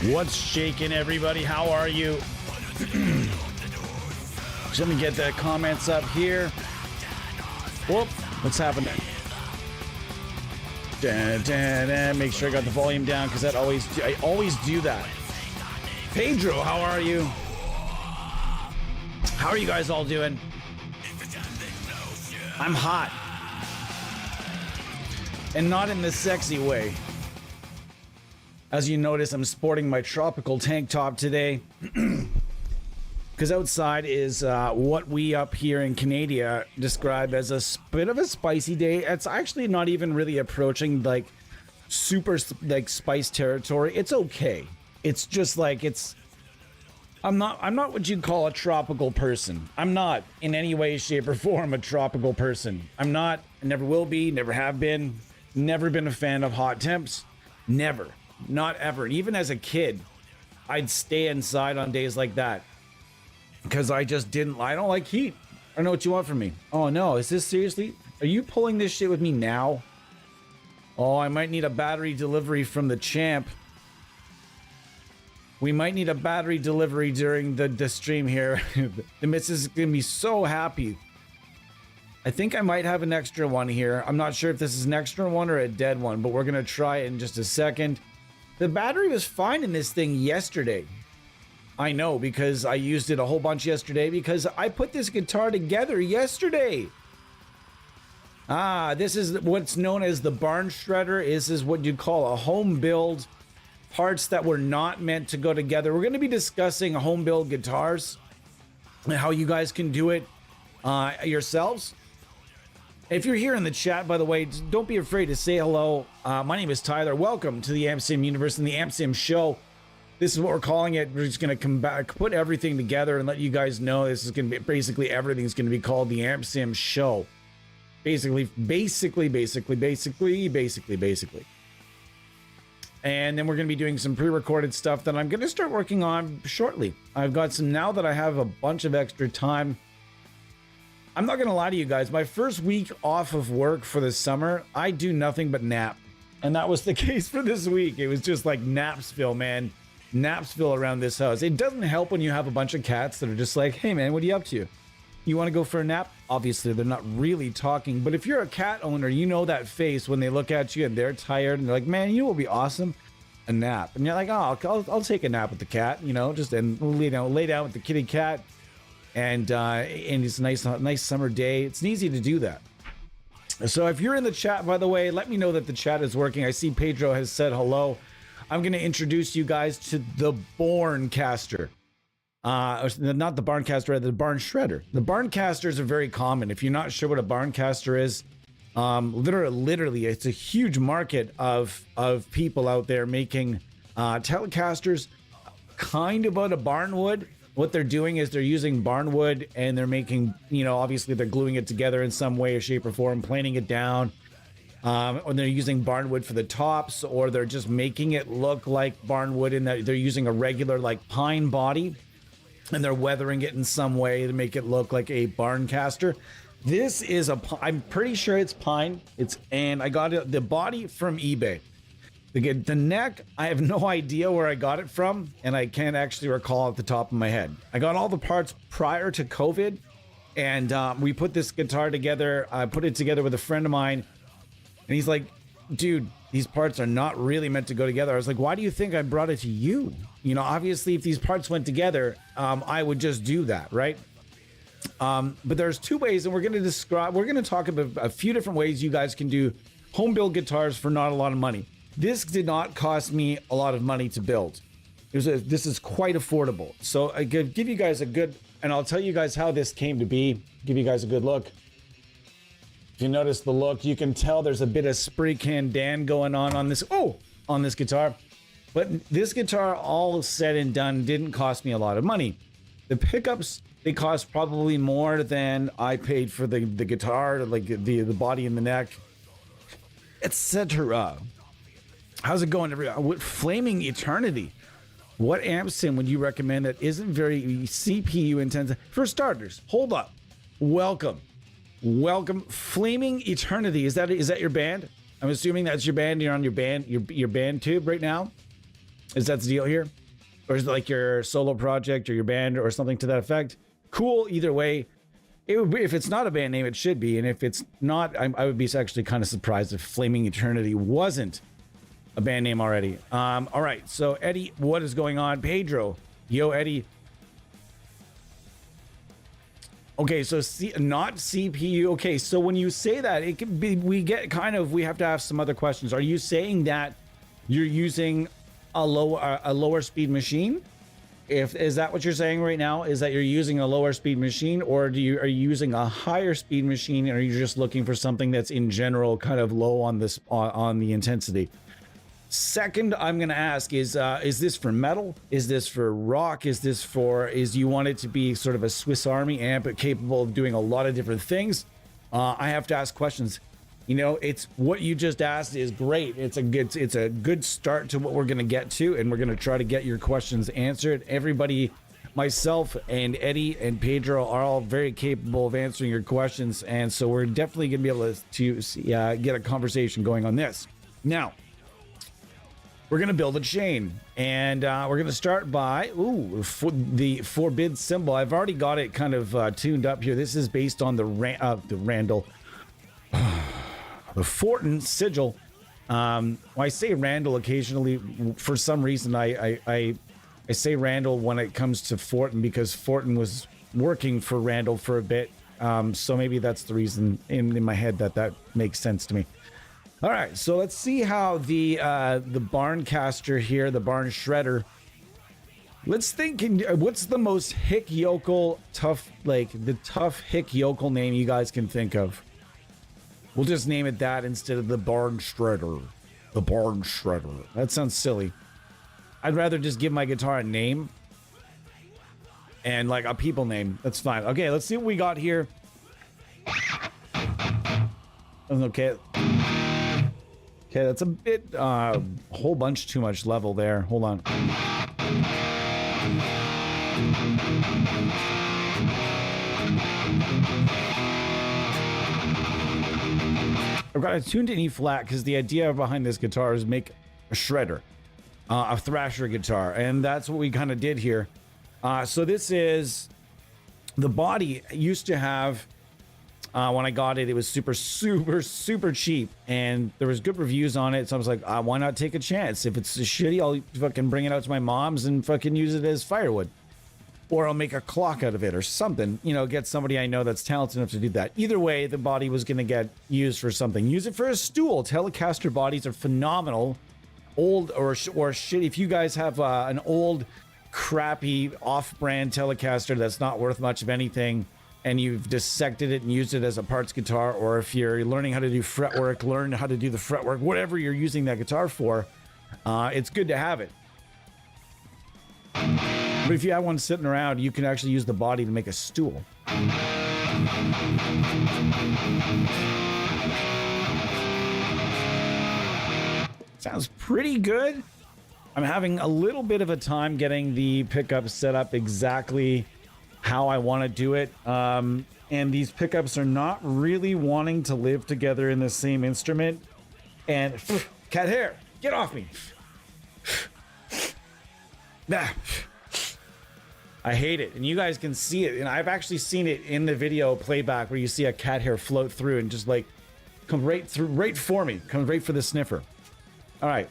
What's shaking, everybody? How are you? Let me get the comments up here. Whoop, what's happening? Make sure I got the volume down because I always do that. Pedro, how are you? How are you guys all doing? I'm hot. And not in the sexy way. As you notice, I'm sporting my tropical tank top today. Because outside is what we up here in Canada describe as a bit of a spicy day. It's actually not even really approaching like super like spice territory. It's okay. It's just like I'm not what you'd call a tropical person. I'm not in any way, shape, or form a tropical person. I'm not, never will be, never have been, never been a fan of hot temps. Never. Not ever. And even as a kid, I'd stay inside on days like that. Because I don't like heat. I don't know what you want from me. Oh no, is this seriously? Are you pulling this shit with me now? Oh, I might need a battery delivery from the champ. We might need a battery delivery during the stream here. The missus is gonna be so happy. I think I might have an extra one here. I'm not sure if this is an extra one or a dead one, but we're gonna try it in just a second. The battery was fine in this thing yesterday. I know, because I used it a whole bunch yesterday because I put this guitar together yesterday. This is what's known as the barn shredder. This is what you'd call a home build. Parts that were not meant to go together. We're going to be discussing home build guitars and how you guys can do it yourselves. If you're here in the chat, by the way, don't be afraid to say hello. My name is Tyler. Welcome to the AmpSim universe and the AmpSim show. This is what we're calling it. We're just going to come back, put everything together and let you guys know this is going to be basically everything's going to be called the AmpSim show. Basically. And then we're going to be doing some pre-recorded stuff that I'm going to start working on shortly. I've got some, now that I have a bunch of extra time. I'm not going to lie to you guys. My first week off of work for the summer, I do nothing but nap. And that was the case for this week. It was just like Napsville, man. Napsville around this house. It doesn't help when you have a bunch of cats that are just like, hey man, what are you up to? You want to go for a nap? Obviously, they're not really talking. But if you're a cat owner, you know that face when they look at you and they're tired and they're like, man, you know what would be awesome? A nap. And you're like, oh, I'll take a nap with the cat, you know, just and lay down with the kitty cat. And it's a nice summer day. It's easy to do that. So if you're in the chat, by the way, let me know that the chat is working. I see Pedro has said hello. I'm going to introduce you guys to the Barncaster. Not the Barncaster, the Barn Shredder. The Barncasters are very common. If you're not sure what a Barncaster is, literally, it's a huge market of people out there making Telecasters kind of out of barnwood. What they're doing is they're using barnwood and they're making, you know, obviously they're gluing it together in some way or shape or form, planing it down. Or they're using barnwood for the tops, or they're just making it look like barnwood in that they're using a regular like pine body and they're weathering it in some way to make it look like a Barncaster. This is I'm pretty sure it's pine. And I got the body from eBay. The neck, I have no idea where I got it from, and I can't actually recall at the top of my head. I got all the parts prior to COVID, and we put this guitar together. I put it together with a friend of mine, and he's like, dude, these parts are not really meant to go together. I was like, why do you think I brought it to you? You know, obviously, if these parts went together, I would just do that, right? But there's two ways, and we're going to talk about a few different ways you guys can do home build guitars for not a lot of money. This did not cost me a lot of money to build. This is quite affordable. So I give you guys a good, and I'll tell you guys how this came to be. Give you guys a good look. If you notice the look, you can tell there's a bit of spray can Dan going on this guitar. But this guitar, all said and done, didn't cost me a lot of money. The pickups, they cost probably more than I paid for the guitar, like the body and the neck, etc. How's it going, everyone? Flaming Eternity. What amp sim would you recommend that isn't very CPU intensive? For starters, hold up. Welcome. Flaming Eternity. Is that your band? I'm assuming that's your band. You're on your band tube right now. Is that the deal here? Or is it like your solo project or your band or something to that effect? Cool, either way. It would be, if it's not a band name, it should be. And if it's not, I would be actually kind of surprised if Flaming Eternity wasn't a band name already. All right, so Eddie, what is going on? Pedro, yo, Eddie. Okay, so not CPU. Okay, so when you say that, it could be, we have to ask some other questions. Are you saying that you're using a lower speed machine? Is that what you're saying right now? Is that you're using a lower speed machine, or are you using a higher speed machine, and are you just looking for something that's in general kind of low on this on the intensity? Second, I'm going to ask is this for metal? Is this for rock? Is you want it to be sort of a Swiss Army amp, but capable of doing a lot of different things? I have to ask questions. You know, it's what you just asked is great. It's a good start to what we're going to get to, and we're going to try to get your questions answered. Everybody, myself and Eddie and Pedro are all very capable of answering your questions, and so we're definitely going to be able to get a conversation going on this. Now, we're going to build a chain, and we're going to start by the forbid symbol. I've already got it kind of tuned up here. This is based on the Randall. The Fortin sigil. I say Randall occasionally. For some reason, I say Randall when it comes to Fortin, because Fortin was working for Randall for a bit. So maybe that's the reason in my head that makes sense to me. All right, so let's see how the barn caster here, the barn shredder. Let's think. What's the most hick yokel tough, like the tough hick yokel name you guys can think of? We'll just name it that instead of the barn shredder. The barn shredder. That sounds silly. I'd rather just give my guitar a name and like a people name. That's fine. Okay, let's see what we got here. Okay. Okay, that's a bit, a whole bunch too much level there. Hold on. I've got it tuned to E flat because the idea behind this guitar is make a shredder, a thrasher guitar, and that's what we kind of did here. So this is the body used to have. When I got it, it was super cheap, and there was good reviews on it. So I was like, why not take a chance? If it's shitty, I'll fucking bring it out to my mom's and fucking use it as firewood. Or I'll make a clock out of it or something, you know, get somebody I know that's talented enough to do that. Either way, the body was going to get used for something. Use it for a stool. Telecaster bodies are phenomenal. Old or shit. If you guys have an old, crappy, off-brand Telecaster that's not worth much of anything, and you've dissected it and used it as a parts guitar, or if you're learning how to do fretwork, learn how to do the fretwork, whatever you're using that guitar for, it's good to have it. But if you have one sitting around, you can actually use the body to make a stool. Sounds pretty good. I'm having a little bit of a time getting the pickup set up exactly how I want to do it. And these pickups are not really wanting to live together in the same instrument. And cat hair, get off me. I hate it, and you guys can see it, and I've actually seen it in the video playback where you see a cat hair float through and just like come right through, right for me, come right for the sniffer. All right.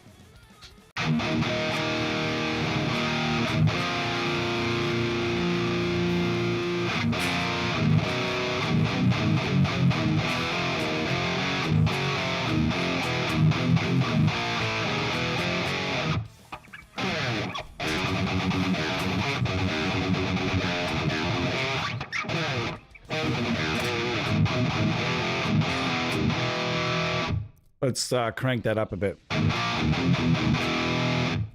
Let's crank that up a bit.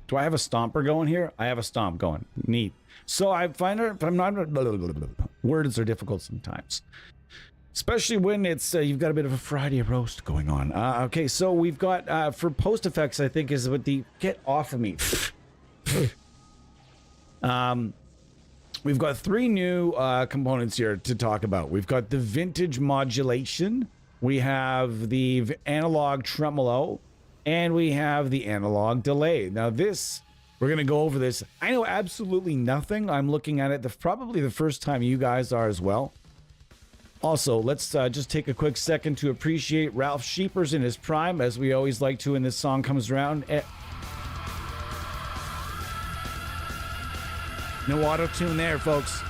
Do I have a stomper going here? I have a stomp going. Neat. So I find it, I'm not, words are difficult sometimes, especially when it's you've got a bit of a Friday roast going on. Okay, so we've got for post effects, I think is what the get off of me. We've got three new components here to talk about. We've got the vintage modulation. We have the analog tremolo, and we have the analog delay. Now this We're going to go over this. I know absolutely nothing. I'm looking at it probably the first time you guys are as well. Also, let's just take a quick second to appreciate Ralph Sheepers in his prime, as we always like to when this song comes around. No auto-tune there, folks.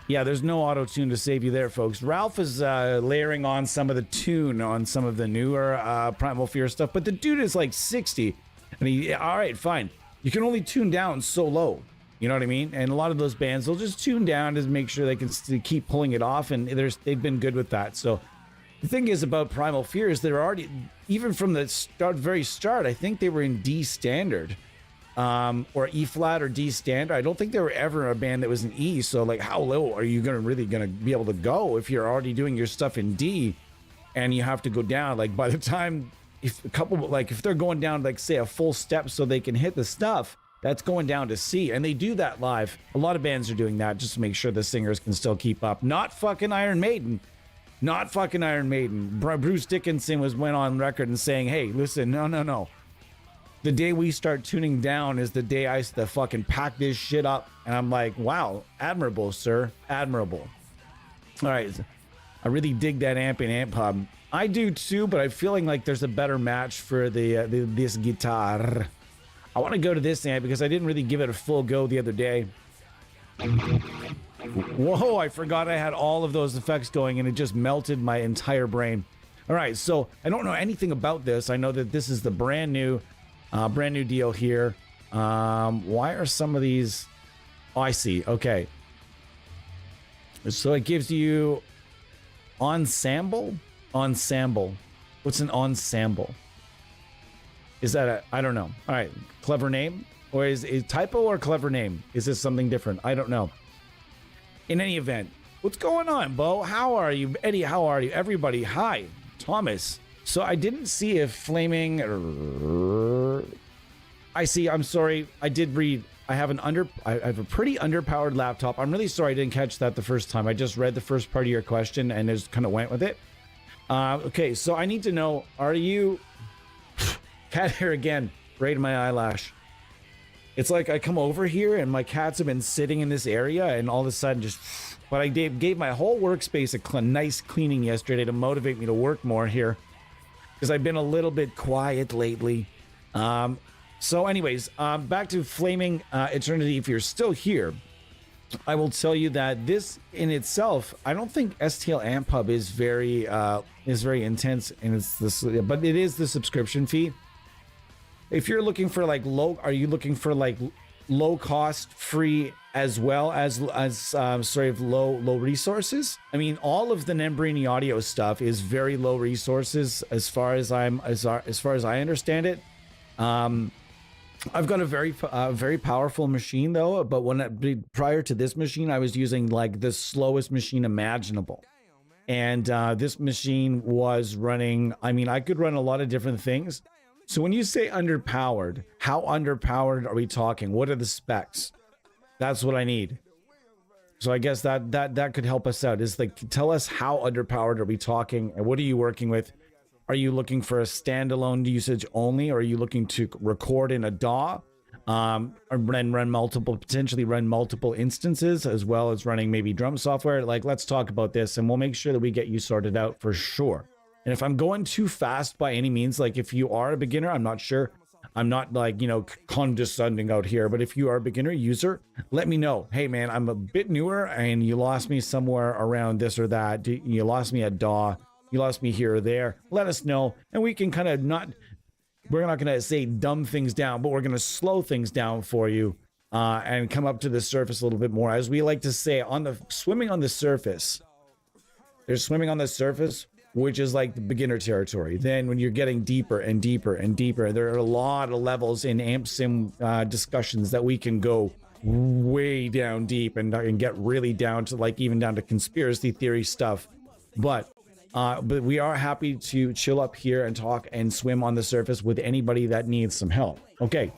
Yeah, there's no auto-tune to save you there, folks. Ralph is layering on some of the tune on some of the newer Primal Fear stuff, but the dude is like 60. And all right, fine. You can only tune down so low. You know what I mean? And a lot of those bands, they'll just tune down to make sure they can keep pulling it off, and they've been good with that. So the thing is about Primal Fear is they're already, even from the very start, I think they were in D standard. Or E flat or D standard. I don't think they were ever a band that was in E. So like, how low are you really gonna be able to go if you're already doing your stuff in D, and you have to go down? Like by the time if they're going down like say a full step so they can hit the stuff, that's going down to C, and they do that live. A lot of bands are doing that just to make sure the singers can still keep up. Not fucking Iron Maiden. Not fucking Iron Maiden. Bruce Dickinson went on record and saying, "Hey, listen, no. The day we start tuning down is the day I fucking pack this shit up." And I'm like, wow, admirable, sir. Admirable. All right. I really dig that amp in AmpHub. I do too, but I'm feeling like there's a better match for this guitar. I want to go to this amp because I didn't really give it a full go the other day. Whoa, I forgot I had all of those effects going and it just melted my entire brain. All right, so I don't know anything about this. I know that this is the brand new deal here. Why are some of these? Oh, I see. Okay. So it gives you ensemble. What's an ensemble? Is that I don't know. All right. Clever name, or is typo or clever name? Is this something different? I don't know. In any event, what's going on, Bo? How are you? Eddie, how are you? Everybody, hi. Thomas. So I didn't see if flaming. I see. I'm sorry. I did read. I have a pretty underpowered laptop. I'm really sorry I didn't catch that the first time. I just read the first part of your question and just kind of went with it. Okay, so I need to know: are you cat hair again? Braid my eyelash. It's like I come over here and my cats have been sitting in this area, and all of a sudden just. But I gave my whole workspace a nice cleaning yesterday to motivate me to work more here, because I've been a little bit quiet lately. So anyways, back to Flaming Eternity. If you're still here, I will tell you that this in itself, I don't think STL AmpHub is very intense, and it's this, but it is the subscription fee. If you're looking for like are you looking for like low cost, free, as well as low resources? I mean, all of the Nembrini audio stuff is very low resources as far as I understand it. I've got a very powerful machine though, but prior to this machine, I was using like the slowest machine imaginable. And this machine was running, I mean, I could run a lot of different things. So when you say underpowered, how underpowered are we talking? What are the specs? That's what I need. So I guess that could help us out. Is like, tell us how underpowered are we talking, and what are you working with? Are you looking for a standalone usage only, or are you looking to record in a DAW, or potentially run multiple instances, as well as running maybe drum software? Like, let's talk about this, and we'll make sure that we get you sorted out for sure. And if I'm going too fast by any means, like if you are a beginner, I'm not sure. I'm not like, condescending out here, but if you are a beginner user, let me know. Hey man, I'm a bit newer and you lost me somewhere around this or that. You lost me at DAW. You lost me here or there. Let us know. And we can kind of we're not going to say dumb things down, but we're going to slow things down for you and come up to the surface a little bit more. As we like to say, swimming on the surface. There's swimming on the surface, which is like the beginner territory. Then when you're getting deeper and deeper and deeper, there are a lot of levels in amp sim discussions that we can go way down deep and get really down to like even down to conspiracy theory stuff. But we are happy to chill up here and talk and swim on the surface with anybody that needs some help. Okay.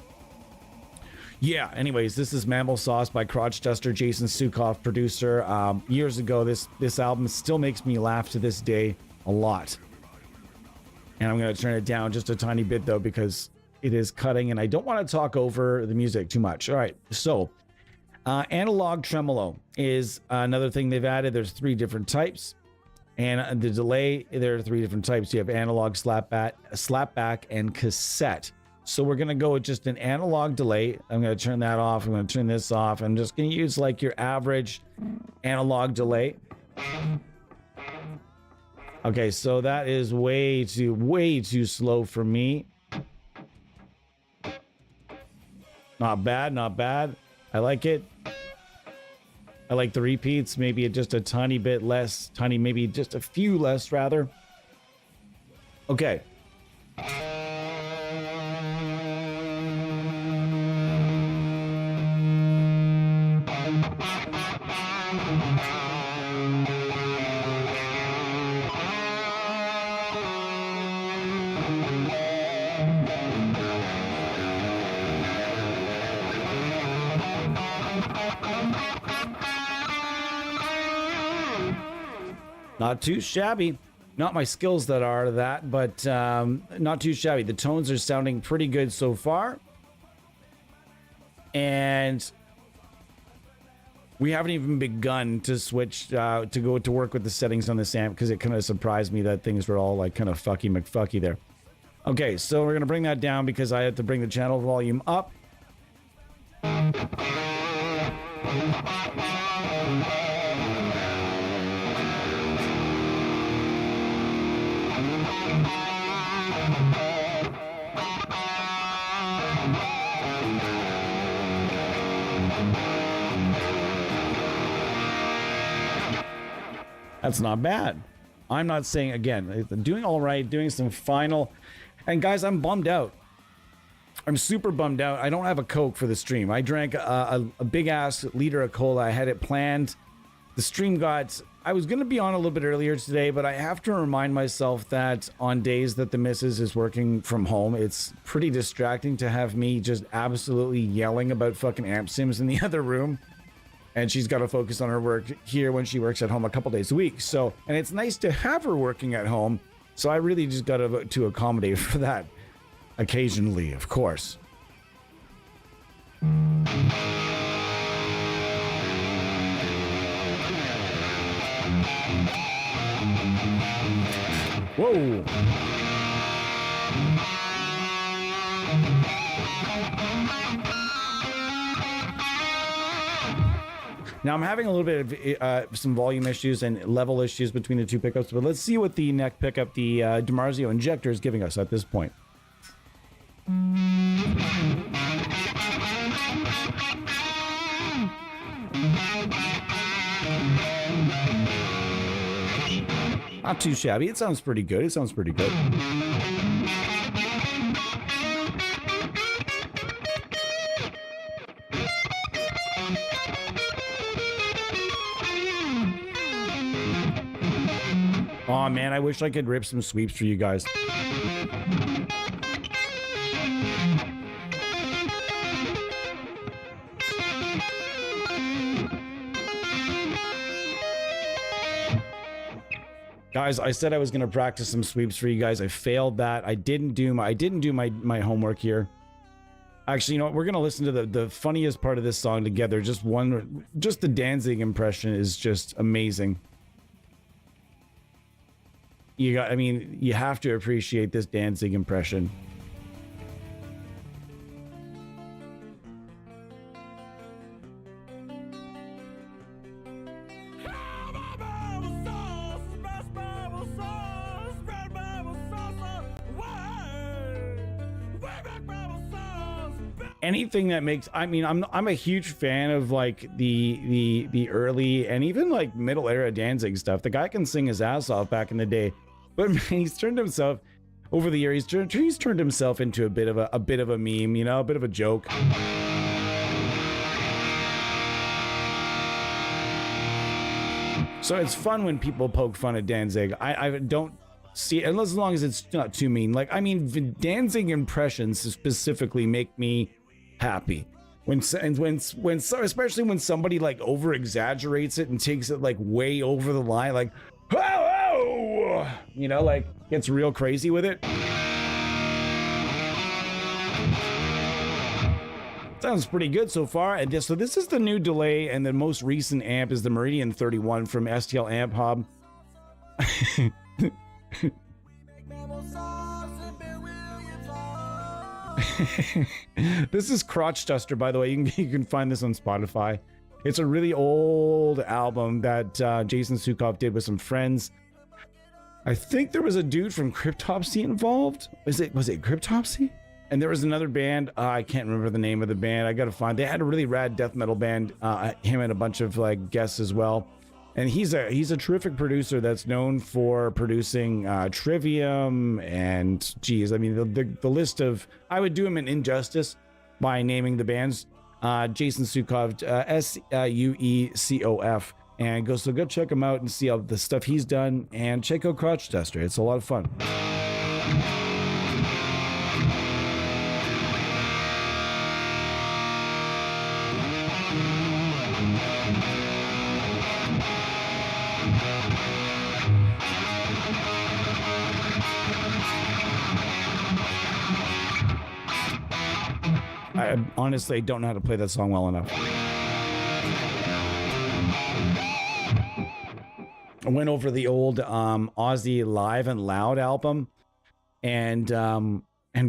Yeah, anyways, this is Mammal Sauce by Crotch Duster, Jason Sukoff, producer. Years ago, this album still makes me laugh to this day a lot. And I'm going to turn it down just a tiny bit though, because it is cutting and I don't want to talk over the music too much. All right. So analog tremolo is another thing they've added. There's 3 different types. And the delay, there are 3 different types. You have analog, slapback, and cassette. So we're going to go with just an analog delay. I'm going to turn that off. I'm going to turn this off. I'm just going to use like your average analog delay. Okay, so that is way too slow for me. Not bad, not bad. I like it. I like the repeats, maybe just a tiny bit less, maybe just a few less rather. Okay. Not too shabby. Not my skills that are that, but not too shabby. The tones are sounding pretty good so far. And we haven't even begun to switch to go to work with the settings on this amp because it kind of surprised me that things were all like kind of fucky McFucky there. Okay, so we're going to bring that down because I had to bring the channel volume up. That's not bad. I'm not saying, again, doing all right, doing some final. And guys, I'm bummed out. I'm super bummed out. I don't have a Coke for the stream. I drank a big ass liter of cola. I had it planned. The stream got, I was going to be on a little bit earlier today, but I have to remind myself that on days that the missus is working from home, it's pretty distracting to have me just absolutely yelling about fucking amp sims in the other room. And she's got to focus on her work here when she works at home a couple days a week. So, and it's nice to have her working at home. So I really just got to accommodate for that occasionally, of course. Whoa. Now I'm having a little bit of some volume issues and level issues between the 2 pickups, but let's see what the neck pickup, the DiMarzio injector, is giving us at this point. Not too shabby. It sounds pretty good. It sounds pretty good. Oh man, I wish I could rip some sweeps for you guys. Guys, I said I was going to practice some sweeps for you guys. I failed that. I didn't do my homework here. Actually, you know what? We're going to listen to the funniest part of this song together. Just the Danzig impression is just amazing. I mean, you have to appreciate this Danzig impression. Anything that makes, I mean, I'm a huge fan of like the early and even like middle era Danzig stuff. The guy can sing his ass off back in the day, but man, he's turned himself over the years. He's turned himself into a bit of a meme, you know, a bit of a joke. So it's fun when people poke fun at Danzig. I don't see, unless as long as it's not too mean. Like, I mean, Danzig impressions specifically make me happy especially when somebody like over exaggerates it and takes it like way over the line, like, oh, you know, like gets real crazy with it. Sounds pretty good so far. And so this is the new delay, and the most recent amp is the Meridian 31 from STL AmpHub. This is Crotch Duster, by the way. You can find this on Spotify. It's a really old album that Jason Sukoff did with some friends. I think there was a dude from Cryptopsy involved. Was it Cryptopsy? And there was another band. I can't remember the name of the band. I gotta find. They had a really rad death metal band. Him and a bunch of like guests as well. And he's a terrific producer that's known for producing Trivium and geez, I mean the list of, I would do him an injustice by naming the bands. Jason Sukoff, Suecof, and go check him out and see all the stuff he's done, and check out Crotch Duster. It's a lot of fun. I honestly don't know how to play that song well enough. I went over the old Aussie Live and Loud album and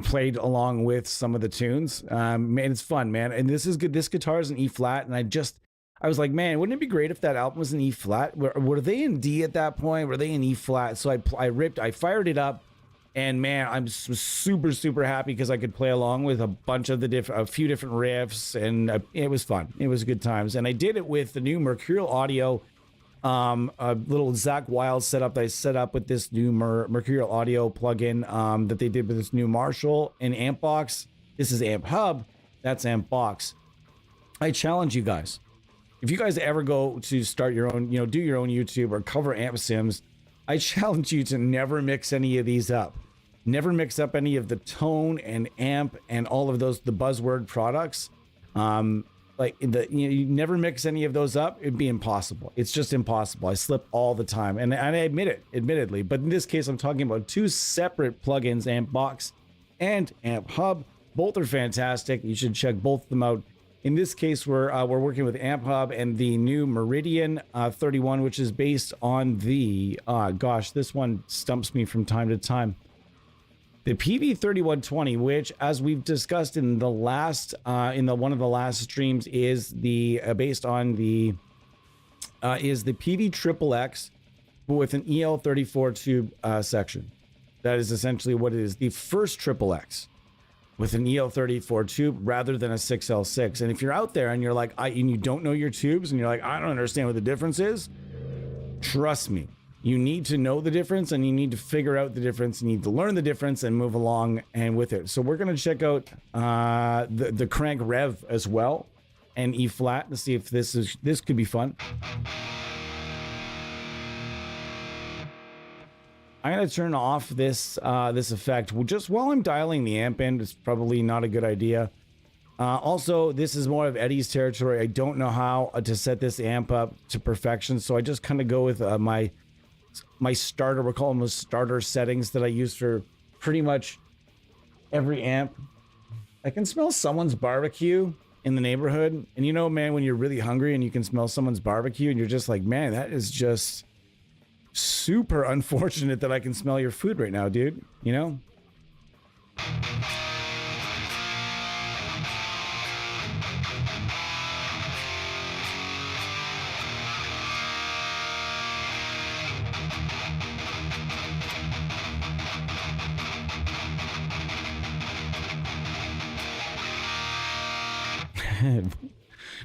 played along with some of the tunes. Man, it's fun, man. And this is good. This guitar is an E flat, and I was like, man, wouldn't it be great if that album was an E flat? Were they in D at that point? Were they in E flat? So I fired it up. And man, I'm super happy because I could play along with a bunch of a few different riffs, and it was fun. It was good times, and I did it with the new Mercurial Audio, a little Zach Wild setup that I set up with this new Mercurial Audio plugin that they did with this new Marshall and amp box. This is AmpHub, that's amp box. I challenge you guys, if you guys ever go to start your own, do your own YouTube or cover amp sims, I challenge you to never mix any of these up. Never mix up any of the tone and amp and all of those, the buzzword products. You never mix any of those up. It'd be impossible. It's just impossible. I slip all the time. And I admit it, admittedly. But in this case, I'm talking about two separate plugins, Amp Box and AmpHub. Both are fantastic. You should check both of them out. In this case, we're working with AmpHub and the new Meridian 31, which is based on the, this one stumps me from time to time. The PV3120, which, as we've discussed in the last, one of the last streams, is based on the PV Triple X, but with an EL34 tube section. That is essentially what it is. The first Triple X with an EL34 tube rather than a 6L6. And if you're out there and you're like, and you don't know your tubes, and you're like, I don't understand what the difference is, trust me. You need to know the difference, and you need to figure out the difference. You need to learn the difference and move along and with it. So we're going to check out the Crank Rev as well, and E flat, to see if this could be fun. I'm going to turn off this effect just while I'm dialing the amp in. It's probably not a good idea. Also, this is more of Eddie's territory. I don't know how to set this amp up to perfection, so I just kind of go with my starter, we're calling those starter settings that I use for pretty much every amp. I can smell someone's barbecue in the neighborhood. And man, when you're really hungry and you can smell someone's barbecue and you're just like, man, that is just super unfortunate that I can smell your food right now, dude.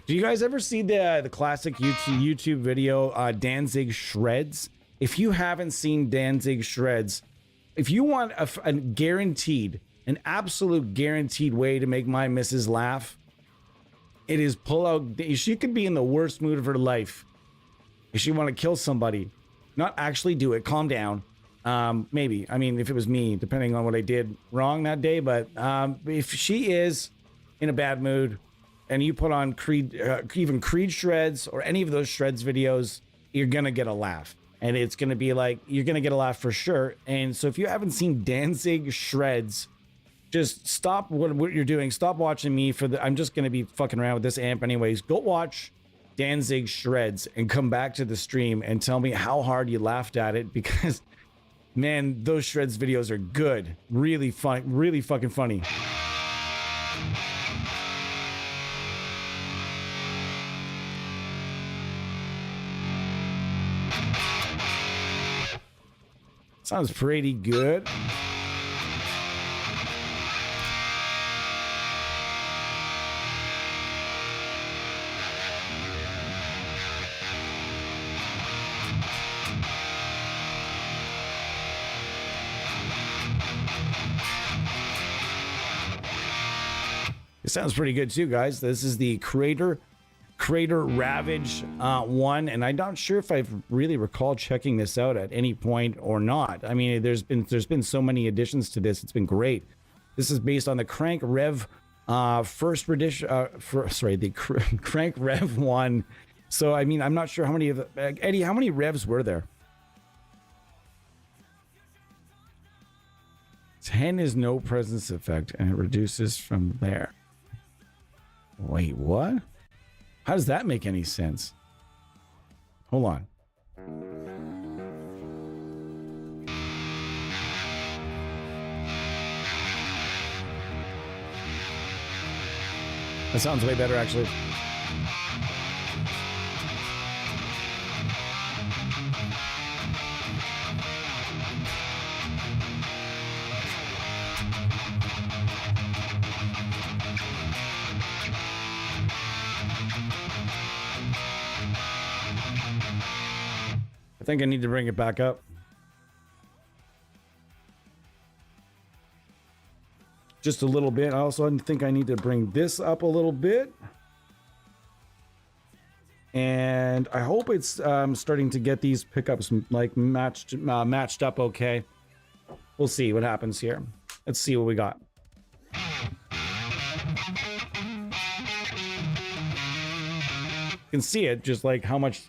Do you guys ever see the classic YouTube video Danzig Shreds? If you haven't seen Danzig Shreds, if you want a guaranteed, an absolute guaranteed way to make my missus laugh, it is pull out. She could be in the worst mood of her life. If she want to kill somebody, not actually do it. Calm down. Maybe. I mean, if it was me, depending on what I did wrong that day. But if she is in a bad mood, and you put on Creed, even Creed Shreds or any of those Shreds videos, you're gonna get a laugh. and it's going to be like, you're going to get a laugh for sure. And so if you haven't seen Danzig Shreds, just stop what you're doing. Stop watching me for the, I'm just going to be fucking around with this amp anyways. Go watch Danzig Shreds and come back to the stream and tell me how hard you laughed at it, because man, those Shreds videos are good. Really fun, really fucking funny. Sounds pretty good. It sounds pretty good too, guys. This is the Crater Ravage one, and I'm not sure if I've really recalled checking this out at any point or not. I mean, there's been so many additions to this. It's been great. This is based on the Crank Rev first edition. The Crank Rev one. So I mean, I'm not sure how many of Eddie. How many revs were there? 10 is no presence effect, and it reduces from there. Wait, what? How does that make any sense? Hold on. That sounds way better, actually. I think I need to bring it back up. Just a little bit. I also think I need to bring this up a little bit. And I hope it's starting to get these pickups like matched up okay. We'll see what happens here. Let's see what we got. You can see it, just like how much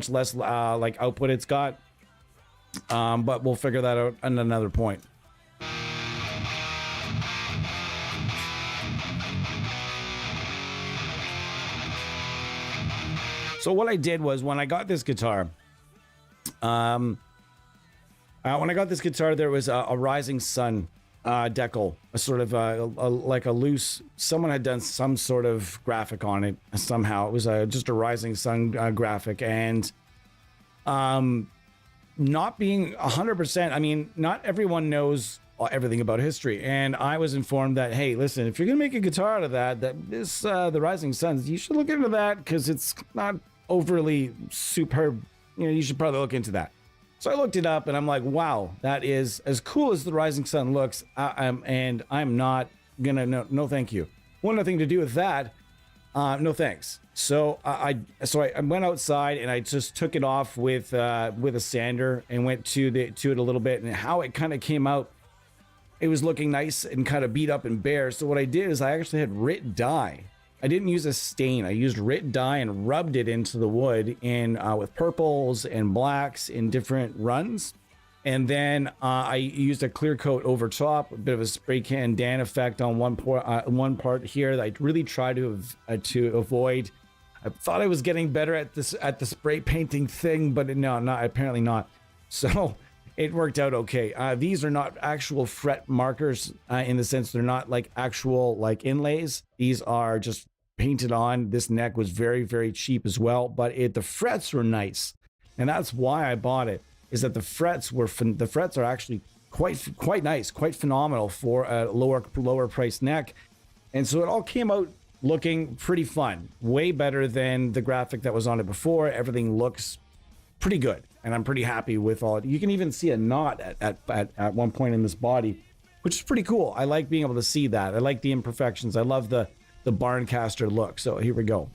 less like output it's got, but we'll figure that out at another point. So what I did was, when I got this guitar, there was a Rising Sun decal, a sort of like a loose, someone had done some sort of graphic on it somehow. It was just a Rising Sun graphic, and not being 100%, I mean, not everyone knows everything about history, and I was informed that, hey, listen, if you're gonna make a guitar out of that this the Rising Suns, you should look into that, because it's not overly superb. You know, you should probably look into that. So I looked it up, and I'm like, wow, that is as cool as the Rising Sun looks. And I'm not gonna, no thank you. Want nothing to do with that. No thanks. So I went outside, and I just took it off with a sander and went to it a little bit, and how it kind of came out, it was looking nice and kind of beat up and bare. So what I did is I actually had RIT dye. I didn't use a stain. I used RIT dye and rubbed it into the wood in with purples and blacks in different runs. And then I used a clear coat over top, a bit of a spray can Dan effect on one part here that I really tried to avoid. I thought I was getting better at the spray painting thing, but no, apparently not. So it worked out okay. These are not actual fret markers in the sense they're not like actual like inlays. These are just painted on. This neck was very, very cheap as well, but the frets were nice, and that's why I bought it. Is that the frets are actually quite nice, quite phenomenal for a lower price neck, and so it all came out looking pretty fun, way better than the graphic that was on it before. Everything looks pretty good, and I'm pretty happy with all it. You can even see a knot at one point in this body, which is pretty cool. I like being able to see that. I like the imperfections. I love the Barncaster look. So here we go.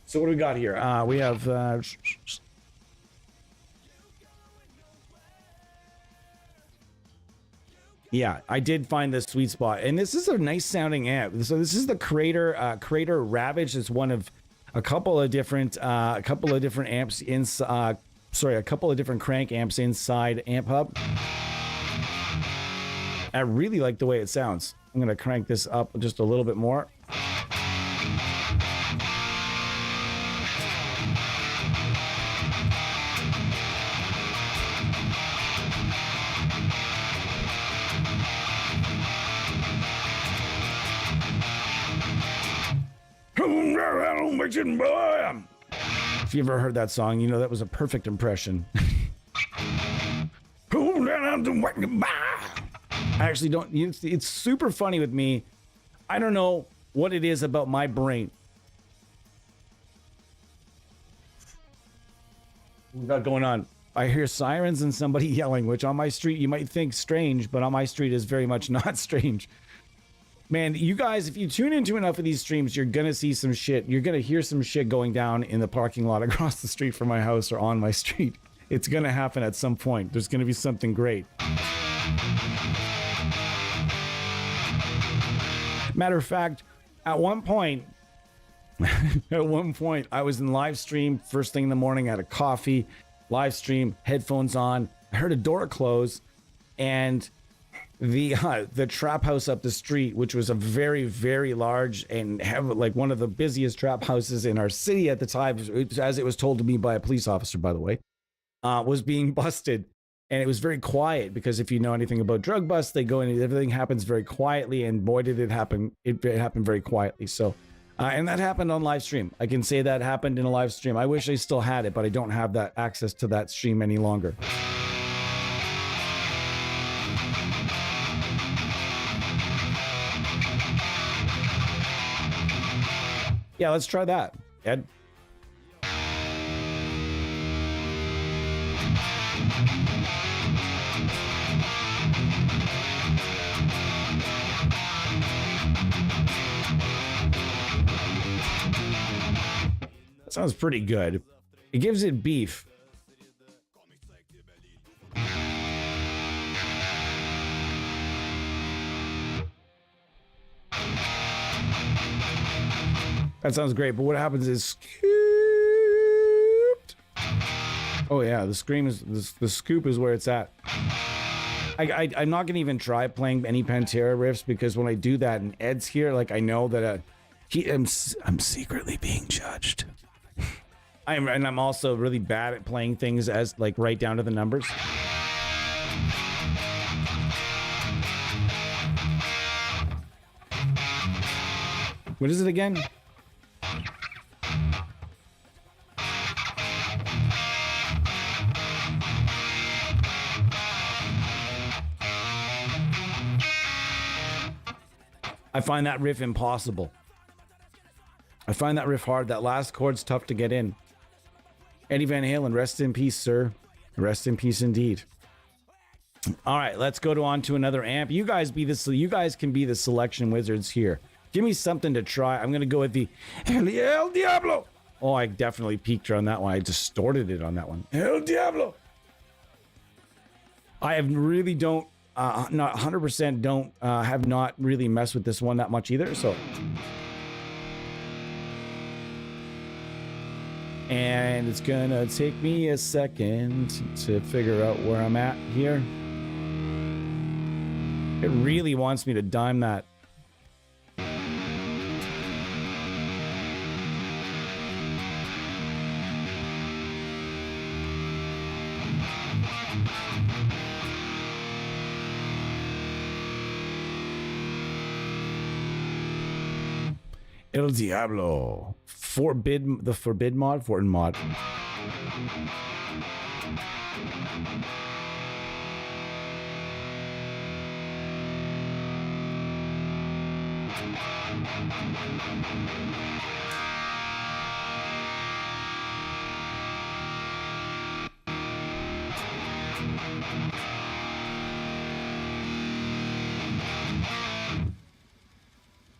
So what do we got here? We have yeah, I did find the sweet spot, and this is a nice sounding amp. So this is the Crater Ravage. It's one of a couple of different amps inside. A couple of different crank amps inside AmpHub. I really like the way it sounds. I'm gonna crank this up just a little bit more. If you ever heard that song, you know that was a perfect impression. I actually don't. It's super funny with me. I don't know what it is about my brain. What we got going on? I hear sirens and somebody yelling, which on my street you might think strange, but on my street is very much not strange. Man, you guys, if you tune into enough of these streams, you're gonna see some shit. You're gonna hear some shit going down in the parking lot across the street from my house or on my street. It's gonna happen at some point. There's gonna be something great. Matter of fact, at one point, I was in live stream first thing in the morning, had a coffee, live stream, headphones on. I heard a door close, and the trap house up the street, which was a very, very large and like one of the busiest trap houses in our city at the time, as it was told to me by a police officer, by the way, was being busted. And it was very quiet, because if you know anything about drug busts, they go in, everything happens very quietly, and boy did it happen. It happened very quietly. So and that happened on live stream. I can say that happened in a live stream. I wish I still had it, but I don't have that access to that stream any longer. Yeah, let's try that, Ed. That sounds pretty good. It gives it beef. That sounds great, but what happens is scooped. Oh yeah, the scream is the scoop is where it's at. I'm not gonna even try playing any Pantera riffs, because when I do that and Ed's here, like I know that I'm secretly being judged. I'm also really bad at playing things as like right down to the numbers. What is it again? I find that riff impossible. I find that riff hard. That last chord's tough to get in. Eddie Van Halen, rest in peace, sir. Rest in peace indeed. All right, let's go on to another amp. You guys can be the selection wizards here. Give me something to try. I'm gonna go with the El Diablo. Oh, I definitely peaked on that one. I distorted it on that one. El Diablo. I have really don't. Not 100% don't have not really messed with this one that much either, so. And it's gonna take me a second to figure out where I'm at here. It really wants me to dime that. El Diablo. The Forbid mod? Fortin mod.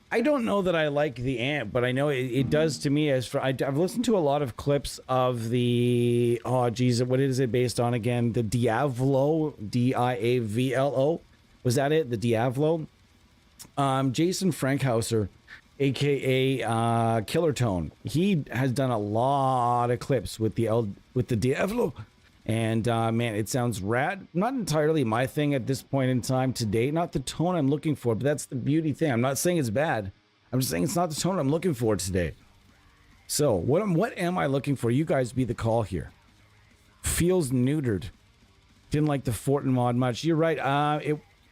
I don't know that I like the amp, but I know it does to me. I've listened to a lot of clips of the, oh geez, what is it based on again? The Diavolo, D-I-A-V-L-O. Was that it? The Diavolo? Jason Frankhauser aka Killer Tone. He has done a lot of clips with the Diablo, and man, it sounds rad. Not entirely my thing at this point in time today. Not the tone I'm looking for, but that's the beauty thing. I'm not saying it's bad. I'm just saying it's not the tone I'm looking for today. So what am I looking for? You guys be the call here. Feels neutered. Didn't like the Fortin mod much. You're right.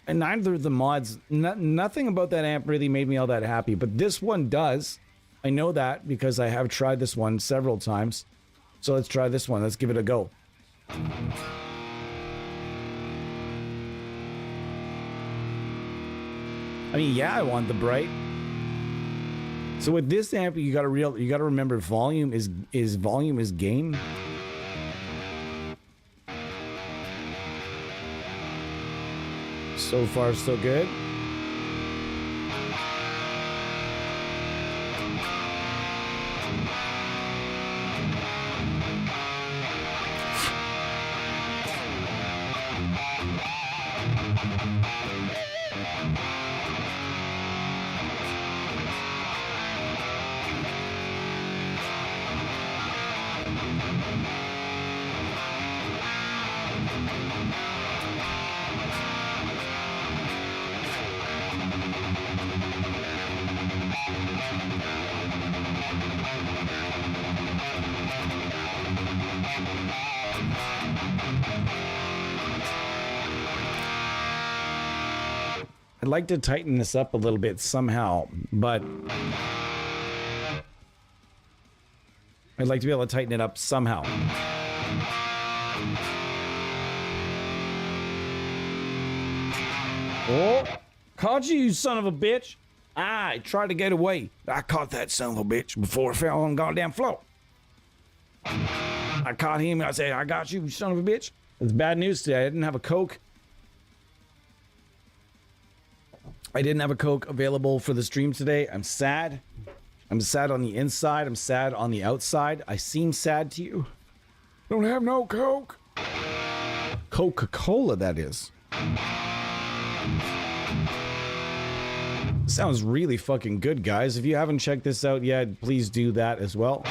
And neither of the mods, nothing about that amp really made me all that happy, but this one does. I know that because I have tried this one several times. So let's try this one. Let's give it a go. I mean, yeah, I want the bright. So with this amp, you gotta remember volume is gain. So far, so good. I'd like to tighten this up a little bit somehow, but I'd like to be able to tighten it up somehow. Oh, caught you, you son of a bitch. I tried to get away. I caught that son of a bitch before it fell on the goddamn floor. I caught him and I said, I got you, you son of a bitch. It's bad news today. I didn't have a Coke. I didn't have a Coke available for the stream today. I'm sad. I'm sad on the inside. I'm sad on the outside. I seem sad to you. Don't have no Coke. Coca-Cola, that is. Sounds really fucking good, guys. If you haven't checked this out yet, please do that as well.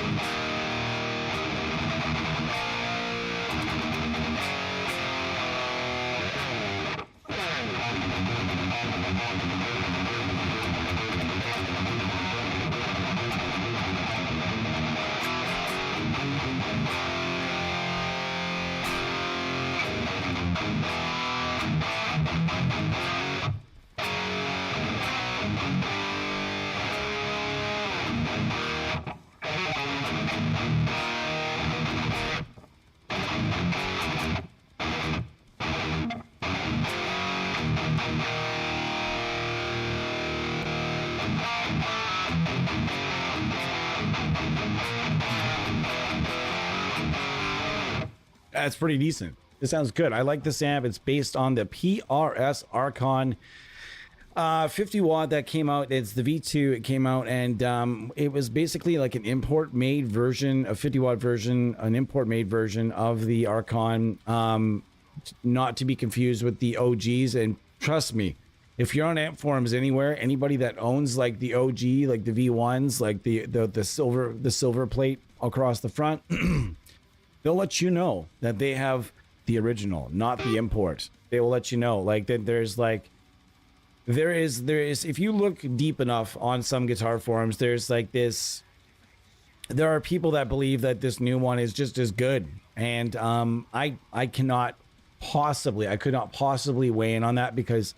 That's pretty decent. This sounds good. I like this amp. It's based on the PRS Archon 50 watt that came out. It's the V2. It came out and it was basically like an import made version, a 50 watt version, an import made version of the Archon, not to be confused with the OGs. And trust me, if you're on amp forums anywhere, anybody that owns like the OG, like the V1s, like the silver plate across the front, they'll let you know that they have the original, not the import. They will let you know like that there is, if you look deep enough on some guitar forums, there's like this, there are people that believe that this new one is just as good. And I could not possibly weigh in on that because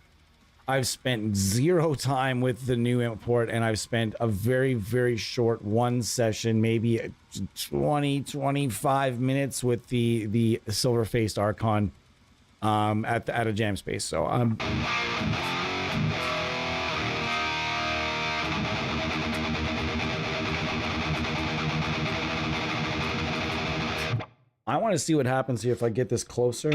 I've spent zero time with the new import and I've spent a very, very short one session, maybe 20-25 minutes with the silver-faced Archon at a jam space. So I want to see what happens here if I get this closer.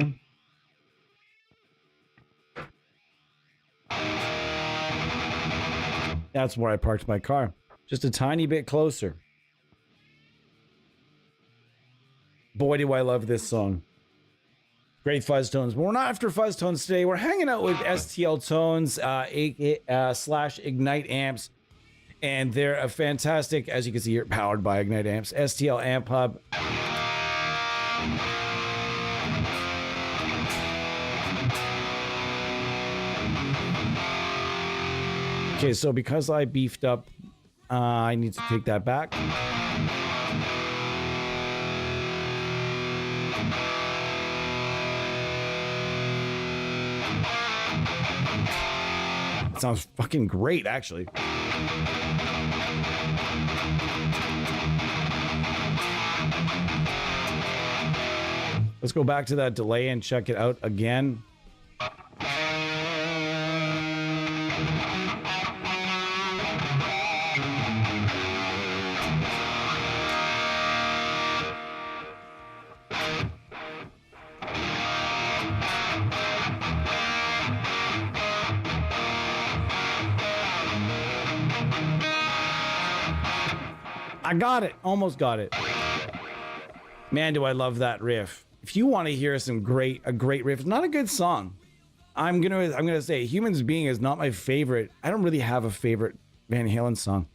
That's where I parked my car. Just a tiny bit closer. Boy, do I love this song. Great fuzz tones. But we're not after fuzz tones today. We're hanging out with STL Tones /Ignite amps. And they're a fantastic, as you can see here, powered by Ignite amps, STL AmpHub. Okay, so because I beefed up, I need to take that back. It sounds fucking great, actually. Let's go back to that delay and check it out again. I got it. Almost got it. Man, do I love that riff. If you want to hear a great riff, it's not a good song. I'm gonna say Humans Being is not my favorite. I don't really have a favorite Van Halen song.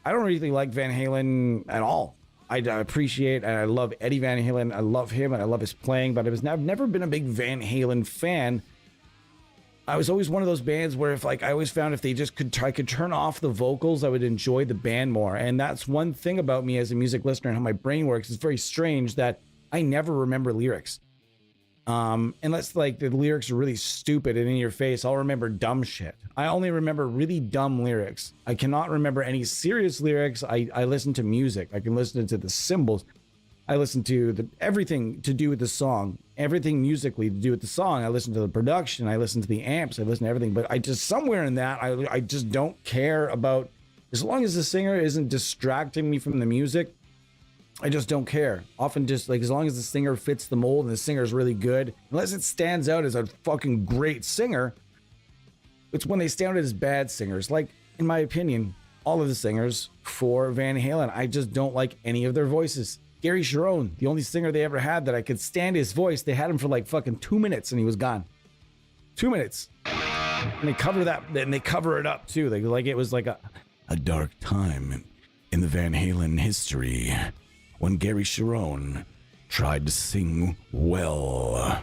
I don't really like Van Halen at all. I appreciate and I love Eddie Van Halen. I love him and I love his playing, but I've never been a big Van Halen fan. I was always one of those bands where if I always found if they just could turn off the vocals, I would enjoy the band more. And that's one thing about me as a music listener and how my brain works. It's very strange that I never remember lyrics. Unless like the lyrics are really stupid and in your face, I'll remember dumb shit. I only remember really dumb lyrics. I cannot remember any serious lyrics. I listen to music. I can listen to the cymbals. I listen to everything to do with the song, everything musically to do with the song. I listen to the production. I listen to the amps. I listen to everything. But I just somewhere in that, I just don't care about, as long as the singer isn't distracting me from the music, I just don't care. Often just like as long as the singer fits the mold and the singer is really good, unless it stands out as a fucking great singer, it's when they stand out as bad singers. Like, in my opinion, all of the singers for Van Halen, I just don't like any of their voices. Gary Cherone, the only singer they ever had that I could stand his voice, they had him for like fucking 2 minutes and he was gone. 2 minutes. And they cover that, and they cover it up too. Like it was like a dark time in the Van Halen history when Gary Cherone tried to sing well.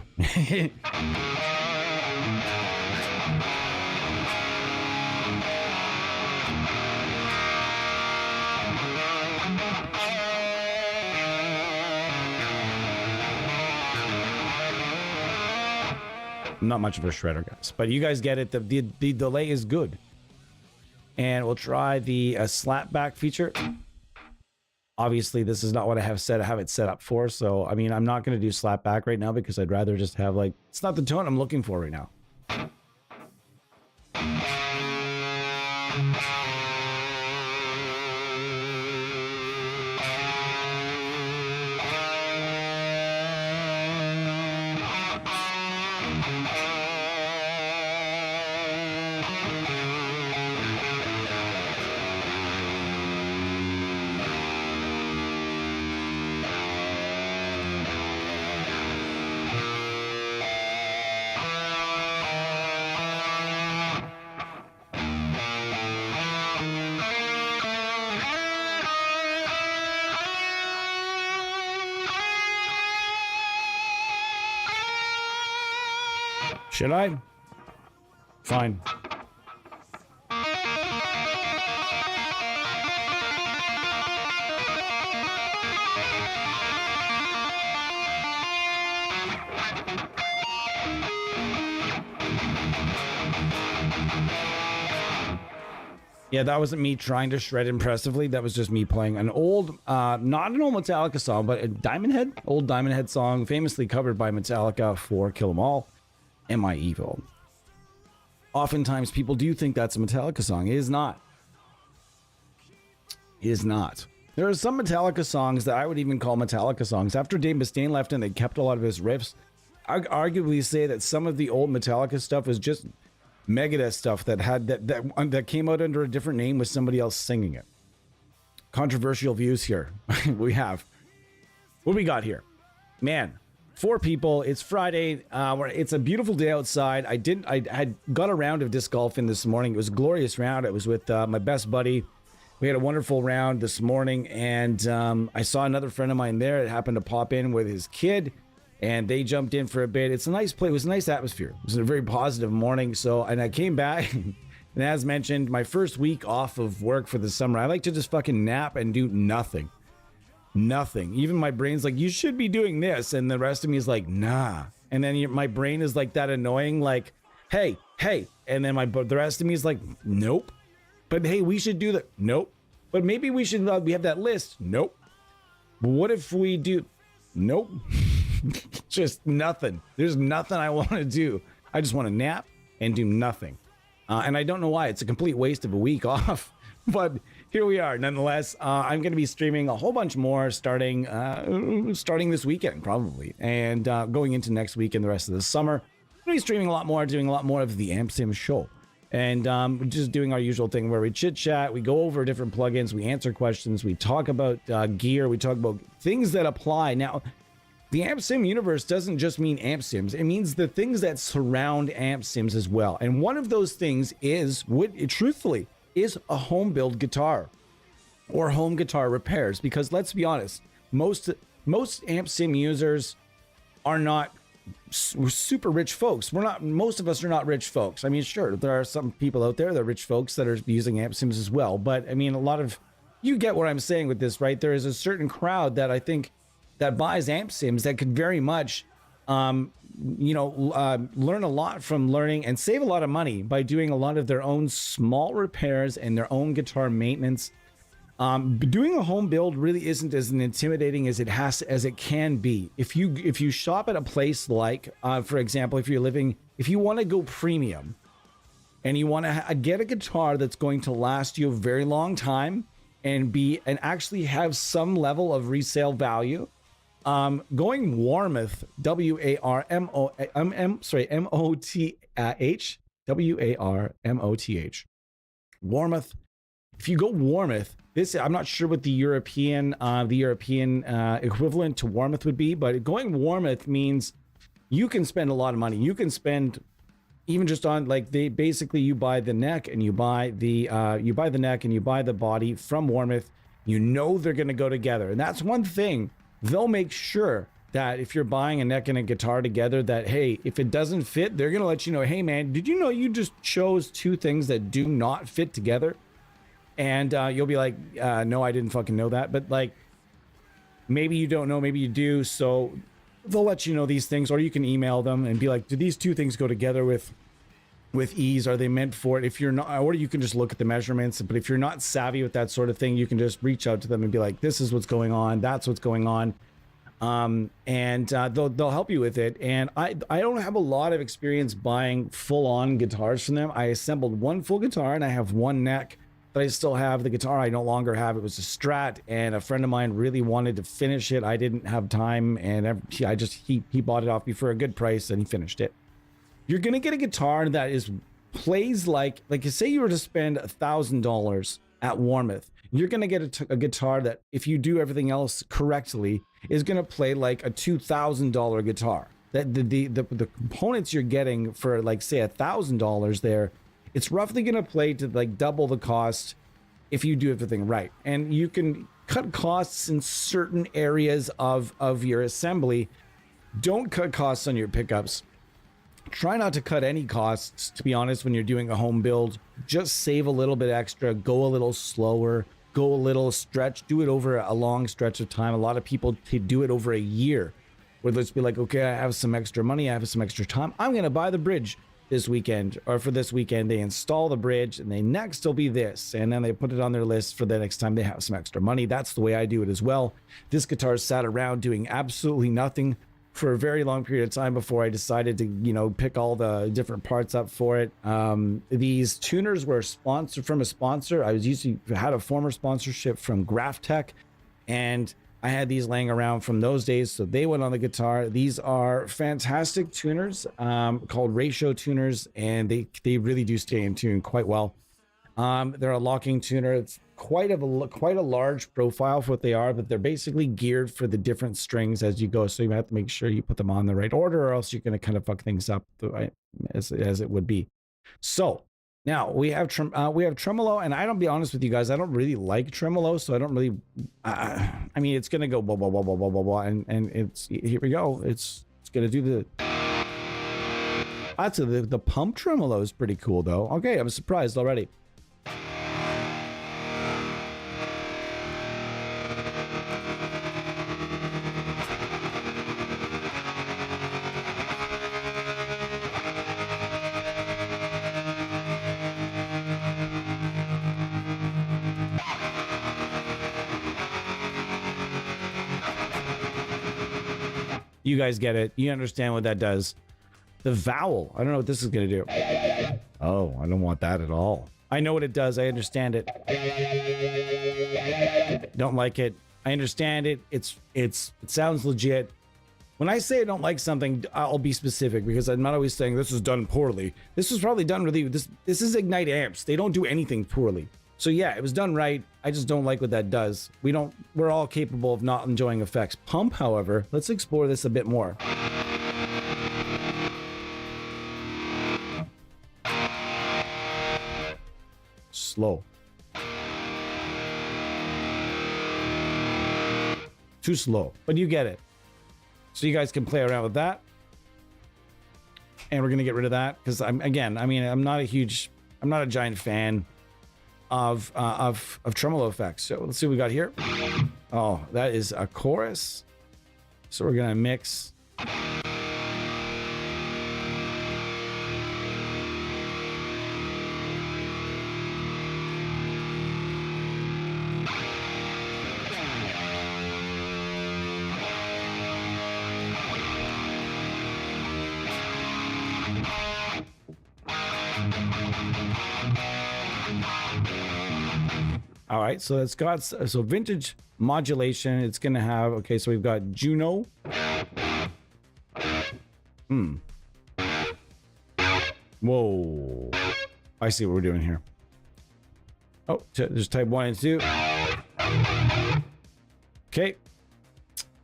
Not much of a shredder, guys, but you guys get it. The delay is good. And we'll try the slapback feature. Obviously, this is not what I have it set up for. So, I mean, I'm not going to do slapback right now because I'd rather just have like, it's not the tone I'm looking for right now. Should I? Fine. Yeah, that wasn't me trying to shred impressively. That was just me playing an old, not an old Metallica song, but a Diamond Head, old Diamond Head song, famously covered by Metallica for Kill 'Em All. Am I Evil? Oftentimes people do think that's a Metallica song. It is not. It is not. There are some Metallica songs that I would even call Metallica songs. After Dave Mustaine left and they kept a lot of his riffs, I'd arguably say that some of the old Metallica stuff was just Megadeth stuff that had that came out under a different name with somebody else singing it. Controversial views here. We have. What do we got here? Man. 4 people. It's Friday. It's a beautiful day outside. I had got a round of disc golf in this morning. It was a glorious round. It was with my best buddy We had a wonderful round this morning, and I saw another friend of mine there that happened to pop in with his kid, and they jumped in for a bit. It's a nice place. It was a nice atmosphere. It was a very positive morning. So, and I came back, and as mentioned, my first week off of work for the summer, I like to just fucking nap and do nothing. Nothing. Even my brain's like, you should be doing this, and the rest of me is like, nah. And then my brain is like that annoying, like, hey, and then the rest of me is like, nope. But hey, we should do that. Nope. But maybe we should, we have that list. Nope. But what if we do? Nope. Just nothing. There's nothing I want to do. I just want to nap and do nothing. And I don't know why. It's a complete waste of a week off. But here we are. Nonetheless, I'm going to be streaming a whole bunch more starting this weekend, probably. And going into next week and the rest of the summer. I'm going to be streaming a lot more, doing a lot more of the AmpSim show. And just doing our usual thing where we chit chat, we go over different plugins, we answer questions, we talk about gear, we talk about things that apply. Now, the AmpSim universe doesn't just mean AmpSims, it means the things that surround AmpSims as well. And one of those things is, truthfully, is a home build guitar or home guitar repairs. Because let's be honest, most AmpSim users are not super rich folks. Most of us are not rich folks. I mean, sure, there are some people out there that are rich folks that are using AmpSims as well. But I mean, you get what I'm saying with this, right? There is a certain crowd that I think that buys AmpSims that could very much, learn a lot from learning and save a lot of money by doing a lot of their own small repairs and their own guitar maintenance. Doing a home build really isn't as intimidating as it can be. If you shop at a place like, for example, if you want to go premium and you want to get a guitar that's going to last you a very long time and actually have some level of resale value, going Warmoth, Warmoth. Warmoth. If you go Warmoth, I'm not sure what the European equivalent to Warmoth would be, but going Warmoth means you can spend a lot of money. You can spend even just on you buy the neck and you buy the neck and you buy the body from Warmoth. You know they're going to go together, and that's one thing. They'll make sure that if you're buying a neck and a guitar together, that hey, if it doesn't fit, they're going to let you know, hey man, did you know you just chose two things that do not fit together? And you'll be like, no, I didn't fucking know that. But like, maybe you don't know, maybe you do. So they'll let you know these things, or you can email them and be like, do these two things go together with ease? Are they meant for it? If you're not, or you can just look at the measurements. But if you're not savvy with that sort of thing, you can just reach out to them and be like, this is what's going on. That's what's going on. And they'll help you with it. And I don't have a lot of experience buying full-on guitars from them. I assembled one full guitar and I have one neck. But I still have the guitar I no longer have. It was a Strat, and a friend of mine really wanted to finish it. I didn't have time, and he bought it off me for a good price, and he finished it. You're gonna get a guitar that plays like say you were to spend $1,000 at Warmoth. You're gonna get a guitar that, if you do everything else correctly, is gonna play like a $2,000 guitar. That the components you're getting for say $1,000 there. It's roughly going to play to double the cost if you do everything right. And you can cut costs in certain areas of your assembly. Don't cut costs on your pickups. Try not to cut any costs, to be honest, when you're doing a home build. Just save a little bit extra, go a little slower, go a little stretch, do it over a long stretch of time. A lot of people do it over a year, where they'll just be like, okay, I have some extra money, I have some extra time, I'm going to buy the bridge this weekend, or for this weekend they install the bridge, and next will be this, and then they put it on their list for the next time they have some extra money. That's the way I do it as well. This guitar sat around doing absolutely nothing for a very long period of time before I decided to pick all the different parts up for it. These tuners were sponsored from a sponsor. I had a former sponsorship from Graphtech, and I had these laying around from those days, so they went on the guitar. These are fantastic tuners called ratio tuners, and they really do stay in tune quite well. They're a locking tuner. It's quite a large profile for what they are, but they're basically geared for the different strings as you go. So you have to make sure you put them on the right order, or else you're going to kind of fuck things up as it would be. So Now we have tremolo, and I don't be honest with you guys, I don't really like tremolo, so I don't really. I mean, it's gonna go blah blah blah blah blah blah blah, and it's here we go. It's gonna do the. That's the pump tremolo is pretty cool though. Okay, I'm surprised already. You guys get it. You understand what that does. The vowel. I don't know what this is going to do. Oh, I don't want that at all. I know what it does. I understand it. Don't like it. I understand it. It sounds legit. When I say I don't like something, I'll be specific because I'm not always saying this is done poorly. This was probably done really. This is Ignite amps. They don't do anything poorly. So yeah, it was done right. I just don't like what that does. We're all capable of not enjoying effects. Pump, however, let's explore this a bit more. Slow. Too slow, but you get it. So you guys can play around with that. And we're gonna get rid of that because I'm not a giant fan of tremolo effects. So let's see what we got here. Oh, that is a chorus. So we're gonna mix. All right, so it's got vintage modulation. It's gonna have, okay, so we've got Juno. Whoa, I see what we're doing here. Oh, just type 1 and 2. Okay,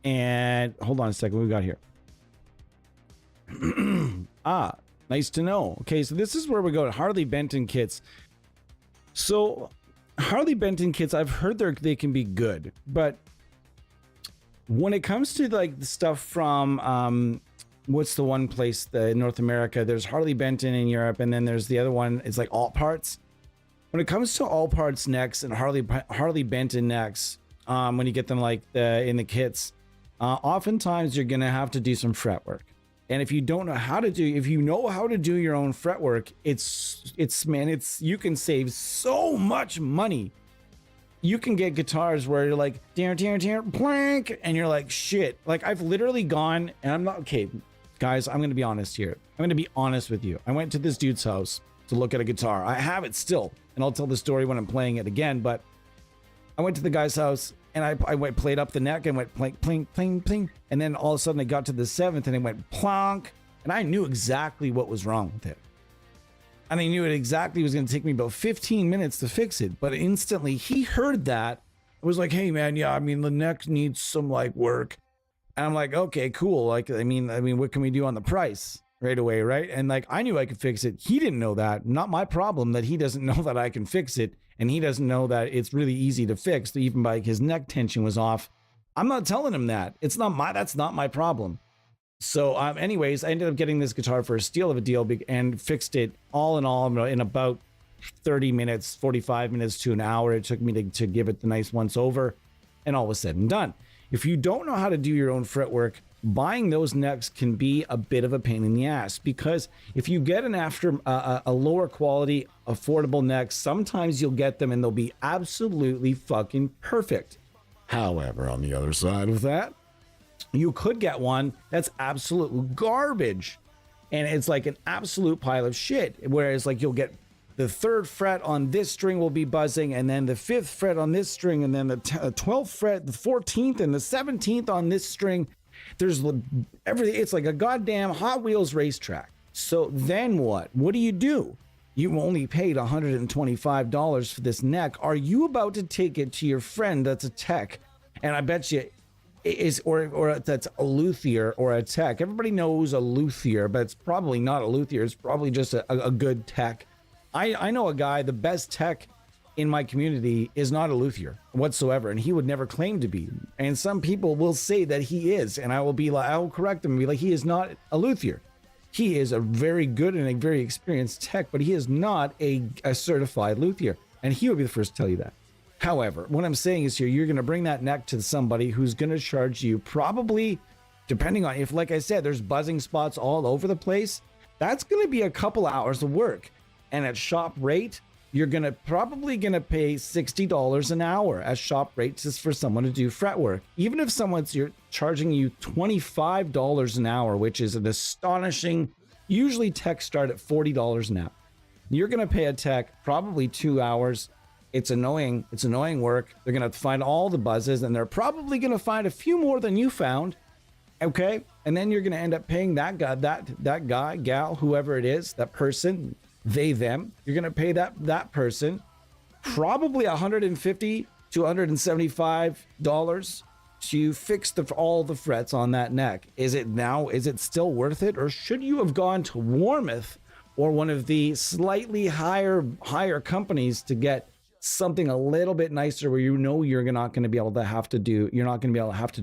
and hold on a second. What we got here? Ah, nice to know. Okay, so this is where we go to Harley Benton kits. So Harley Benton kits, I've heard they can be good, but when it comes to like the stuff from what's the one place in North America, there's Harley Benton in Europe, and then there's the other one, it's like All Parts. When it comes to All Parts necks and Harley Benton necks, when you get them like in the kits, oftentimes you're gonna have to do some fret work. And if you know how to do your own fretwork, you can save so much money. You can get guitars where you're like, plank, and you're like, shit. Like I've literally gone, and I'm not, okay, guys, I'm going to be honest here. I'm going to be honest with you. I went to this dude's house to look at a guitar. I have it still, and I'll tell the story when I'm playing it again, but I went to the guy's house, and I played up the neck and went plink, plink, plink, plink. And then all of a sudden I got to the 7th and it went plonk. And I knew exactly what was wrong with it. And I knew it exactly was going to take me about 15 minutes to fix it. But instantly he heard that. I was like, hey man, yeah, I mean, the neck needs some like work. And I'm like, okay, cool. Like, I mean, what can we do on the price right away? Right. And like, I knew I could fix it. He didn't know that. Not my problem that he doesn't know that I can fix it. And he doesn't know that it's really easy to fix, even by his neck tension was off. I'm not telling him that. That's not my problem. So anyways, I ended up getting this guitar for a steal of a deal and fixed it all in all in about 30 minutes, 45 minutes to an hour. It took me to give it the nice once over, and all was said and done. If you don't know how to do your own fretwork, buying those necks can be a bit of a pain in the ass, because if you get a lower quality, affordable neck, sometimes you'll get them and they'll be absolutely fucking perfect. However, on the other side of that, you could get one that's absolute garbage, and it's like an absolute pile of shit. Whereas like you'll get the 3rd fret on this string will be buzzing, and then the 5th fret on this string, and then the 12th fret, the 14th, and the 17th on this string. There's everything. It's like a goddamn Hot Wheels racetrack. So then what? What do? You only paid $125 for this neck. Are you about to take it to your friend that's a tech? And I bet you or that's a luthier or a tech. Everybody knows a luthier, but it's probably not a luthier. It's probably just a good tech. I know a guy, the best tech in my community is not a luthier whatsoever, and he would never claim to be. And some people will say that he is, and I will correct them and be like, he is not a luthier. He is a very good and a very experienced tech, but he is not a certified luthier, and he would be the first to tell you that. However, what I'm saying is here, you're going to bring that neck to somebody who's going to charge you probably, depending on if, like I said, there's buzzing spots all over the place, that's going to be a couple hours of work. And at shop rate, you're probably going to pay $60 an hour at shop rate just for someone to do fret work. Even if you're charging you $25 an hour, which is an astonishing, usually techs start at $40 an hour. You're going to pay a tech probably 2 hours. It's annoying work. They're going to find all the buzzes, and they're probably going to find a few more than you found. Okay. And then you're going to end up paying that guy, gal, whoever it is, that person, they, them, you're going to pay that person probably $150 to $175 to fix all the frets on that neck. Is it still worth it? Or should you have gone to Warmouth or one of the slightly higher companies to get something a little bit nicer where you're not going to be able to have to do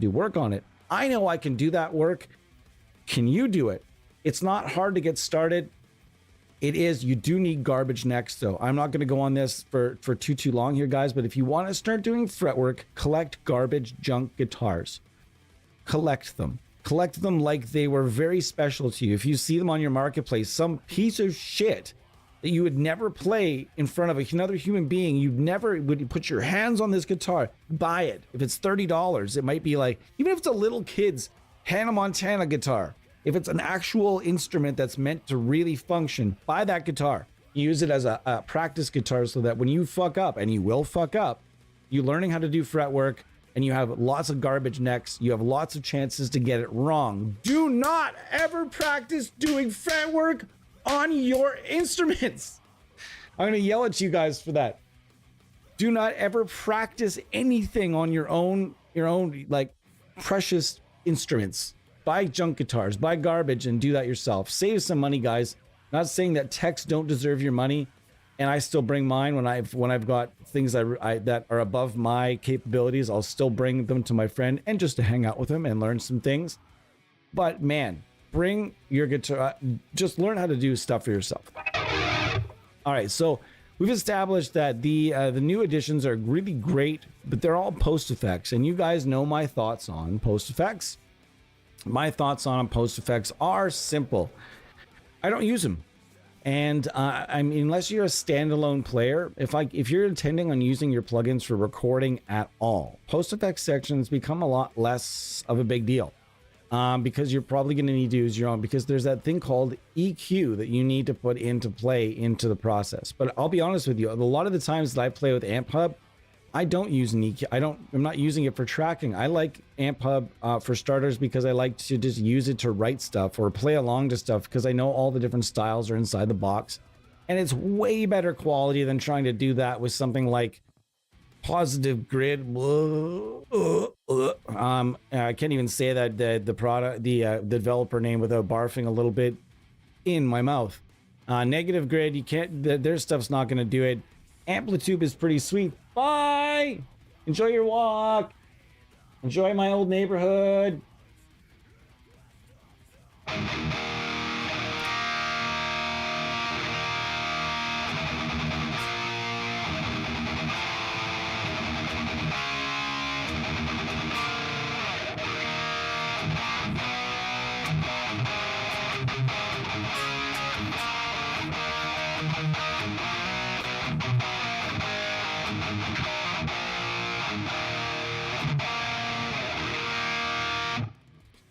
work on it? I know I can do that work. Can you do it? It's not hard to get started. It is. You do need garbage necks, though. I'm not going to go on this for too long here, guys, but if you want to start doing fretwork, collect garbage junk guitars. Collect them. Collect them like they were very special to you. If you see them on your marketplace, some piece of shit that you would never play in front of another human being, you never would put your hands on this guitar, buy it. If it's $30, it might be like, even if it's a little kid's Hannah Montana guitar, if it's an actual instrument that's meant to really function, buy that guitar. Use it as a practice guitar so that when you fuck up, and you will fuck up, you're learning how to do fretwork, and you have lots of garbage necks, you have lots of chances to get it wrong. Do not ever practice doing fretwork on your instruments. I'm going to yell at you guys for that. Do not ever practice anything on your own like precious instruments. Buy junk guitars, buy garbage, and do that yourself. Save some money, guys. Not saying that techs don't deserve your money, and I still bring mine when I've got things that are above my capabilities. I'll still bring them to my friend and just to hang out with him and learn some things. But man, bring your guitar. Just learn how to do stuff for yourself. All right, so we've established that the new additions are really great, but they're all post effects, and you guys know my thoughts on post effects. My thoughts on post effects are simple. I don't use them. And I mean, unless you're a standalone player, if you're intending on using your plugins for recording at all, post effects sections become a lot less of a big deal. Because you're probably going to need to use your own, because there's that thing called EQ that you need to put into play into the process. But I'll be honest with you, a lot of the times that I play with AmpHub, I don't use an EQ. I'm not using it for tracking. I like AmpHub for starters because I like to just use it to write stuff or play along to stuff because I know all the different styles are inside the box. And it's way better quality than trying to do that with something like Positive Grid. I can't even say that the developer name without barfing a little bit in my mouth. Negative Grid, you can't. Their stuff's not going to do it. Amplitude is pretty sweet. Bye. Enjoy your walk. Enjoy my old neighborhood.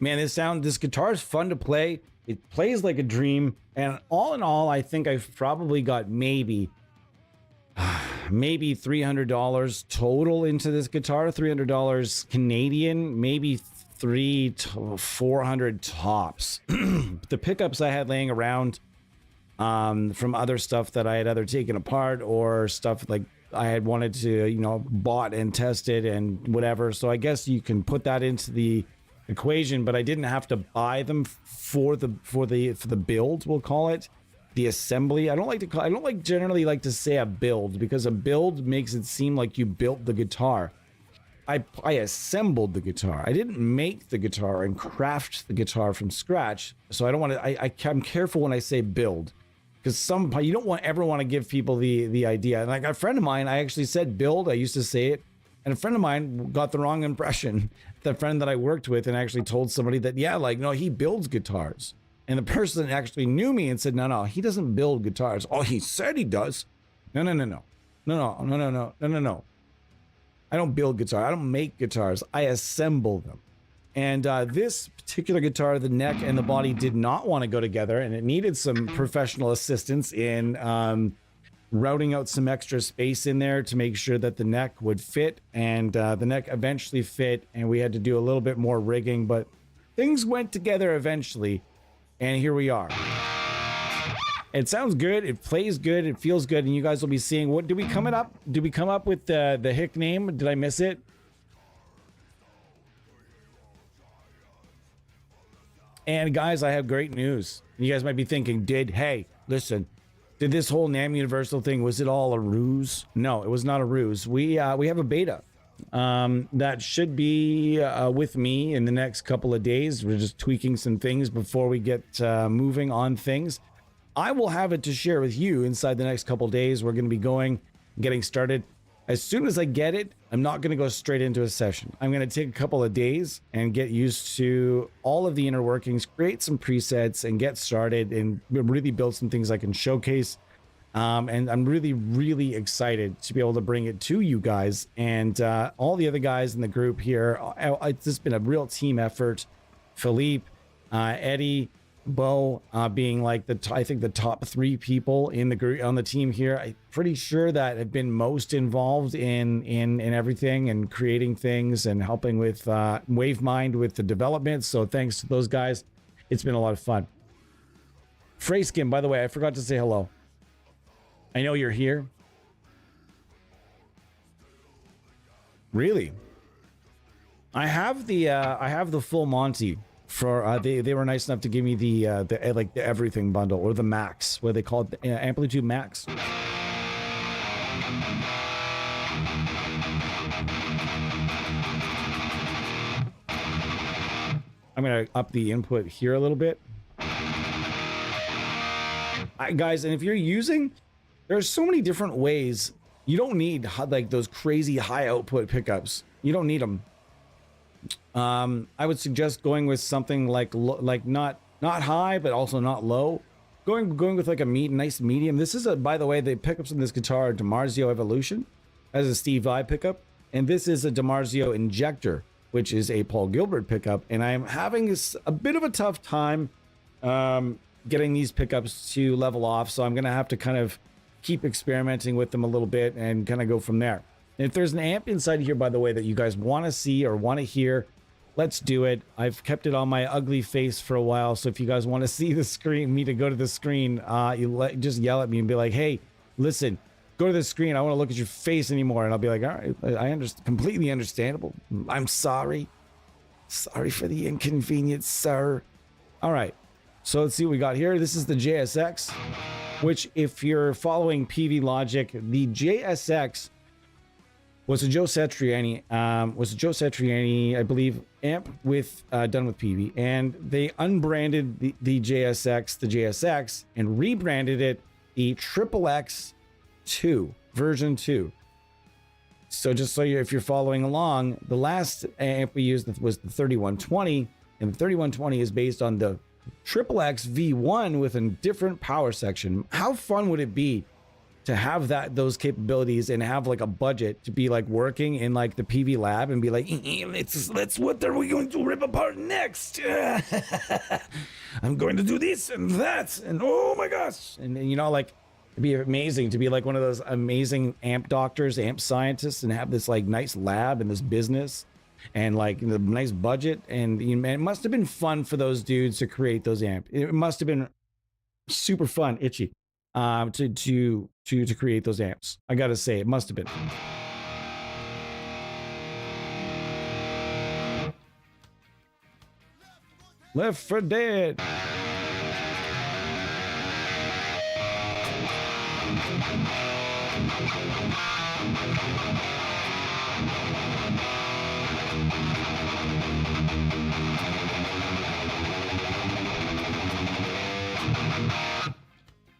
Man, this guitar is fun to play. It plays like a dream. And all in all, I think I've probably got maybe $300 total into this guitar. $300 Canadian, maybe $400 tops. The pickups I had laying around from other stuff that I had either taken apart or stuff like I had wanted to, bought and tested and whatever. So I guess you can put that into the equation, but I didn't have to buy them for the build, we'll call it. the assembly. I don't like generally like to say a build, because a build makes it seem like you built the guitar. I assembled the guitar. I didn't make the guitar and craft the guitar from scratch. So I don't want to, I'm careful when I say build, because you don't ever want to give people the idea. And like a friend of mine, I actually said build. I used to say it. And a friend of mine got the wrong impression. The friend that I worked with, and actually told somebody that, yeah, like, no, he builds guitars. And the person actually knew me and said, no, he doesn't build guitars. Oh, he said he does. No. I don't build guitar. I don't make guitars. I assemble them. And this particular guitar, the neck and the body did not want to go together, and it needed some professional assistance in routing out some extra space in there to make sure that the neck would fit. And the neck eventually fit, and we had to do a little bit more rigging, but things went together eventually. And here we are. It sounds good. It plays good. It feels good. And you guys will be seeing, what did we come up with the hick name? Did I miss it? And guys, I have great news. You guys might be thinking, hey, listen, did this whole NAMM Universal thing, was it all a ruse? No, it was not a ruse. We have a beta that should be with me in the next couple of days. We're just tweaking some things before we get moving on things. I will have it to share with you inside the next couple of days. We're going to be getting started. As soon as I get it, I'm not going to go straight into a session. I'm going to take a couple of days and get used to all of the inner workings, create some presets, and get started and really build some things I can showcase. And I'm really, really excited to be able to bring it to you guys and all the other guys in the group here. It's just been a real team effort. Philippe, Eddie, Bo being like I think the top 3 people in the group on the team here. I'm pretty sure that have been most involved in everything and creating things and helping with WaveMind with the development. So thanks to those guys. It's been a lot of fun. Freyskin, by the way, I forgot to say hello. I know you're here. Really? I have the full Monty for they were nice enough to give me the everything bundle, or the max, what they call it, the amplitude max. I'm gonna up the input here a little bit. Guys, and if you're using, there's so many different ways. You don't need like those crazy high output pickups. You don't need them. I would suggest going with something like not high, but also not low. Going with like a nice medium. This is by the way, the pickups in this guitar are DiMarzio Evolution, as a Steve Vai pickup, and this is a DiMarzio Injector, which is a Paul Gilbert pickup. And I'm having a bit of a tough time getting these pickups to level off, so I'm gonna have to kind of keep experimenting with them a little bit and kind of go from there. And if there's an amp inside here, by the way, that you guys want to see or want to hear, let's do it. I've kept it on my ugly face for a while, so if you guys want to see the screen, me to go to the screen, just yell at me and be like, hey, listen, go to the screen. I want to look at your face anymore. And I'll be like, all right, I understand. Completely understandable. I'm sorry. Sorry for the inconvenience, sir. All right. So let's see what we got here. This is the JSX, which if you're following PV Logic, the JSX was a Joe Satriani, I believe, amp with done with PV, and they unbranded the JSX, and rebranded it the XXX2 version 2. So just so if you're following along, the last amp we used was the 3120, and the 3120 is based on the XXX V1 with a different power section. How fun would it be to have those capabilities and have like a budget to be like working in like the PV lab and be like, let's what are we going to rip apart next? I'm going to do this and that, and oh my gosh, and you know, like, it'd be amazing to be like one of those amazing amp doctors, amp scientists, and have this like nice lab and this business and like the nice budget. And you know, it must have been fun for those dudes to create those amps. It must have been super fun, itchy, to create those amps. I gotta say, it must have been. Left 4 Dead.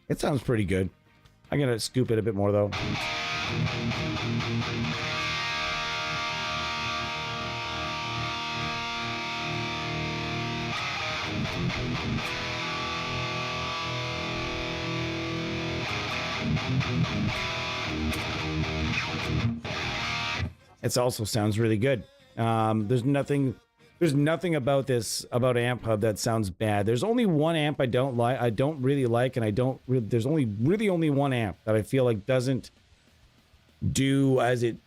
It sounds pretty good. I'm gonna scoop it a bit more though. It also sounds really good. There's nothing about this, about AmpHub, that sounds bad. There's only one amp I don't like. I don't really like, and there's only one amp that I feel like doesn't do as it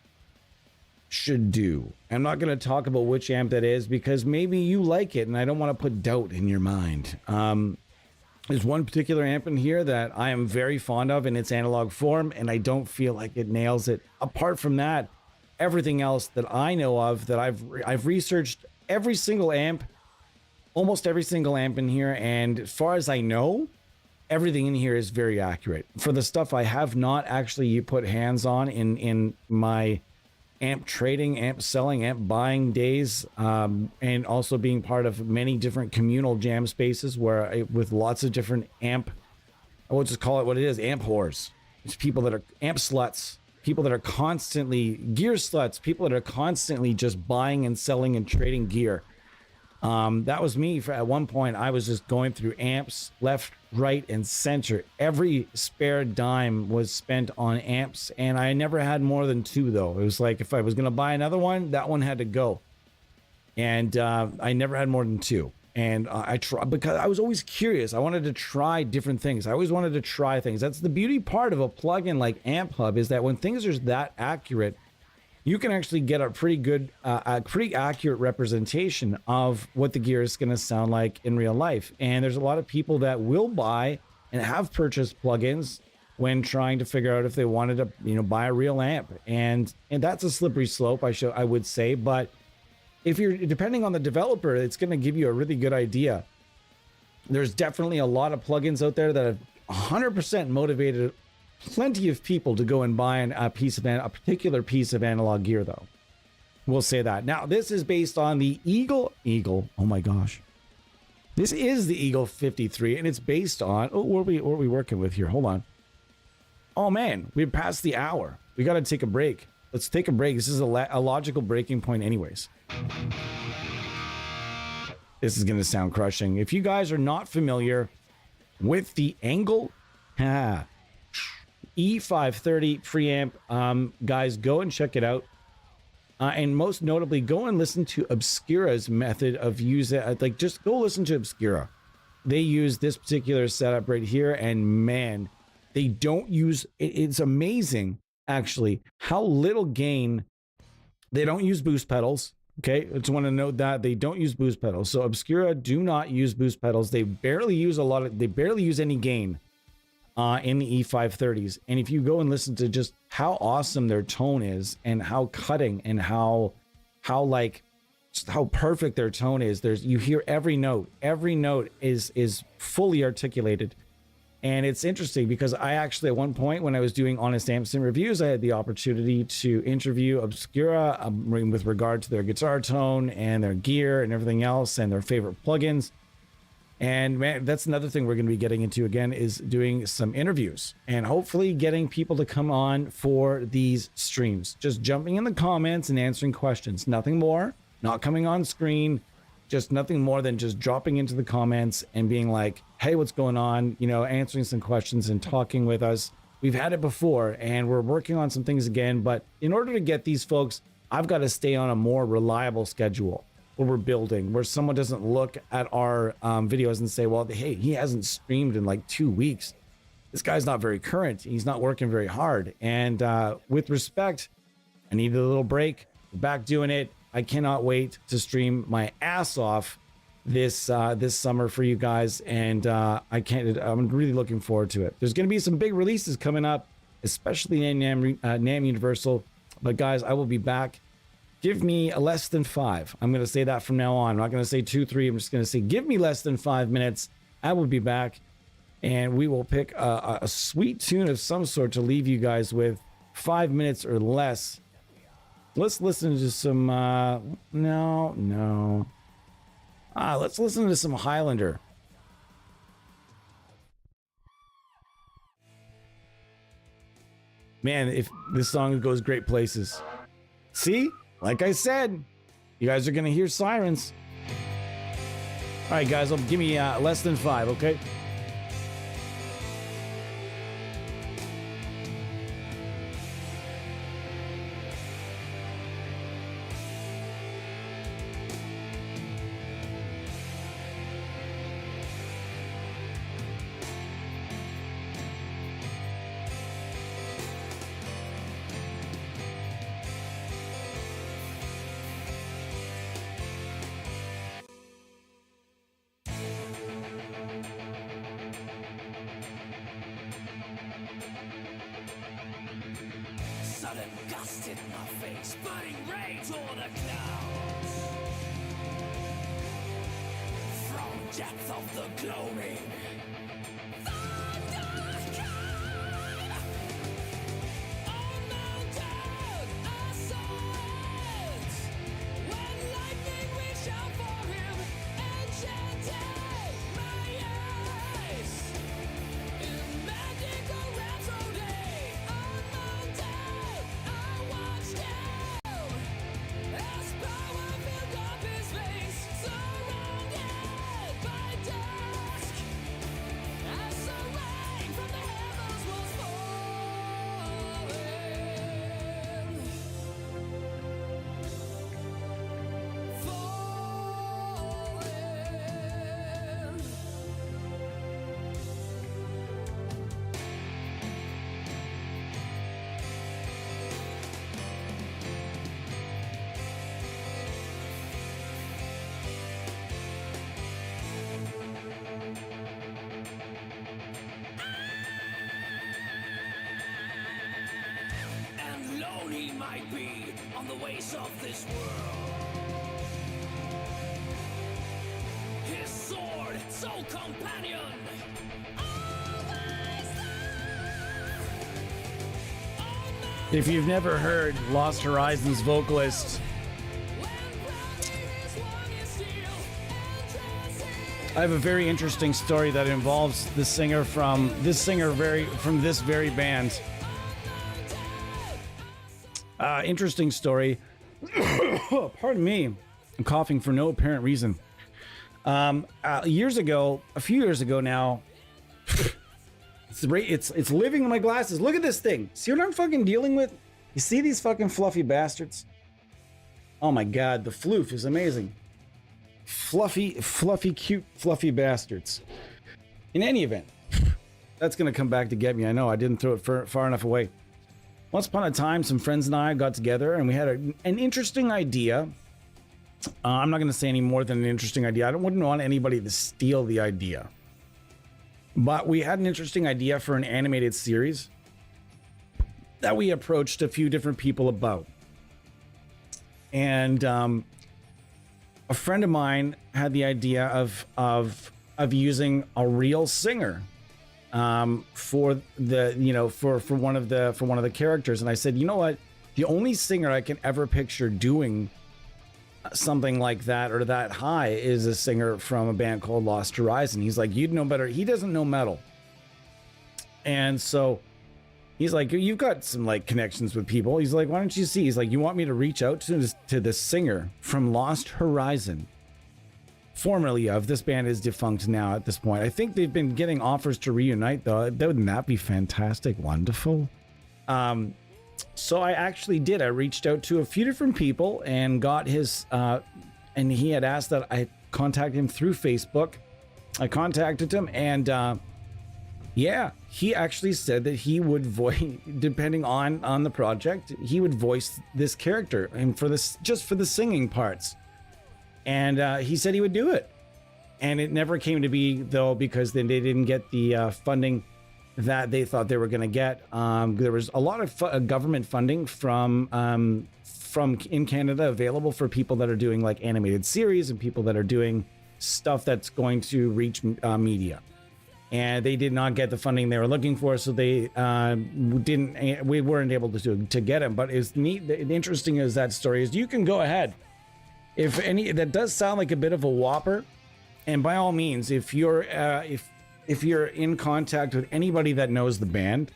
should do. I'm not going to talk about which amp that is because maybe you like it, and I don't want to put doubt in your mind. There's one particular amp in here that I am very fond of in its analog form, and I don't feel like it nails it. Apart from that, everything else that I know of, that I've researched every single amp, almost every single amp in here, and as far as I know, everything in here is very accurate. For the stuff I have not actually put hands on in my amp trading, amp selling, amp buying days, and also being part of many different communal jam spaces with lots of different amp, we'll just call it what it is, amp whores. It's people that are amp sluts. People that are constantly gear sluts, people that are constantly just buying and selling and trading gear. That was me. At one point, I was just going through amps left, right, and center. Every spare dime was spent on amps, and I never had more than two, though. It was like if I was going to buy another one, that one had to go. And I never had more than two. And I tried because I was always curious. I wanted to try different things. I always wanted to try things. That's the beauty part of a plugin like AmpHub, is that when things are that accurate, you can actually get a pretty good, pretty accurate representation of what the gear is going to sound like in real life. And there's a lot of people that will buy and have purchased plugins when trying to figure out if they wanted to, buy a real amp. And that's a slippery slope, I would say, but if you're depending on the developer, it's going to give you a really good idea. There's definitely a lot of plugins out there that have 100% motivated plenty of people to go and buy a particular piece of analog gear, though. We'll say that. Now, this is based on the Eagle. Oh my gosh. This is the Eagle 53, and it's based on, what are we working with here? Hold on. Oh man, we're past the hour. We got to take a break. Let's take a break. This is a logical breaking point anyways. This is going to sound crushing. If you guys are not familiar with the Angle E530 preamp, guys, go and check it out. And most notably, go and listen to Obscura's method of using it. Just go listen to Obscura. They use this particular setup right here, and man, they don't use it's amazing, actually, how little gain. They don't use boost pedals. Okay, I just want to note that they don't use boost pedals. So Obscura do not use boost pedals. They barely use any gain in the E530s. And if you go and listen to just how awesome their tone is, and how cutting, and how perfect their tone is, you hear every note. Every note is fully articulated. And it's interesting because I actually, at one point when I was doing Honest Amps and Reviews, I had the opportunity to interview Obscura with regard to their guitar tone and their gear and everything else and their favorite plugins. And man, that's another thing we're going to be getting into again, is doing some interviews and hopefully getting people to come on for these streams. Just jumping in the comments and answering questions. Nothing more, not coming on screen. Just nothing more than just dropping into the comments and being like, hey, what's going on? Answering some questions and talking with us. We've had it before and we're working on some things again. But in order to get these folks, I've got to stay on a more reliable schedule where we're building, where someone doesn't look at our videos and say, well, hey, he hasn't streamed in like 2 weeks. This guy's not very current. He's not working very hard. And with respect, I needed a little break. We're back doing it. I cannot wait to stream my ass off this summer for you guys, and I'm really looking forward to it. There's going to be some big releases coming up, especially in NAMM Universal. But guys, I will be back. Give me less than 5. I'm going to say that from now on. I'm not going to say 2, 3. I'm just going to say give me less than 5 minutes. I will be back. and we will pick a sweet tune of some sort to leave you guys with 5 minutes or less. Let's listen to some, let's listen to some Highlander. Man, if this song goes great places. See, like I said, you guys are going to hear sirens. All right, guys, give me less than 5, okay? Sudden gust in my face, burning rain toward the clouds. From depth of the gloaming, thunder came. On mountain ascent, when lightning reached out for him, enchanted my eyes. In magical rhapsody, on mountain I watched him as power filled up his face, surrounded by dusk. As the rain from the heavens was falling. And lone he might be on the ways of this world. His sword, sole companion. Always there. If you've never heard Lost Horizons vocalist, I have a very interesting story that involves the singer from this very band. Interesting story. Pardon me. I'm coughing for no apparent reason. A few years ago now, it's living in my glasses. Look at this thing. See what I'm fucking dealing with? You see these fucking fluffy bastards? Oh my god, the floof is amazing. Fluffy, cute, fluffy bastards. In any event, that's gonna come back to get me. I know I didn't throw it far enough away. Once upon a time, some friends and I got together and we had an interesting idea. I'm not going to say any more than an interesting idea. I wouldn't want anybody to steal the idea. But we had an interesting idea for an animated series that we approached a few different people about. And a friend of mine had the idea of using a real singer for the for one of the characters. And I said, you know what, the only singer I can ever picture doing something like that or that high is a singer from a band called Lost Horizon. He's like, you'd know better. He doesn't know metal. And so he's like, you've got some like connections with people. He's like, why don't you see? He's like, you want me to reach out to this singer from Lost Horizon, formerly of, this band is defunct now at this point. I think they've been getting offers to reunite though. Wouldn't that be fantastic? Wonderful. So I actually did. I reached out to a few different people and got his, and he had asked that I contact him through Facebook. I contacted him and, yeah, he actually said that he would voice, depending on the project, he would voice this character and for this, just for the singing parts. And he said he would do it. And it never came to be though, because then they didn't get the funding that they thought they were going to get. There was a lot of government funding from in Canada available for people that are doing like animated series and people that are doing stuff that's going to reach media. and they did not get the funding they were looking for, so they we weren't able to get him. But it's neat. The interesting is that story is you can go ahead. If any, that does sound like a bit of a whopper, and by all means, if you're in contact with anybody that knows the band,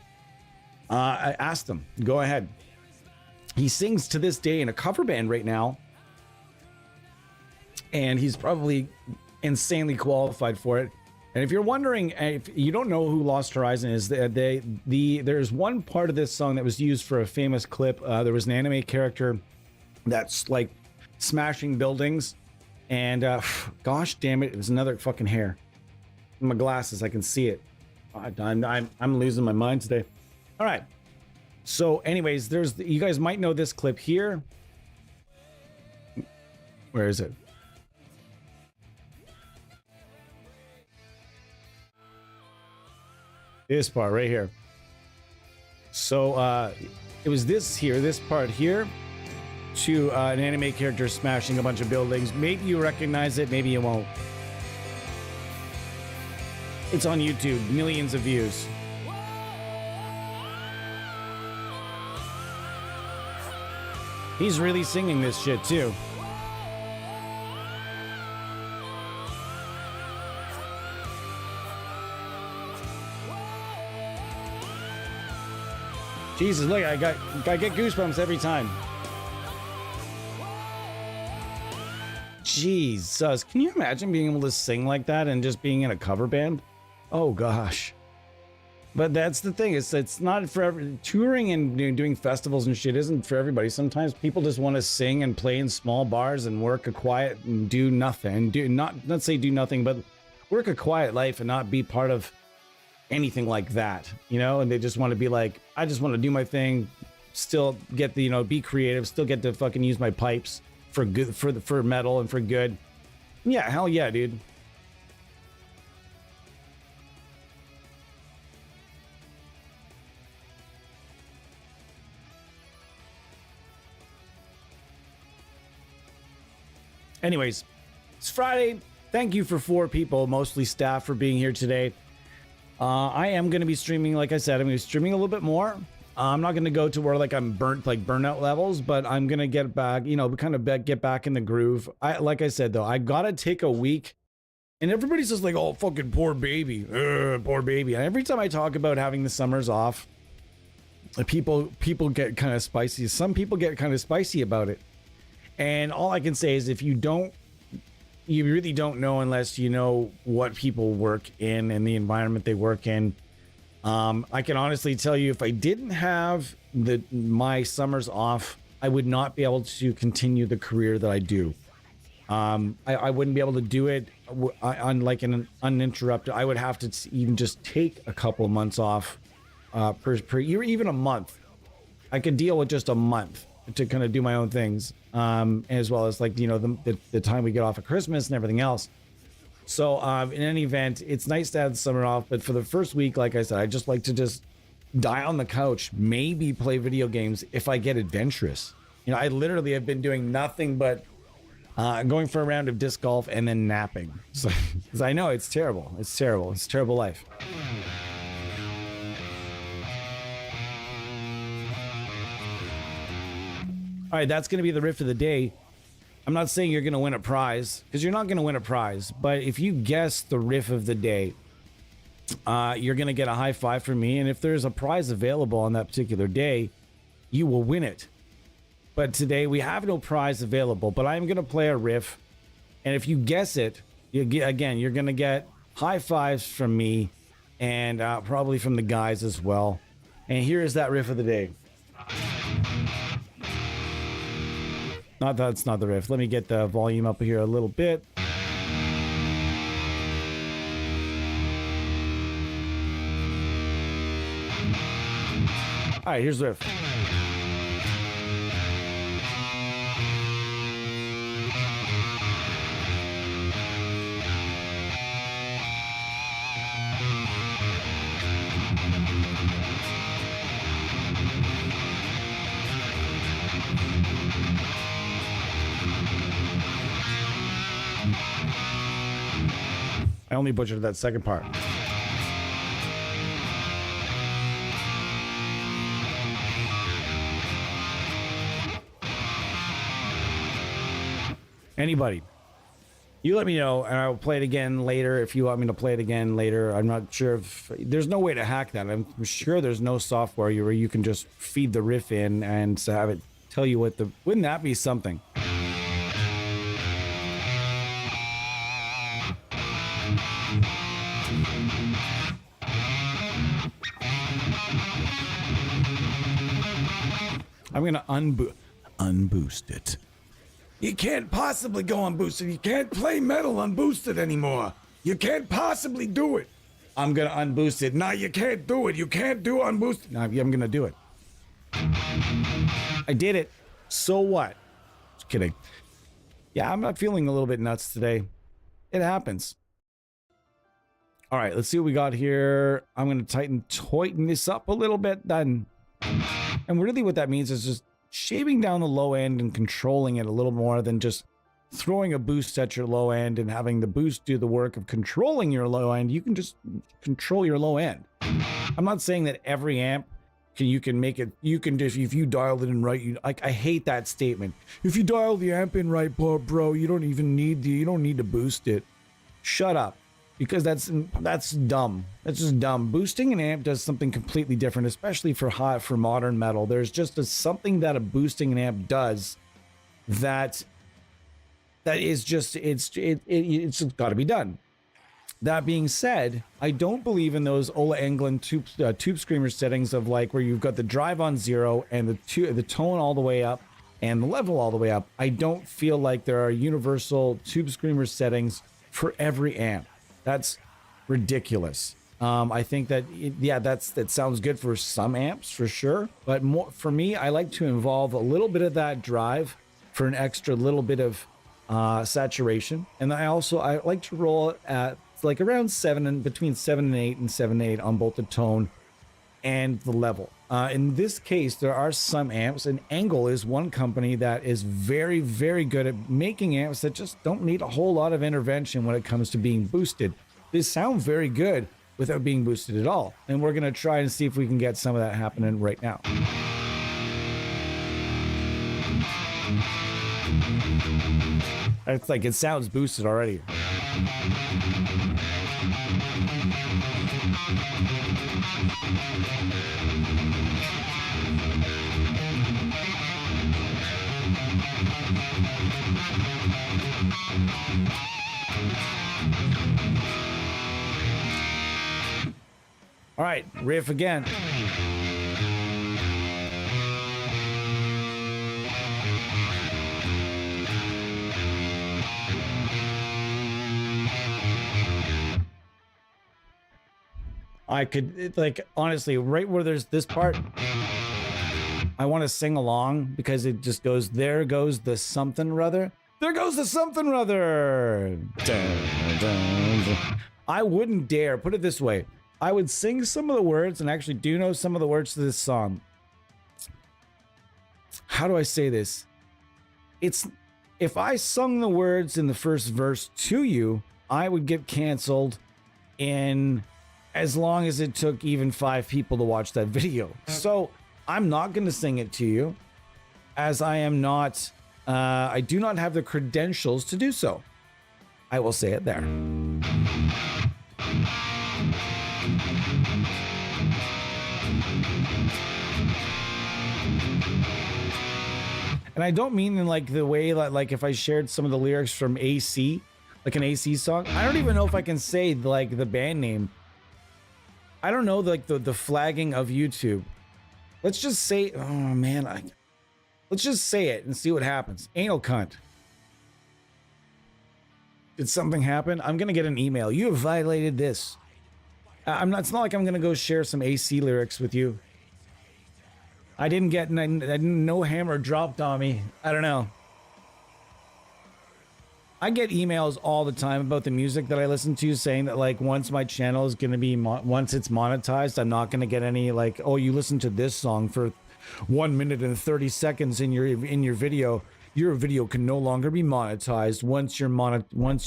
ask them. Go ahead. He sings to this day in a cover band right now, and he's probably insanely qualified for it. And if you're wondering, if you don't know who Lost Horizon is, there's one part of this song that was used for a famous clip. There was an anime character that's like smashing buildings, and gosh damn it, it was another fucking hair. In my glasses, I can see it. I'm losing my mind today. All right. So, anyways, you guys might know this clip here. Where is it? This part right here. So it was this part here, to an anime character smashing a bunch of buildings. Maybe you recognize it, maybe you won't. It's on YouTube, millions of views. He's really singing this shit too. Jesus, look, I get goosebumps every time. Jesus, can you imagine being able to sing like that and just being in a cover band? Oh gosh. But that's the thing, it's not for touring and doing festivals and shit isn't for everybody. Sometimes people just want to sing and play in small bars and work a quiet and do nothing. Not say do nothing, but work a quiet life and not be part of anything like that, you know? And they just want to be like, I just want to do my thing, still get the, be creative, still get to fucking use my pipes for good, for metal and for good. Yeah, hell yeah, dude. Anyways, it's Friday. Thank you for 4 people, mostly staff, for being here today. I am going to be streaming, like I said, I'm going to be streaming a little bit more. I'm not going to go to where like I'm burnout levels, but I'm going to get back, get back in the groove. Like I said, though, I got to take a week, and everybody's just like, oh, fucking poor baby, poor baby. And every time I talk about having the summers off, people get kind of spicy. Some people get kind of spicy about it. And all I can say is if you really don't know unless you know what people work in and the environment they work in. I can honestly tell you, if I didn't have my summers off, I would not be able to continue the career that I do. I wouldn't be able to do it like an uninterrupted. I would have to even just take a couple of months off per year, even a month. I could deal with just a month to kind of do my own things, as well as like, the time we get off of Christmas and everything else. So in any event, it's nice to have the summer off, but for the first week, like I said, I just like to just die on the couch, maybe play video games if I get adventurous. I literally have been doing nothing but going for a round of disc golf and then napping. So, because I know it's terrible. It's terrible. It's a terrible life. All right, that's going to be the riff of the day. I'm not saying you're going to win a prize, because you're not going to win a prize. But if you guess the riff of the day, you're going to get a high five from me. And if there's a prize available on that particular day, you will win it. But today we have no prize available, but I'm going to play a riff. And if you guess it, you're going to get high fives from me and probably from the guys as well. And here is that riff of the day. That's not the riff. Let me get the volume up here a little bit. All right, here's the riff. I only butchered that second part. Anybody, you let me know and I will play it again later if you want me to play it again later. I'm not sure if there's no way to hack that. I'm sure there's no software where you can just feed the riff in and have it tell you what the, wouldn't that be something? I'm gonna unboost it. You can't possibly go unboosted. You can't play metal unboosted anymore. You can't possibly do it. I'm gonna unboost it. No, you can't do it. You can't do unboosted. No, I'm gonna do it. I did it. So what? Just kidding. Yeah, I'm not feeling a little bit nuts today. It happens. All right, let's see what we got here. I'm gonna tighten this up a little bit then. And really what that means is just shaving down the low end and controlling it a little more than just throwing a boost at your low end and having the boost do the work of controlling your low end. You can just control your low end. I'm not saying that every amp you can make it, you can just, if you dialed it in right, I hate that statement. If you dial the amp in right, bro, you don't even need you don't need to boost it. Shut up. Because that's dumb. That's just dumb. Boosting an amp does something completely different, especially for modern metal. There's just something that a boosting an amp does that is just it's got to be done. That being said, I don't believe in those Ola Englund tube screamer settings of like where you've got the drive on 0 and the tone all the way up and the level all the way up. I don't feel like there are universal tube screamer settings for every amp. That's ridiculous. I think that, that sounds good for some amps for sure. But more for me, I like to involve a little bit of that drive for an extra little bit of saturation. And I like to roll it at like around between 7 and 8 and 7 and 8 on both the tone and the level. In this case, there are some amps, and Angle is one company that is very, very good at making amps that just don't need a whole lot of intervention when it comes to being boosted. They sound very good without being boosted at all. And we're going to try and see if we can get some of that happening right now. It's like it sounds boosted already. All right, riff again. I could, like, honestly, right where there's this part, I want to sing along because it just goes, there goes the something rother. There goes the something rother. Dun, dun, dun. I wouldn't dare, put it this way. I would sing some of the words and actually do know some of the words to this song. How do I say this? It's, if I sung the words in the first verse to you, I would get canceled in as long as it took even 5 people to watch that video. So I'm not going to sing it to you, as I am not, I do not have the credentials to do so. I will say it there. And I don't mean in like the way that, like, if I shared some of the lyrics from AC, like an AC song, I don't even know if I can say like the band name. I don't know, like the flagging of YouTube. Let's just say, oh man, let's just say it and see what happens. Anal cunt. Did something happen? I'm gonna get an email. You have violated this. I'm not. It's not like I'm gonna go share some AC lyrics with you. I didn't get. No hammer dropped on me. I don't know. I get emails all the time about the music that I listen to, saying that like once my channel is gonna be once it's monetized, I'm not gonna get any like, oh, you listen to this song for 1 minute and 30 seconds in your video. Your video can no longer be monetized once you're monetizable.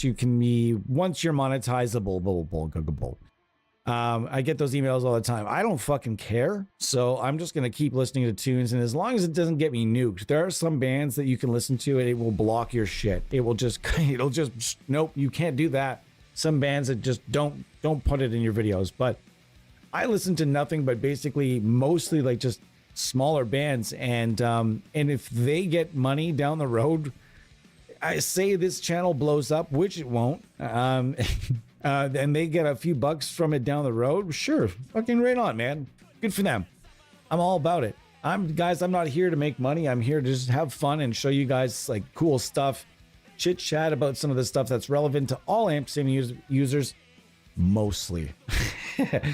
I get those emails all the time. I don't fucking care. So I'm just going to keep listening to tunes. And as long as it doesn't get me nuked, there are some bands that you can listen to and it will block your shit. It will just, nope, you can't do that. Some bands that just don't put it in your videos. But I listen to nothing but basically mostly like just smaller bands. And if they get money down the road, I say this channel blows up, which it won't. And they get a few bucks from it down the road. Sure. Fucking right on, man. Good for them. I'm all about it. I'm not here to make money. I'm here to just have fun and show you guys like cool stuff. Chit chat about some of the stuff that's relevant to all AmpSim users. Mostly. The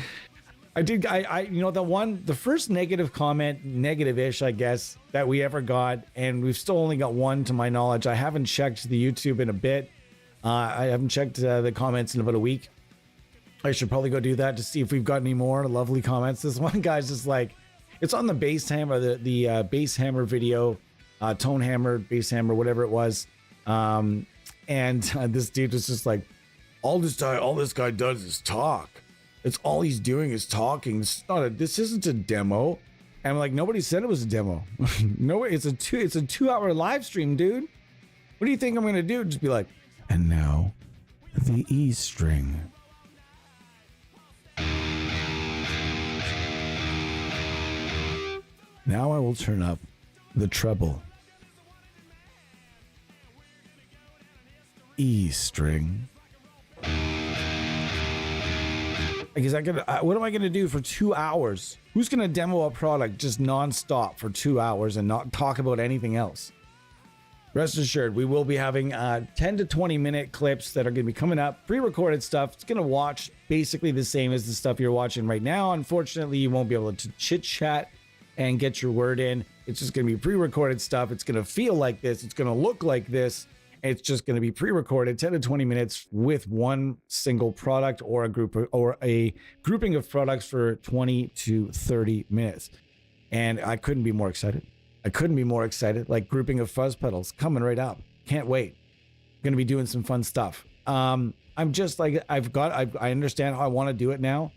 first negative comment, negative-ish, I guess, that we ever got, and we've still only got one to my knowledge. I haven't checked the YouTube in a bit. I haven't checked the comments in about a week. I should probably go do that to see if we've got any more lovely comments. This one guy's just like, it's on the bass hammer, the bass hammer video, tone hammer, bass hammer, whatever it was. And this dude was just like, all this guy does is talk. It's all he's doing is talking. This isn't a demo. And I'm like, nobody said it was a demo. No, it's a 2-hour live stream, dude. What do you think I'm gonna do? Just be like, and now the E string. Now I will turn up the treble. E string. What am I gonna do for 2 hours? Who's gonna demo a product just non-stop for 2 hours and not talk about anything else? Rest assured, we will be having 10 to 20 minute clips that are going to be coming up, pre-recorded stuff. It's going to watch basically the same as the stuff you're watching right now. Unfortunately, you won't be able to chit chat and get your word in. It's just going to be pre-recorded stuff. It's going to feel like this. It's going to look like this. It's just going to be pre-recorded 10 to 20 minutes with one single product or a grouping of products for 20 to 30 minutes. And I couldn't be more excited. Like grouping of fuzz pedals coming right up. Can't wait. Going to be doing some fun stuff. I'm just like, I understand how I want to do it now.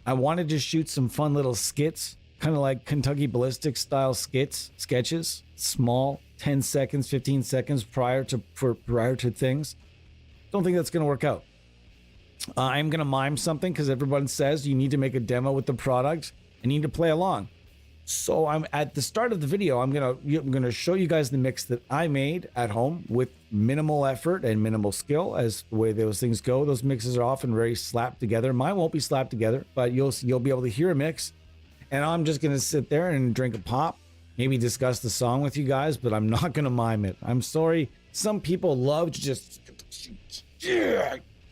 I want to just shoot some fun little skits, kind of like Kentucky Ballistic style sketches, small, 10 seconds, 15 seconds prior to things. Don't think that's going to work out. I'm going to mime something because everyone says you need to make a demo with the product and need to play along. So I'm at the start of the video, I'm gonna show you guys the mix that I made at home with minimal effort and minimal skill. As the way those things go, those mixes are often very slapped together. Mine won't be slapped together, but you'll be able to hear a mix. And I'm just gonna sit there and drink a pop, maybe discuss the song with you guys, but I'm not gonna mime it. I'm sorry. Some people love to just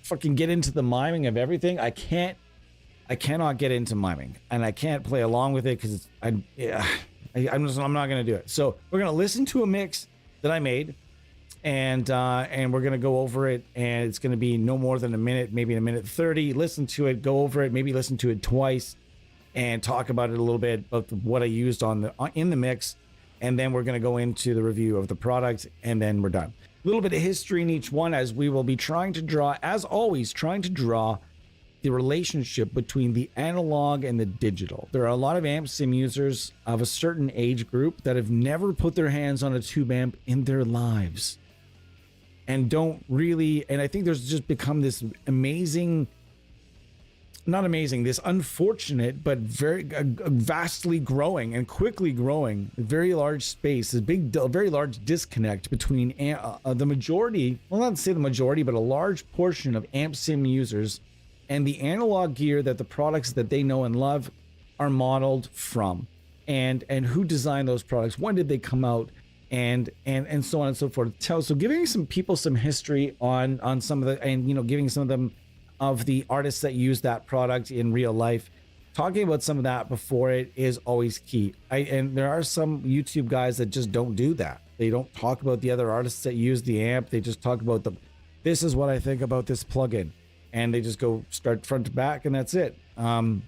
fucking get into the miming of everything. I cannot get into miming, and I can't play along with it because I'm not going to do it. So we're going to listen to a mix that I made, and we're going to go over it, and it's going to be no more than a minute, maybe a minute 30. Listen to it, go over it, maybe listen to it twice, and talk about it a little bit about what I used in the mix, and then we're going to go into the review of the product, and then we're done. A little bit of history in each one, as we will be trying to draw the relationship between the analog and the digital. There are a lot of AmpSim users of a certain age group that have never put their hands on a tube amp in their lives and I think there's just become this this unfortunate but very vastly growing and quickly growing very large space, very large disconnect between the majority, well, not to say the majority, but a large portion of AmpSim users and the analog gear that the products that they know and love are modeled from, and who designed those products, when did they come out, and so on and so forth. So giving some people some history on some of the, and giving some of them of the artists that use that product in real life, talking about some of that before it is always key. And there are some YouTube guys that just don't do that. They don't talk about the other artists that use the amp. They just talk about this is what I think about this plugin. And they just go start front to back, and that's it. We're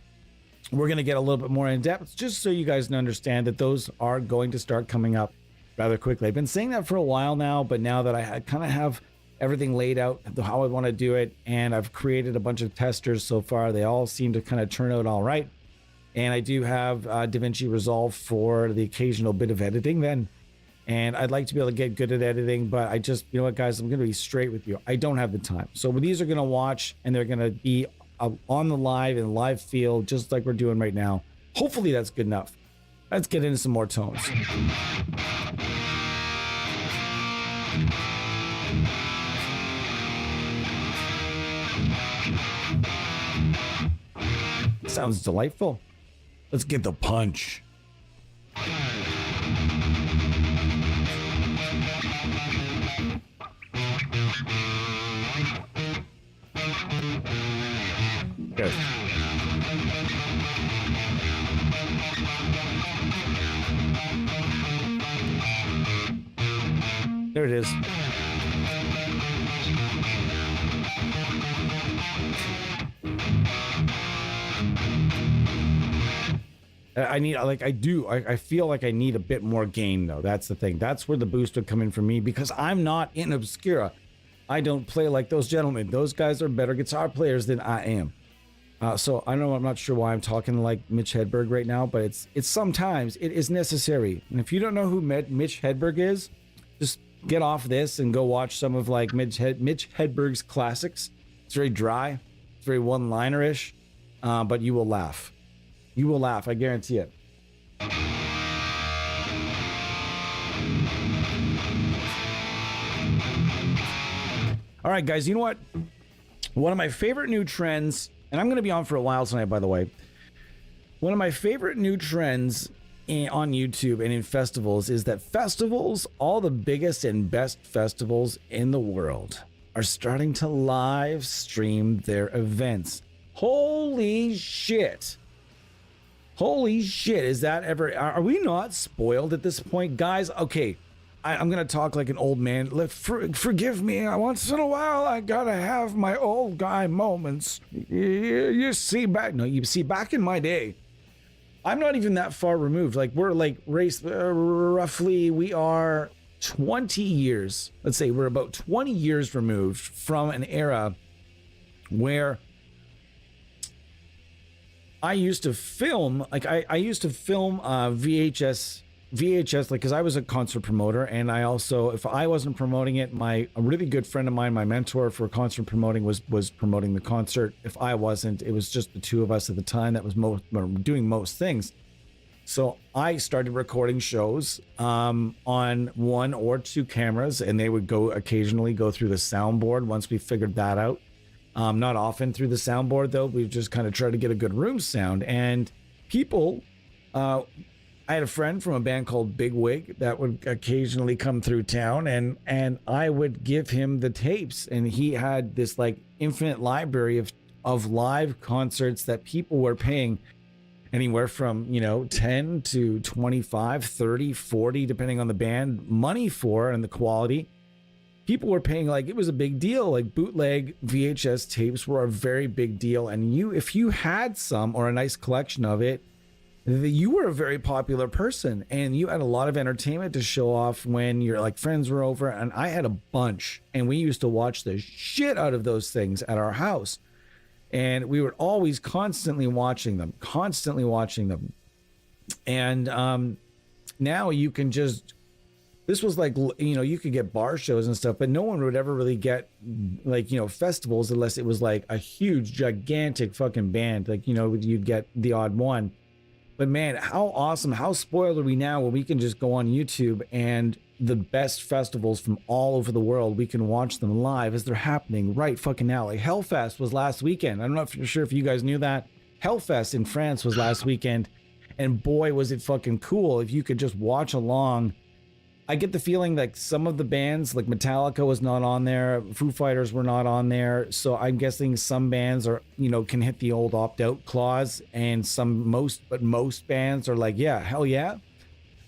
going to get a little bit more in depth, just so you guys can understand that those are going to start coming up rather quickly. I've been saying that for a while now, but now that I kind of have everything laid out how I want to do it. And I've created a bunch of testers so far. They all seem to kind of turn out all right. And I do have DaVinci Resolve for the occasional bit of editing then. And I'd like to be able to get good at editing, but I just, you know what, guys, I'm going to be straight with you. I don't have the time. So these are going to watch, and they're going to be on the live, in live field, just like we're doing right now. Hopefully that's good enough. Let's get into some more tones. Sounds delightful. Let's get the punch. Good. There it is. I feel like I need a bit more gain though. That's the thing. That's where the boost would come in for me, because I'm not in Obscura. I don't play like those gentlemen. Those guys are better guitar players than I am. So I know I'm not sure why I'm talking like Mitch Hedberg right now, but it's sometimes it is necessary. And if you don't know who Mitch Hedberg is, just get off this and go watch some of like Mitch Hedberg's classics. It's very dry. It's very one-liner-ish, but you will laugh. You will laugh. I guarantee it. All right, guys, you know what? One of my favorite new trends, and I'm going to be on for a while tonight, by the way. One of my favorite new trends on YouTube and in festivals is that festivals, all the biggest and best festivals in the world, are starting to live stream their events. Holy shit. Holy shit. Is that ever... Are we not spoiled at this point? Guys, okay. I'm going to talk like an old man. Forgive me. Once in a while, I got to have my old guy moments. You see, back in my day, I'm not even that far removed. Like, we're like roughly, we are 20 years. Let's say we're about 20 years removed from an era where I used to film, like I used to film VHS, like, because I was a concert promoter, and I also, if I wasn't promoting it, a really good friend of mine, my mentor for concert promoting, was promoting the concert. If I wasn't, it was just the two of us at the time that was doing most things. So I started recording shows on 1 or 2 cameras, and they would occasionally go through the soundboard once we figured that out. Not often through the soundboard though. We just kind of tried to get a good room sound, and people, I had a friend from a band called Big Wig that would occasionally come through town, and I would give him the tapes, and he had this like infinite library of live concerts that people were paying anywhere from, 10 to 25, 30, 40, depending on the band, money for and the quality. People were paying, like, it was a big deal. Like, bootleg VHS tapes were a very big deal, and if you had some or a nice collection of it, you were a very popular person, and you had a lot of entertainment to show off when your like friends were over. And I had a bunch, and we used to watch the shit out of those things at our house, and we were always constantly watching them. And now you can just, this was like, you could get bar shows and stuff, but no one would ever really get like, festivals unless it was like a huge gigantic fucking band. Like, you'd get the odd one. But man, how awesome, how spoiled are we now when we can just go on YouTube and the best festivals from all over the world, we can watch them live as they're happening right fucking now. Like Hellfest was last weekend. I'm not sure if you guys knew that. Hellfest in France was last weekend, and boy, was it fucking cool if you could just watch along. I get the feeling like some of the bands, like Metallica was not on there, Foo Fighters were not on there, so I'm guessing some bands are, can hit the old opt-out clause, and most bands are like, yeah, hell yeah.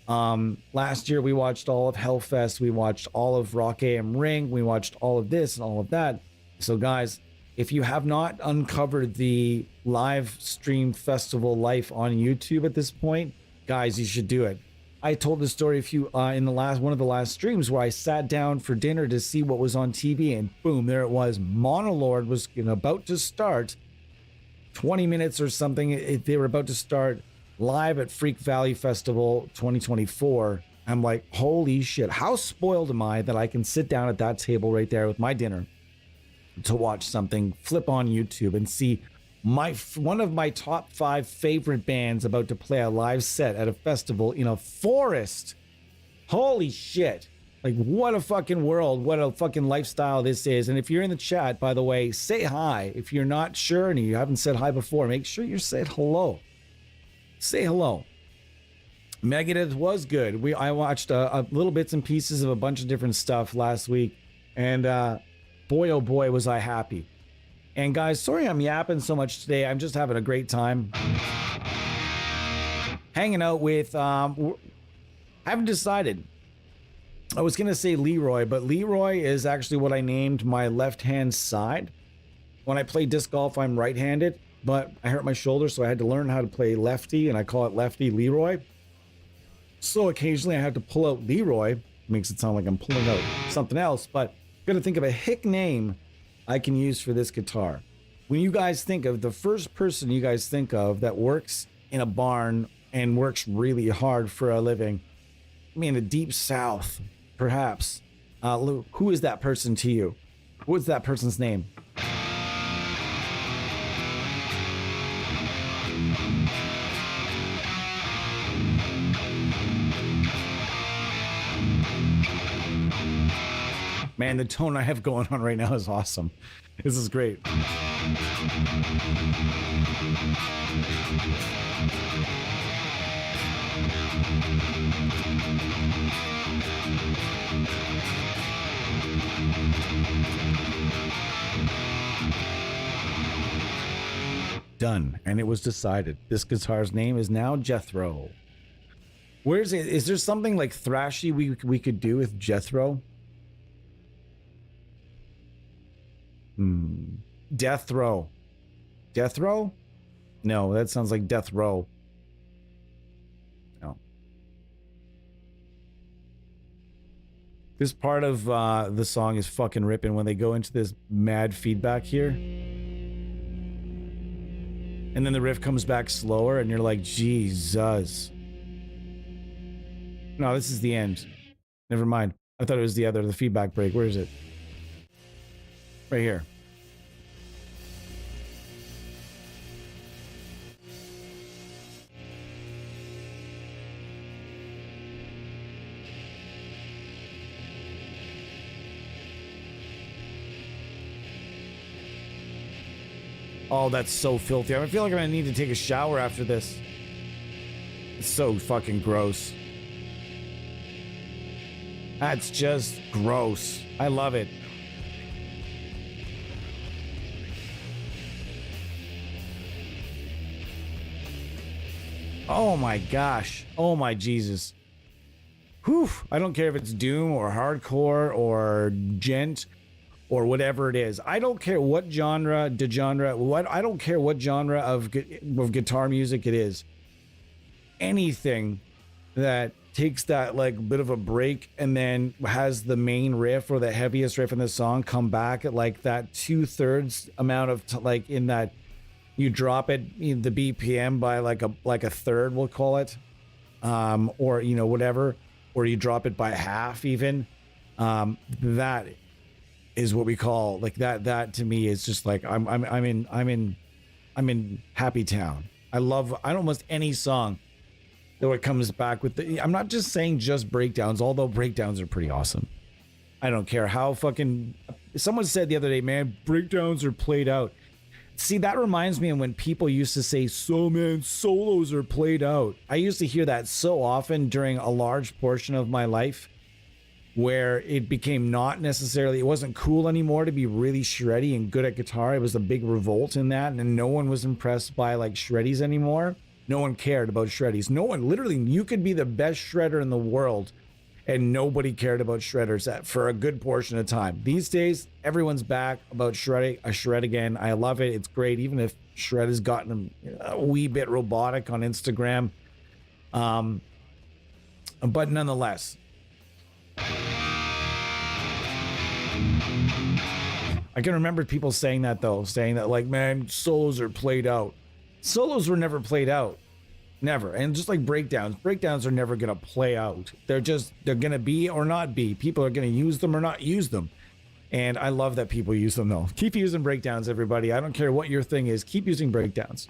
Last year we watched all of Hellfest, we watched all of Rock AM Ring, we watched all of this and all of that. So guys, if you have not uncovered the live stream festival life on YouTube at this point, guys, you should do it. I told the story a few in the last one of the last streams where I sat down for dinner to see what was on TV, and boom, there it was. Monolord was about to start. 20 minutes or something. They were about to start live at Freak Valley Festival 2024. I'm like, holy shit! How spoiled am I that I can sit down at that table right there with my dinner to watch something, flip on YouTube and see one of my top 5 favorite bands about to play a live set at a festival in a forest. Holy shit. Like, what a fucking world, what a fucking lifestyle this is. And if you're in the chat, by the way, say hi. If you're not sure and you haven't said hi before, make sure you said hello. Say hello. Megadeth was good. I watched a little bits and pieces of a bunch of different stuff last week, and boy, oh boy, was I happy. And guys, sorry I'm yapping so much today. I'm just having a great time. Hanging out with, I haven't decided. I was going to say Leroy, but Leroy is actually what I named my left-hand side. When I play disc golf, I'm right-handed, but I hurt my shoulder, so I had to learn how to play lefty, and I call it lefty Leroy. So occasionally I have to pull out Leroy. Makes it sound like I'm pulling out something else, but I'm going to think of a hick name I can use for this guitar. When you guys think of the first person you guys think of that works in a barn and works really hard for a living, I mean, the deep south, perhaps. Who is that person to you? What's that person's name? Man, the tone I have going on right now is awesome. This is great. Done, and it was decided. This guitar's name is now Jethro. Where's it? Is there something like thrashy we could do with Jethro? Death Row. Death Row? No, that sounds like Death Row. No. This part of the song is fucking ripping when they go into this mad feedback here. And then the riff comes back slower and you're like, Jesus. No, this is the end. Never mind. I thought it was the feedback break. Where is it? Right here. Oh, that's so filthy. I feel like I'm gonna need to take a shower after this. It's so fucking gross. That's just gross. I love it. Oh my gosh. Oh my Jesus. Whew. I don't care if it's doom or hardcore or gent or whatever it is. I don't care what genre, I don't care what genre of guitar music it is. Anything that takes that like bit of a break and then has the main riff or the heaviest riff in the song come back at like that 2/3 amount of like in that you drop it the BPM by like a third, we'll call it, or whatever, or you drop it by half even. That is what we call like that to me is just like I'm in happy town. I love almost any song that it comes back with I'm not just saying just breakdowns, although breakdowns are pretty awesome. I don't care how fucking someone said the other day, man, breakdowns are played out. See, that reminds me of when people used to say, so man, solos are played out. I used to hear that so often during a large portion of my life where it became not necessarily, it wasn't cool anymore to be really shreddy and good at guitar. It was a big revolt in that, and no one was impressed by like shreddies anymore. No one cared about shreddies. No one, literally, you could be the best shredder in the world and nobody cared about shredders for a good portion of time. These days, everyone's back about shredding. I shred again. I love it. It's great, even if shred has gotten a wee bit robotic on Instagram. But nonetheless, I can remember people saying that though, saying that like, man, solos are played out. Solos were never played out. Never. And just like breakdowns are never going to play out. They're going to be or not be. People are going to use them or not use them. And I love that people use them though. Keep using breakdowns, everybody. I don't care what your thing is. Keep using breakdowns.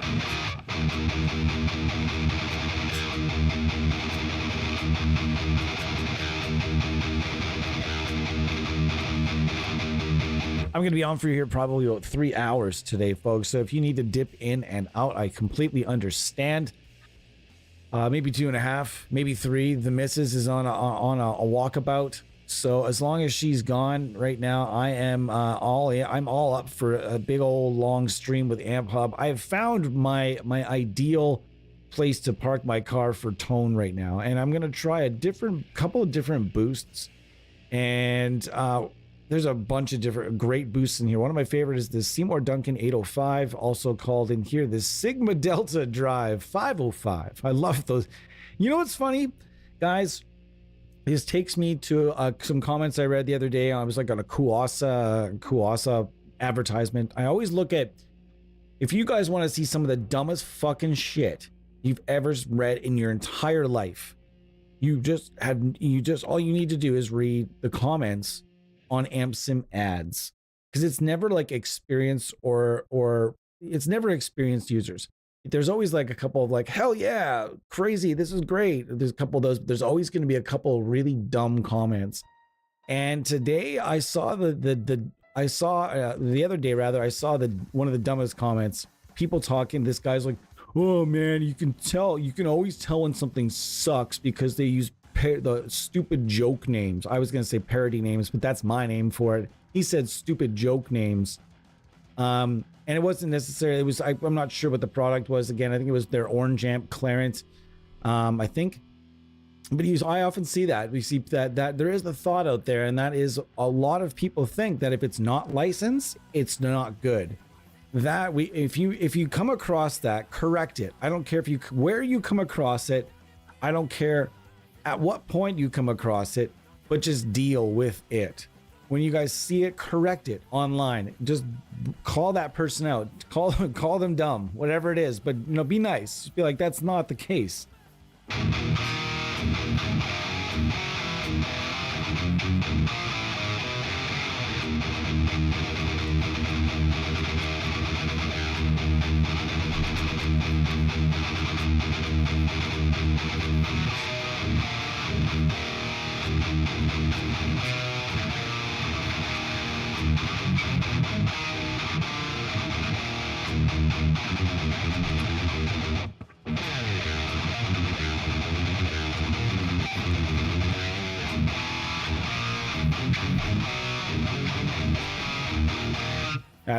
I'm going to be on for you here probably about 3 hours today, folks. So if you need to dip in and out, I completely understand. Maybe 2.5, maybe 3. The missus is on a walkabout. So as long as she's gone right now, I'm all up for a big old long stream with AmpHub. I have found my ideal place to park my car for tone right now, and I'm gonna try a couple of different boosts. And there's a bunch of different great boosts in here. One of my favorite is the Seymour Duncan 805, also called in here the Sigma Delta Drive 505. I love those. You know what's funny, guys? This takes me to some comments I read the other day. I was like on a Kuasa advertisement. I always look at, if you guys want to see some of the dumbest fucking shit you've ever read in your entire life, all you need to do is read the comments on AmpSim ads, because it's never like experienced or it's never experienced users. There's always like a couple of like, hell yeah, crazy, this is great. There's a couple of those, but there's always going to be a couple of really dumb comments. And today I saw the other day I saw one of the dumbest comments. People talking, this guy's like, oh man, you can always tell when something sucks because they use the stupid joke names. I was going to say parody names, but that's my name for it. He said stupid joke names. And it wasn't necessarily, I'm not sure what the product was. Again, I think it was their Orange Amp Clarence, I think. But I often see that. We see that there is the thought out there, and that is a lot of people think that if it's not licensed, it's not good. If you come across that, correct it. I don't care where you come across it. I don't care at what point you come across it, but just deal with it. When you guys see it, correct it online. Just call that person out. Call them dumb, whatever it is. But be nice. Just be like, that's not the case.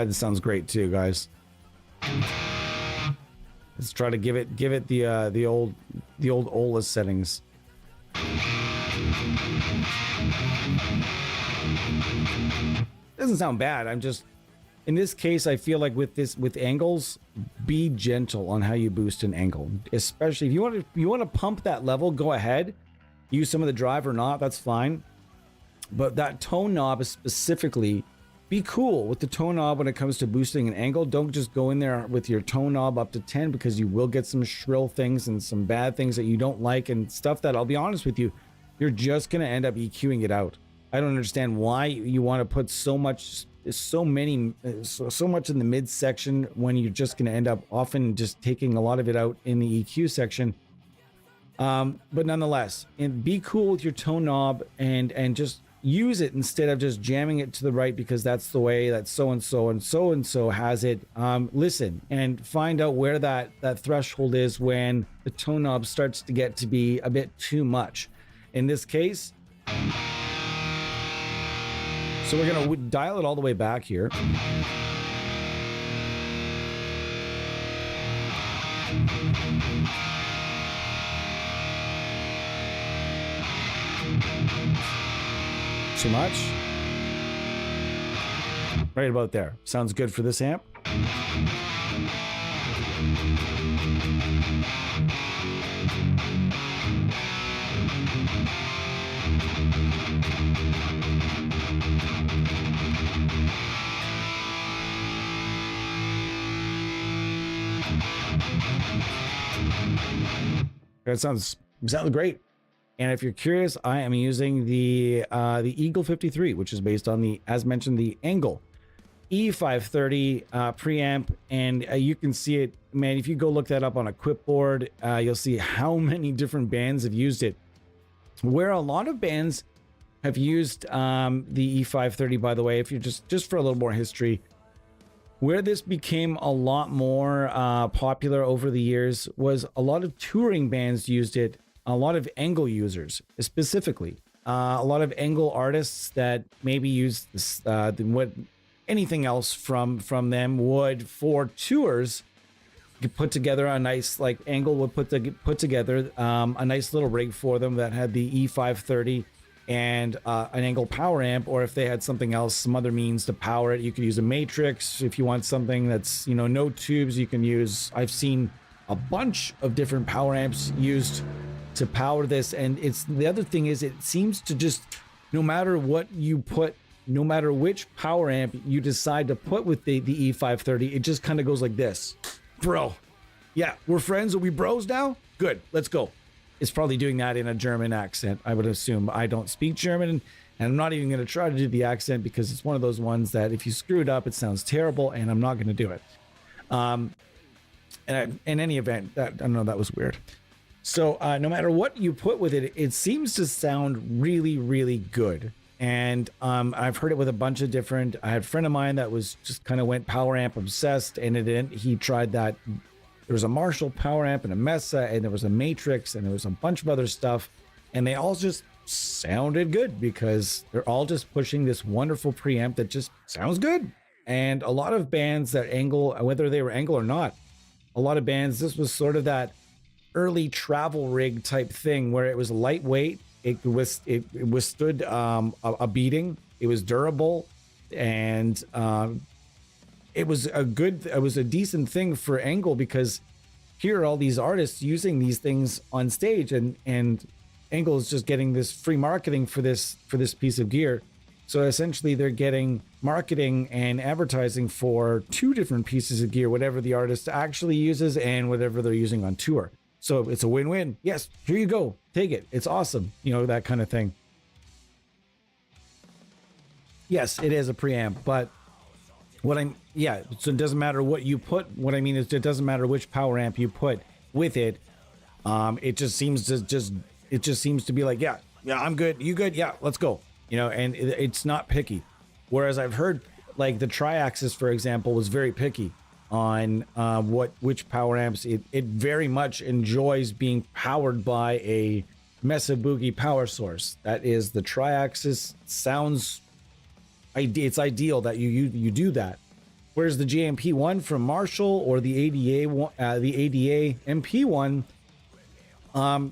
This sounds great too, guys. Let's try to give it the old OLA settings. Doesn't sound bad. I'm just, in this case, I feel like with angles, be gentle on how you boost an angle. Especially if you want to pump that level, go ahead. Use some of the drive or not, that's fine. But that tone knob is specifically, be cool with the tone knob when it comes to boosting an angle. Don't just go in there with your tone knob up to 10, because you will get some shrill things and some bad things that you don't like, and stuff that, I'll be honest with you, you're just going to end up EQing it out. I don't understand why you want to put so much in the midsection when you're just going to end up often just taking a lot of it out in the EQ section. But nonetheless, and be cool with your tone knob and just use it instead of just jamming it to the right because that's the way that so-and-so and so-and-so has it. Listen and find out where that threshold is when the tone knob starts to get to be a bit too much. In this case, so we're going to dial it all the way back here. Too much? Right about there. Sounds good for this amp. That sounds great. And if you're curious, I am using the Eagle 53, which is based on the, as mentioned, the Angle E530 preamp, and you can see it, man. If you go look that up on a Quipboard, you'll see how many different bands have used it. Where a lot of bands have used the E530, by the way, if you're just for a little more history, where this became a lot more popular over the years was a lot of touring bands used it. A lot of Angle users, specifically, a lot of Angle artists that maybe use this, what anything else from them would for tours. You put together a nice, like Angle would put together a nice little rig for them that had the E530 and an Angle power amp, or if they had something else, some other means to power it. You could use a Matrix if you want something that's, you know, no tubes. You can use. I've seen a bunch of different power amps used to power this, and it's the other thing is it seems to just, no matter what you put, no matter which power amp you decide to put with the E530, it just kind of goes like this. Bro, yeah, we're friends. Are we bros now? Good, let's go. It's probably doing that in a German accent, I would assume. I don't speak German, and I'm not even going to try to do the accent because it's one of those ones that if you screw it up, it sounds terrible, and I'm not going to do it. In any event, I don't know, that was weird. So no matter what you put with it, it seems to sound really, really good. And I've heard it with a bunch of different. I had a friend of mine that was just kind of went power amp obsessed, and he tried that. There was a Marshall power amp and a Mesa, and there was a Matrix, and there was a bunch of other stuff, and they all just sounded good because they're all just pushing this wonderful preamp that just sounds good. And a lot of bands that Angle, whether they were Angle or not, a lot of bands, this was sort of that early travel rig type thing where it was lightweight, it withstood a beating, it was durable, and it was a decent thing for Angle, because here are all these artists using these things on stage, and Angle is just getting this free marketing for this piece of gear. So essentially they're getting marketing and advertising for two different pieces of gear, whatever the artist actually uses and whatever they're using on tour. So it's a win-win. Yes, here you go. Take it. It's awesome. You know, that kind of thing. Yes, it is a preamp, but so it doesn't matter what you put. What I mean is it doesn't matter which power amp you put with it. It just seems to be like, yeah, I'm good. You good? Yeah, let's go. You know, and it's not picky. Whereas I've heard like the Tri-Axis, for example, was very picky on which power amps. It very much enjoys being powered by a Mesa Boogie power source. That is the Tri-Axis. Sounds it's ideal that you do that. Whereas the JMP1 from Marshall or the ADA MP1,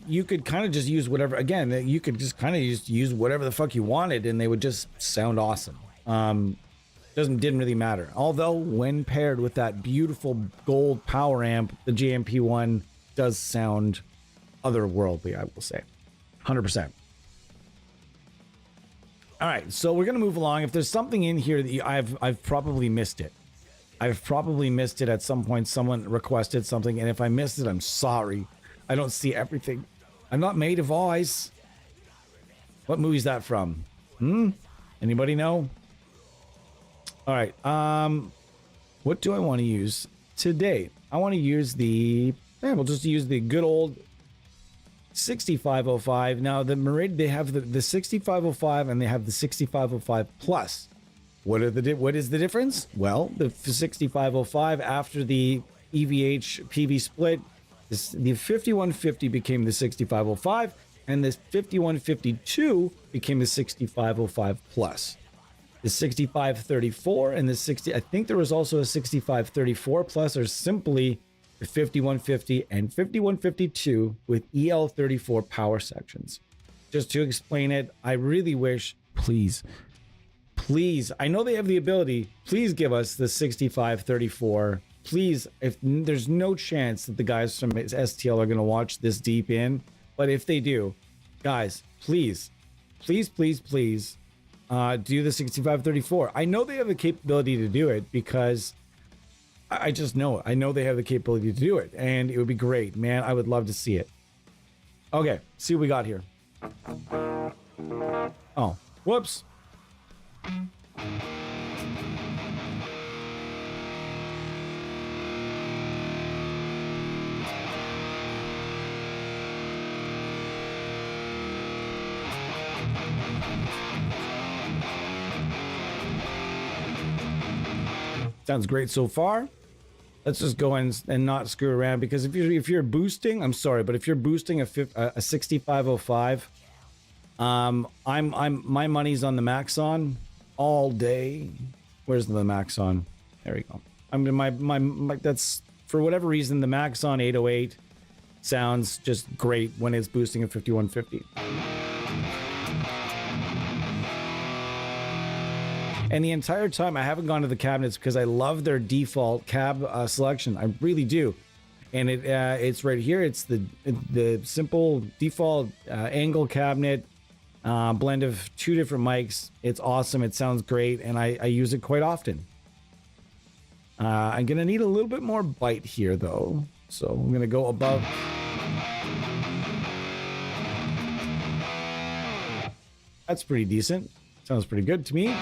you could kind of just use whatever. Again, you could just kind of just use whatever the fuck you wanted, and they would just sound awesome. Didn't really matter. Although when paired with that beautiful gold power amp, the JMP1 does sound otherworldly, I will say. 100%. All right, so we're gonna move along. If there's something in here that I've probably missed it. I've probably missed it at some point. Someone requested something, and if I missed it, I'm sorry. I don't see everything. I'm not made of eyes. What movie is that from? Anybody know? All right. What do I want to use today? I want to use we'll just use the good old 6505. Now the Meridian, they have the 6505 and they have the 6505 plus. What is the difference? Well, the 6505 after the EVH PV split, the 5150 became the 6505, and this 5152 became the 6505 plus. The 6534 and the 60, I think there was also a 6534 plus, or simply the 5150 and 5152 with EL34 power sections. Just to explain it, I really wish, please, I know they have the ability, please give us the 6534 please, if there's no chance that the guys from STL are going to watch this deep in, but if they do, guys, please do the 6534. I know they have the capability to do it because I just know it. I know they have the capability to do it, and it would be great, man. I would love to see it. Okay, see what we got here. Oh, whoops. Sounds great so far. Let's just go and not screw around, because if you're boosting, I'm sorry, but if you're boosting a 6505, my money's on the Maxon all day. Where's the Maxon? There we go. I'm my that's, for whatever reason, the Maxon 808 sounds just great when it's boosting a 5150. And the entire time I haven't gone to the cabinets because I love their default cab selection. I really do. And it's right here. It's the simple default angle cabinet, blend of 2 different mics. It's awesome. It sounds great, and I use it quite often. I'm gonna need a little bit more bite here though, so I'm gonna go above. That's pretty decent. Sounds pretty good to me.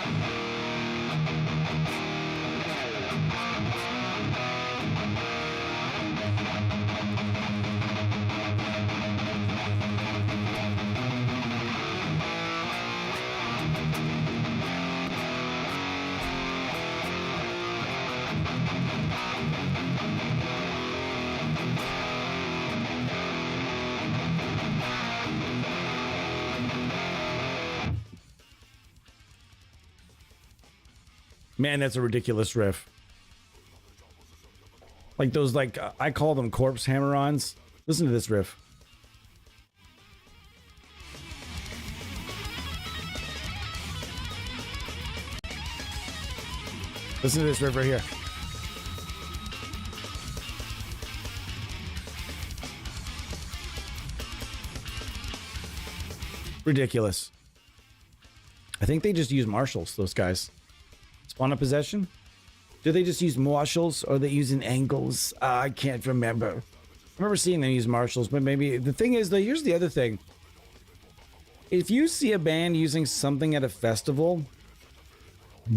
Man, that's a ridiculous riff. Like those, I call them corpse hammer-ons. Listen to this riff. Listen to this riff right here. Ridiculous. I think they just use Marshalls, those guys. Spawn of Possession? Do they just use Marshalls, or are they using angles? I can't remember. I remember seeing them use Marshalls, but maybe the thing is, though, here's the other thing. If you see a band using something at a festival,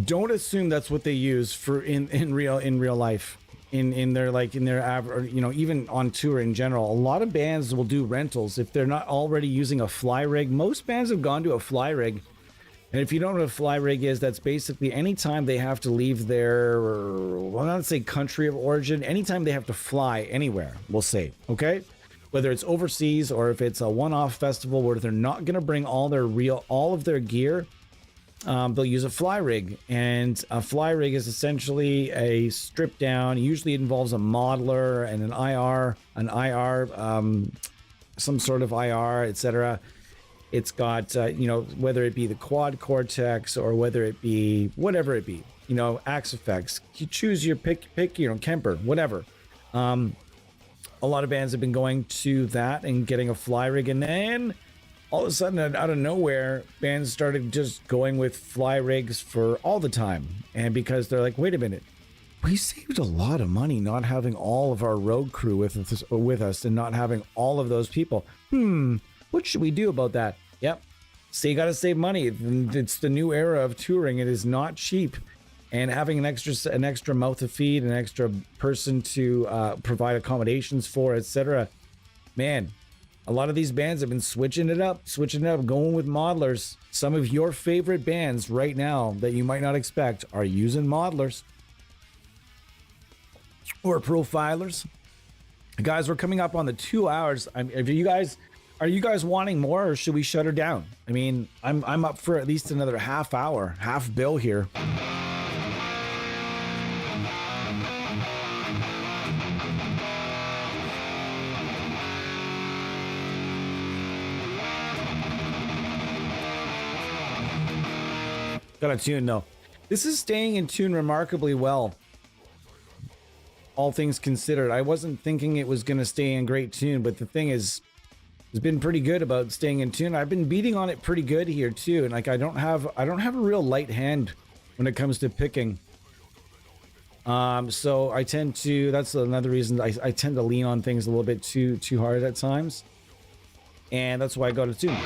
don't assume that's what they use for in real life. In their average, even on tour in general. A lot of bands will do rentals if they're not already using a fly rig. Most bands have gone to a fly rig. And if you don't know what a fly rig is, that's basically anytime they have to leave their, well, not say country of origin, anytime they have to fly anywhere, we'll say, okay? Whether it's overseas or if it's a one-off festival where they're not going to bring all of their gear, they'll use a fly rig. And a fly rig is essentially a stripped down, usually it involves a modeler and an IR, some sort of IR, etc. It's got, whether it be the quad cortex or whether it be whatever it be, axe effects. You choose your pick, Kemper, whatever. A lot of bands have been going to that and getting a fly rig, and then all of a sudden, out of nowhere, bands started just going with fly rigs for all the time. And because they're like, wait a minute, we saved a lot of money not having all of our road crew with us and not having all of those people. What should we do about that? Yep. So you got to save money. It's the new era of touring. It is not cheap. And having an extra mouth to feed, an extra person to provide accommodations for, etc. Man, a lot of these bands have been switching it up, going with modelers. Some of your favorite bands right now that you might not expect are using modelers or profilers. Guys, we're coming up on the 2 hours. Are you guys wanting more, or should we shut her down? I mean, I'm up for at least another half hour, half bill here. Got a tune though. This is staying in tune remarkably well. all things considered. I wasn't thinking it was going to stay in great tune, but the thing is, it's been pretty good about staying in tune. I've been beating on it pretty good here too, and like I don't have a real light hand when it comes to picking. So I tend to, that's another reason I tend to lean on things a little bit too hard at times, and that's why I got a tune.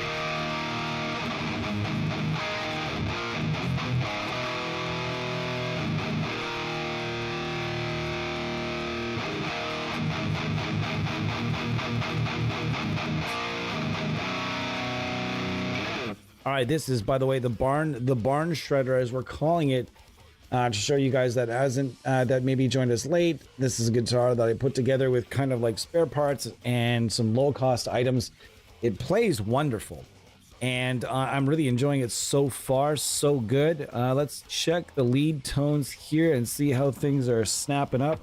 All right, this is, by the way, the barn shredder, as we're calling it, to show you guys that that maybe joined us late. This is a guitar that I put together with kind of like spare parts and some low cost items. It plays wonderful, and I'm really enjoying it so far. So good. Let's check the lead tones here and see how things are snapping up.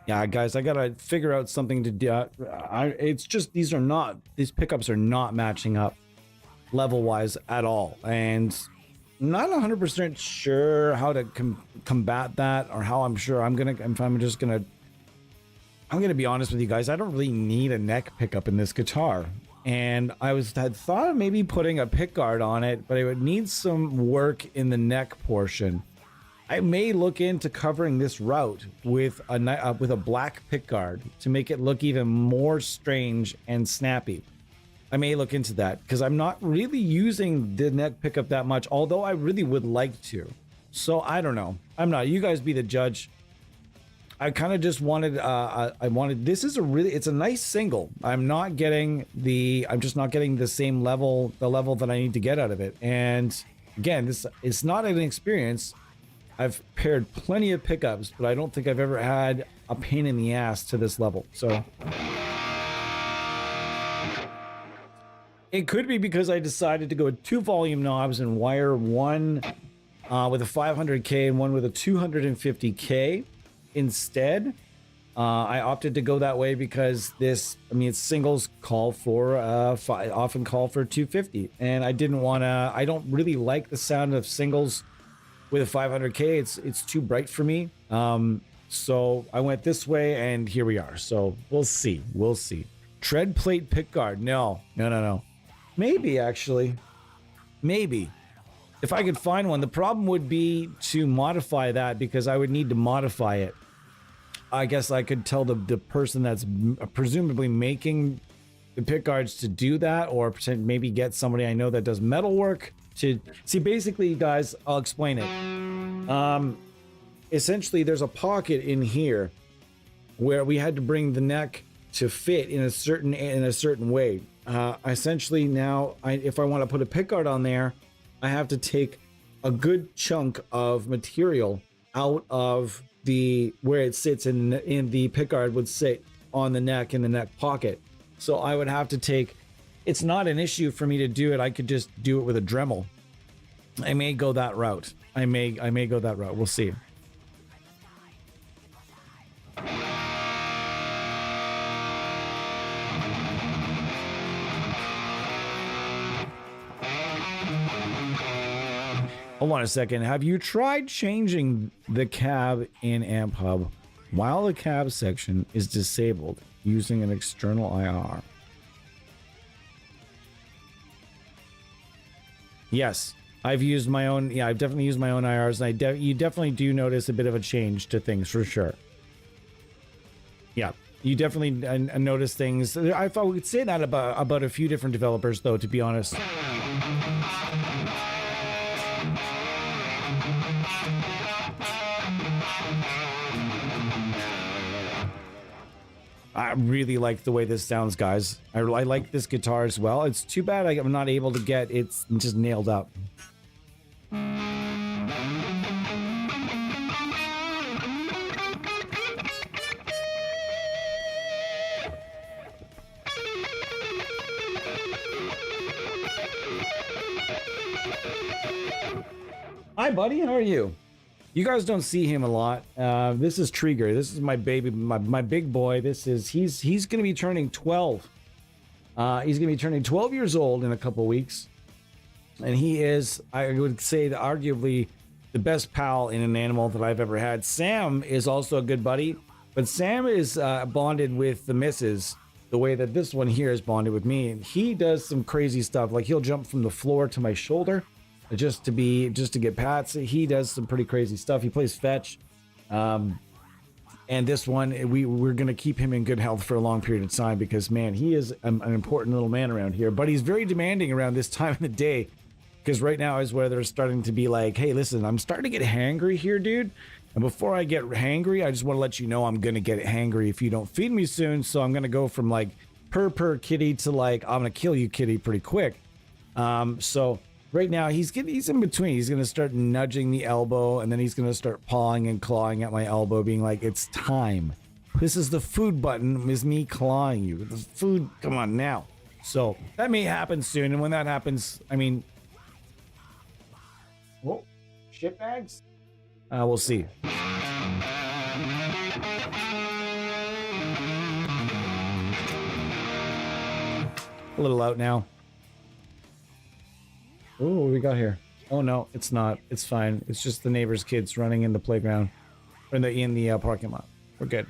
Yeah, guys, I gotta figure out something to do. It's just these pickups are not matching up level wise at all, and not 100% sure how to combat that, or how I'm gonna be honest with you guys. I don't really need a neck pickup in this guitar, and had thought of maybe putting a pickguard on it, but it would need some work in the neck portion. I may look into covering this route with a black pickguard to make it look even more strange and snappy. I may look into that because I'm not really using the neck pickup that much, although I really would like to. So I don't know. I'm not. You guys be the judge. I kind of just wanted. This is it's a nice single. I'm just not getting the same level, the level that I need to get out of it. And again, it's not an experience. I've paired plenty of pickups, but I don't think I've ever had a pain in the ass to this level. So it could be because I decided to go with 2 volume knobs and wire one with a 500K and one with a 250K instead. I opted to go that way because its singles often call for 250, and I don't really like the sound of singles with a 500K. It's too bright for me. So I went this way, and here we are. So we'll see. Tread plate pickguard. No. Maybe, actually. Maybe. If I could find one. The problem would be to modify that, because I would need to modify it. I guess I could tell the person that's presumably making the pickguards to do that, or maybe get somebody I know that does metal work to see. Basically, guys, I'll explain it. Essentially, there's a pocket in here where we had to bring the neck to fit in a certain way. Essentially, now if I want to put a pickguard on there, I have to take a good chunk of material out of where it sits in the pickguard would sit on the neck, in the neck pocket. So I would have to take. It's not an issue for me to do it. I could just do it with a Dremel. I may go that route. I may go that route. We'll see. Hold on a second. Have you tried changing the cab in AmpHub while the cab section is disabled using an external IR? Yes, I've used my own. Yeah, I've definitely used my own IRs, and you definitely do notice a bit of a change to things for sure. Yeah, you definitely notice things. I thought we could say that about a few different developers, though, to be honest. I really like the way this sounds, guys. I like this guitar as well. It's too bad I'm not able to get it just nailed up. Hi, buddy. How are you? You guys don't see him a lot. This is Trigger. This is my baby, my big boy. He's going to be turning 12. He's going to be turning 12 years old in a couple weeks. And he is, I would say, arguably the best pal in an animal that I've ever had. Sam is also a good buddy, but Sam is bonded with the missus the way that this one here is bonded with me. And he does some crazy stuff. Like he'll jump from the floor to my shoulder just to get pats. He does some pretty crazy stuff. He plays fetch. And this one, we're going to keep him in good health for a long period of time because, man, he is an important little man around here. But he's very demanding around this time of the day because right now is where they're starting to be like, hey, listen, I'm starting to get hangry here, dude. And before I get hangry, I just want to let you know I'm going to get hangry if you don't feed me soon. So I'm going to go from like purr kitty to like, I'm going to kill you kitty pretty quick. So right now he's in between. He's going to start nudging the elbow and then he's going to start pawing and clawing at my elbow being like, it's time. This is the food button is me clawing you. The food, come on now. So that may happen soon. And when that happens, I mean, whoa, shit bags? We'll see. A little out now. Oh, what do we got here? Oh no, it's not. It's fine. It's just the neighbor's kids running in the playground, or in the parking lot. We're good.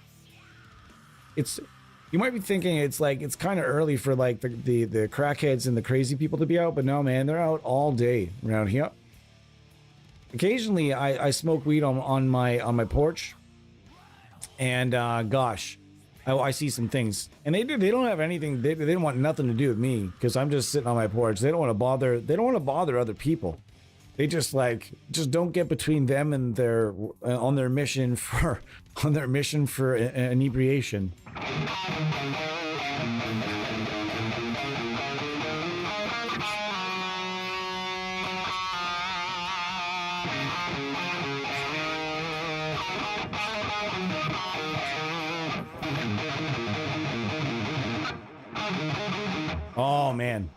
You might be thinking it's kind of early for like the crackheads and the crazy people to be out, but no, man, they're out all day around here. Occasionally, I smoke weed on my porch, and gosh, I see some things, and they don't have anything. They don't want nothing to do with me because I'm just sitting on my porch. They don't want to bother. They don't want to bother other people. They just don't get between them and their on their mission for inebriation. Oh man,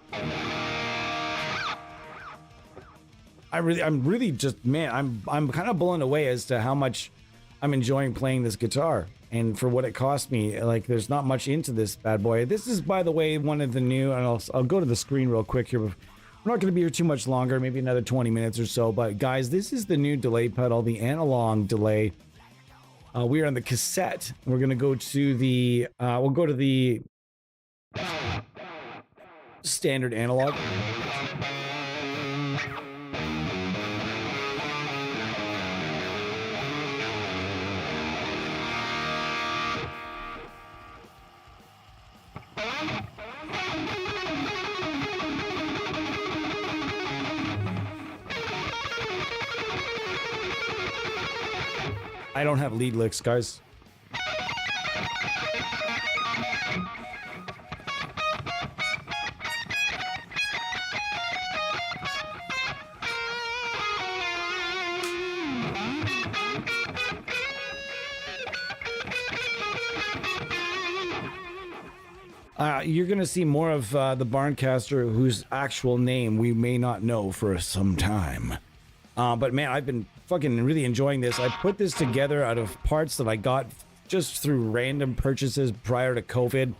I'm really just, man, I'm kind of blown away as to how much I'm enjoying playing this guitar and for what it cost me. Like, there's not much into this bad boy. This is, by the way, one of the new, and I'll go to the screen real quick here. We're not going to be here too much longer, maybe another 20 minutes or so. But guys, this is the new delay pedal, the analog delay. We are on the cassette. We're going to go to the, we'll go to the standard analog. I don't have lead licks, guys. You're going to see more of the Barncaster, whose actual name we may not know for some time. But man, I've been fucking really enjoying this. I put this together out of parts that I got just through random purchases prior to COVID.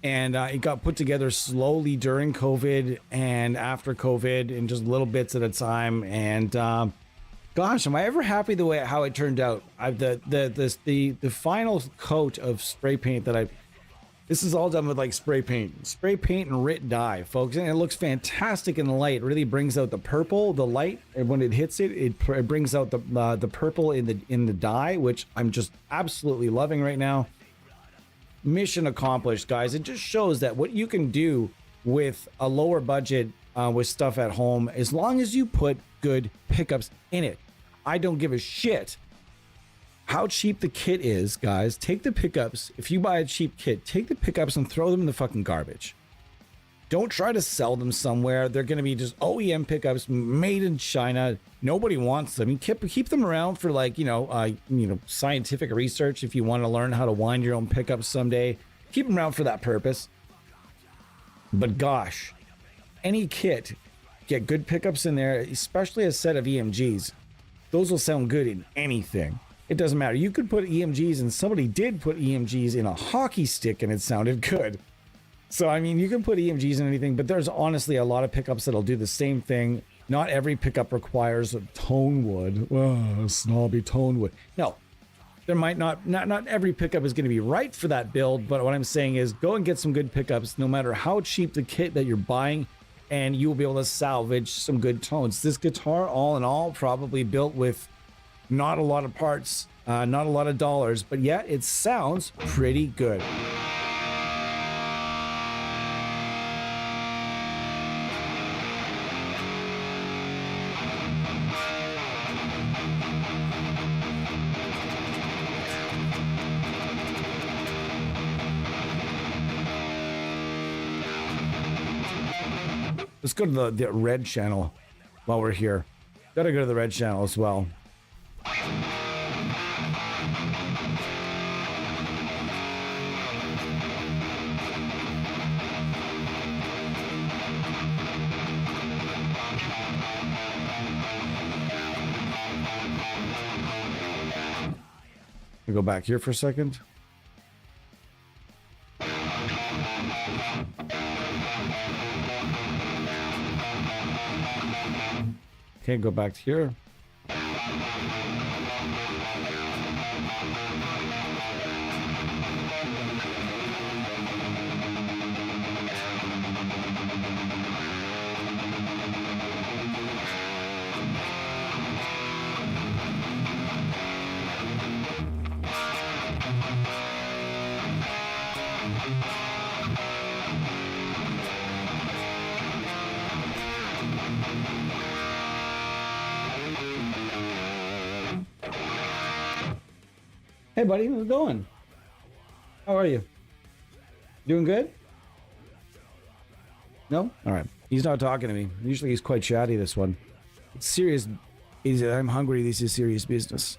And it got put together slowly during COVID and after COVID in just little bits at a time. And gosh, am I ever happy the way how it turned out? The final coat of spray paint that this is all done with like spray paint and RIT dye, folks, and it looks fantastic in the light. It really brings out the purple, the light, and when it hits it, it brings out the purple in the dye, which I'm just absolutely loving right now. Mission accomplished, guys. It just shows that what you can do with a lower budget with stuff at home, as long as you put good pickups in it. I don't give a shit how cheap the kit is, guys. Take the pickups. If you buy a cheap kit, take the pickups and throw them in the fucking garbage. Don't try to sell them somewhere. They're going to be just OEM pickups made in China. Nobody wants them. You keep them around for like, scientific research. If you want to learn how to wind your own pickups someday, keep them around for that purpose. But gosh, any kit get good pickups in there, especially a set of EMGs, those will sound good in anything. It doesn't matter. You could put EMGs, and somebody did put EMGs in a hockey stick and it sounded good. So, I mean, you can put EMGs in anything, but there's honestly a lot of pickups that'll do the same thing. Not every pickup requires a tone wood. Oh, snobby tone wood. No, there might not every pickup is going to be right for that build, but what I'm saying is go and get some good pickups, no matter how cheap the kit that you're buying, and you will be able to salvage some good tones. This guitar, all in all, probably built with not a lot of parts, not a lot of dollars, but yet it sounds pretty good. Let's go to the red channel while we're here. Gotta go to the red channel as well. We go back here for a second. Okay, go back to here. Hey buddy, how's it going? How are you? Doing good? No? Alright. He's not talking to me. Usually he's quite chatty, this one. It's serious. I'm hungry. This is serious business.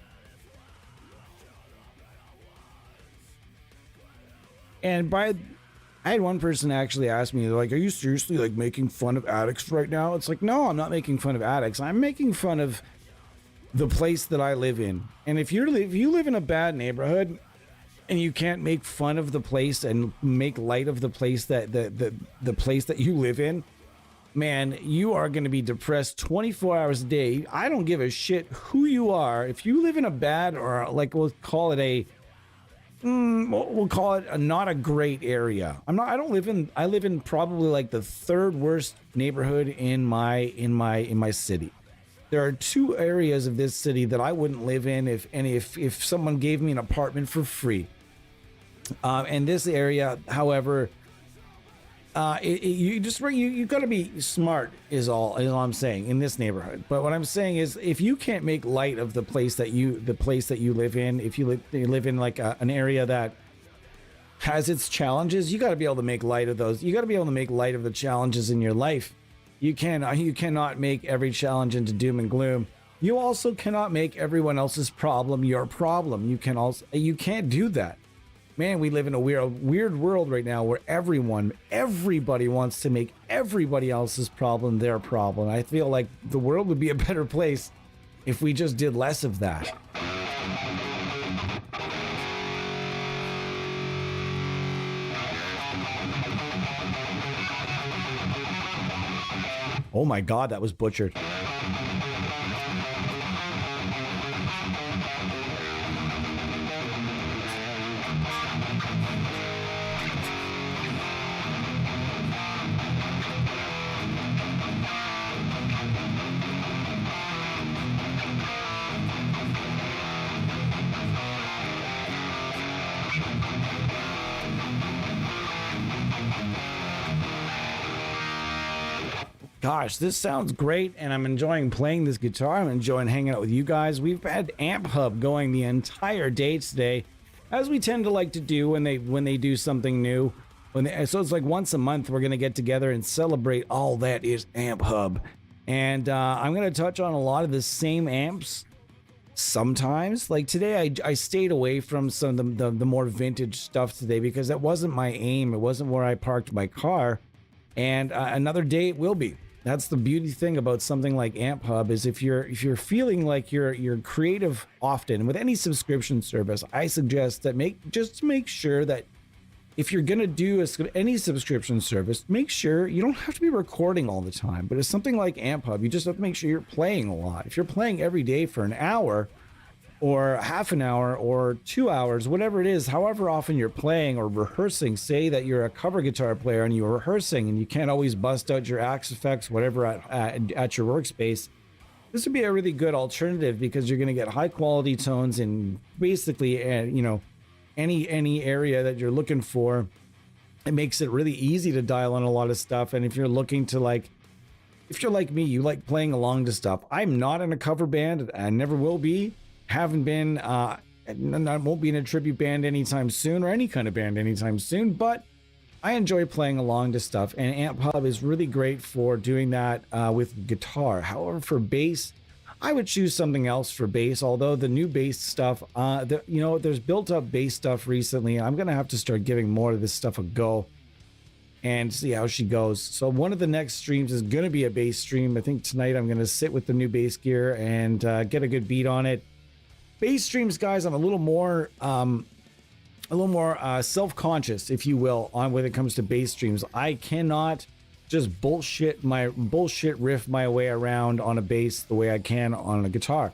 And I had one person actually ask me, like, are you seriously like making fun of addicts right now? It's like, no, I'm not making fun of addicts. I'm making fun of the place that I live in. And if you live in a bad neighborhood and you can't make fun of the place and make light of the place that the place that you live in, man, you are going to be depressed 24 hours a day. I don't give a shit who you are. If you live in a bad, or like we'll call it a not a great area. I live in probably like the third worst neighborhood in my city. There are two areas of this city that I wouldn't live in if someone gave me an apartment for free. And this area, however, you got to be smart is all I'm saying in this neighborhood. But what I'm saying is, if you can't make light of the place that you live in, if you live in like an area that has its challenges, you got to be able to make light of those. You got to be able to make light of the challenges in your life. You cannot make every challenge into doom and gloom. You also cannot make everyone else's problem your problem. You can't do that. Man, we live in a weird world right now where everybody wants to make everybody else's problem their problem. I feel like the world would be a better place if we just did less of that. Oh my God, that was butchered. Gosh, this sounds great, and I'm enjoying playing this guitar. I'm enjoying hanging out with you guys. We've had AmpHub going the entire day today, as we tend to like to do when they do something new. So it's like once a month we're going to get together and celebrate all that is AmpHub. And I'm going to touch on a lot of the same amps sometimes. Like today, I stayed away from some of the more vintage stuff today because that wasn't my aim. It wasn't where I parked my car. And another day it will be. That's the beauty thing about something like AmpHub is if you're feeling like you're creative often with any subscription service, I suggest that make sure that if you're gonna do any subscription service, make sure you don't have to be recording all the time. But it's something like AmpHub, you just have to make sure you're playing a lot. If you're playing every day for an hour, or half an hour, or 2 hours, whatever it is, however often you're playing or rehearsing, say that you're a cover guitar player and you're rehearsing and you can't always bust out your Axe effects, whatever at your workspace, this would be a really good alternative because you're going to get high quality tones in basically, any area that you're looking for. It makes it really easy to dial in a lot of stuff. And if you're looking to if you're like me, you like playing along to stuff. I'm not in a cover band. I never will be. Haven't been, and I won't be in a tribute band anytime soon or any kind of band anytime soon, but I enjoy playing along to stuff, and AmpHub is really great for doing that with guitar. However, for bass, I would choose something else for bass, although the new bass stuff, there's built up bass stuff recently. I'm going to have to start giving more of this stuff a go and see how she goes. So one of the next streams is going to be a bass stream. I think tonight I'm going to sit with the new bass gear and get a good beat on it. Bass streams, guys, I'm a little more self-conscious, if you will, on when it comes to bass streams. I cannot just bullshit riff my way around on a bass the way I can on a guitar.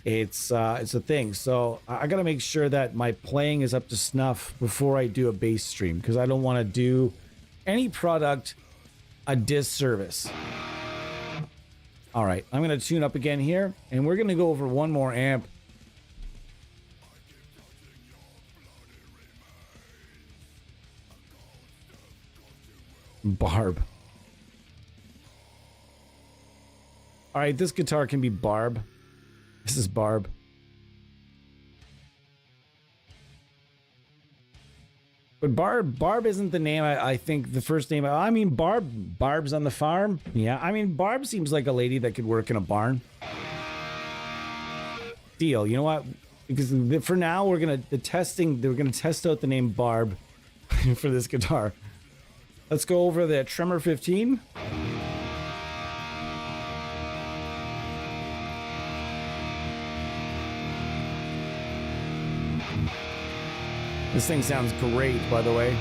It's a thing. So I got to make sure that my playing is up to snuff before I do a bass stream, because I don't want to do any product a disservice. All right, I'm going to tune up again here, and we're going to go over one more amp. Barb. All right, this guitar can be Barb. This is Barb. But Barb isn't the name. I think the first name. I mean, Barb's on the farm. Yeah, I mean, Barb seems like a lady that could work in a barn. Deal. You know what? Because for now, we're gonna test out the name Barb for this guitar. Let's go over the Tremor 15. This thing sounds great, by the way.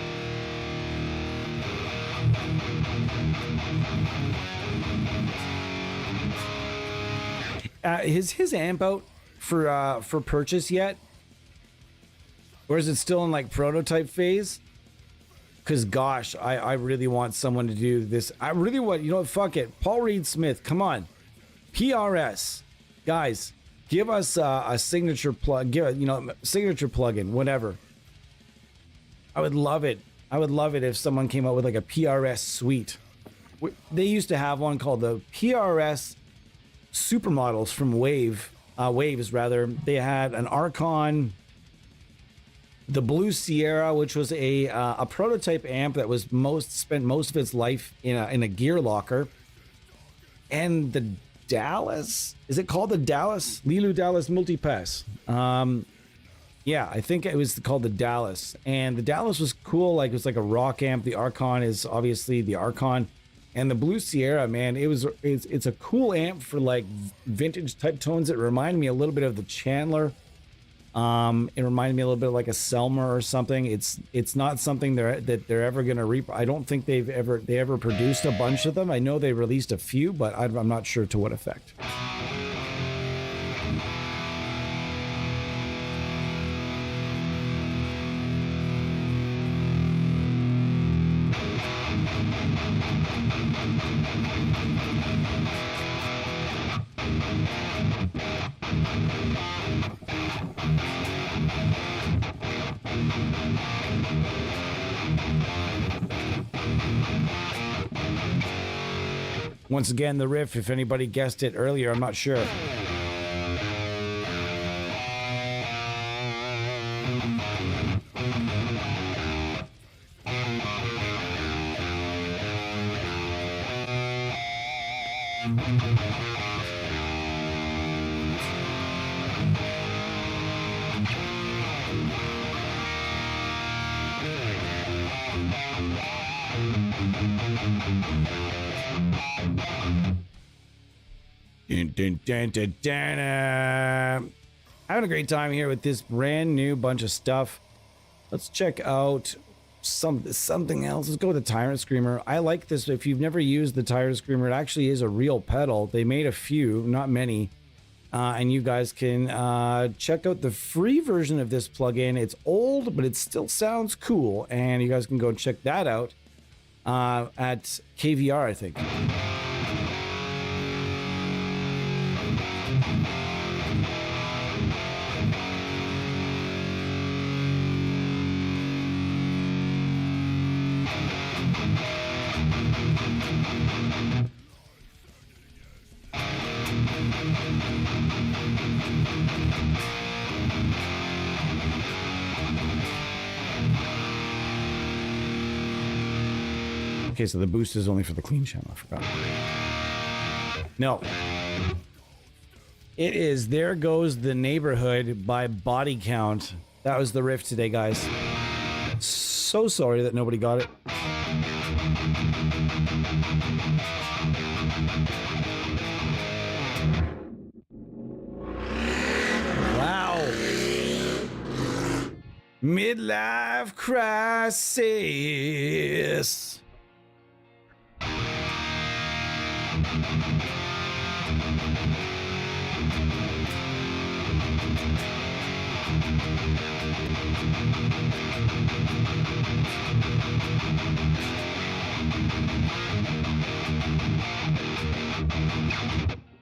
Is his amp out for purchase yet? Or is it still in like prototype phase? Because gosh, I really want someone to do this. I really want, fuck it. Paul Reed Smith, come on. PRS. Guys, give us a signature plug, signature plugin, whatever. I would love it. I would love it if someone came out with like a PRS suite. They used to have one called the PRS Supermodels from Waves rather. They had an Archon, the Blue Sierra, which was a prototype amp that was spent most of its life in a gear locker, and the Dallas. Is it called the Dallas? Lilu Dallas Multipass. Yeah, I think it was called the Dallas, and the Dallas was cool. Like, it was like a rock amp. The Archon is obviously the Archon, and the Blue Sierra, man, it's a cool amp for like vintage type tones. It reminded me a little bit of the Chandler. It reminded me a little bit of like a Selmer or something. It's not something that they're ever going to I don't think they ever produced a bunch of them. I know they released a few, but I'm not sure to what effect. Once again, the riff, if anybody guessed it earlier, I'm not sure. Dun, dun, dun, dun, dun. Having a great time here with this brand new bunch of stuff. Let's check out something else. Let's go with the Tyrant Screamer. I like this. If you've never used the Tyrant Screamer, it actually is a real pedal. They made a few, not many. And you guys can check out the free version of this plugin. It's old, but it still sounds cool. And you guys can go check that out at KVR, I think. Okay, so the boost is only for the clean channel. I forgot. No. It is There Goes the Neighborhood by Body Count. That was the riff today, guys. So sorry that nobody got it. Wow. Midlife crisis.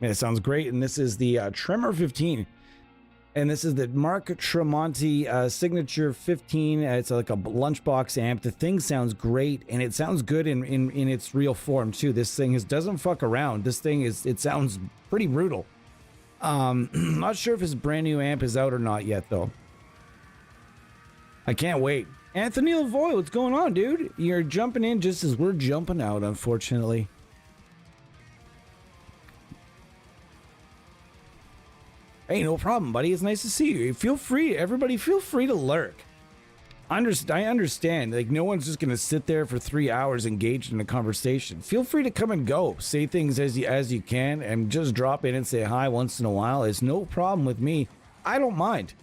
Man, it sounds great. And this is the Tremor 15. And this is the Mark Tremonti Signature 15. It's like a lunchbox amp. The thing sounds great, and it sounds good in its real form too. This thing doesn't fuck around. This thing it sounds pretty brutal. Not sure if his brand new amp is out or not yet though. I can't wait. Anthony Lavoie, what's going on, dude? You're jumping in just as we're jumping out, unfortunately. Hey, no problem, buddy. It's nice to see you. Feel free, everybody, feel free to lurk. I understand. Like, no one's just going to sit there for 3 hours engaged in a conversation. Feel free to come and go. Say things as you can, and just drop in and say hi once in a while. It's no problem with me. I don't mind.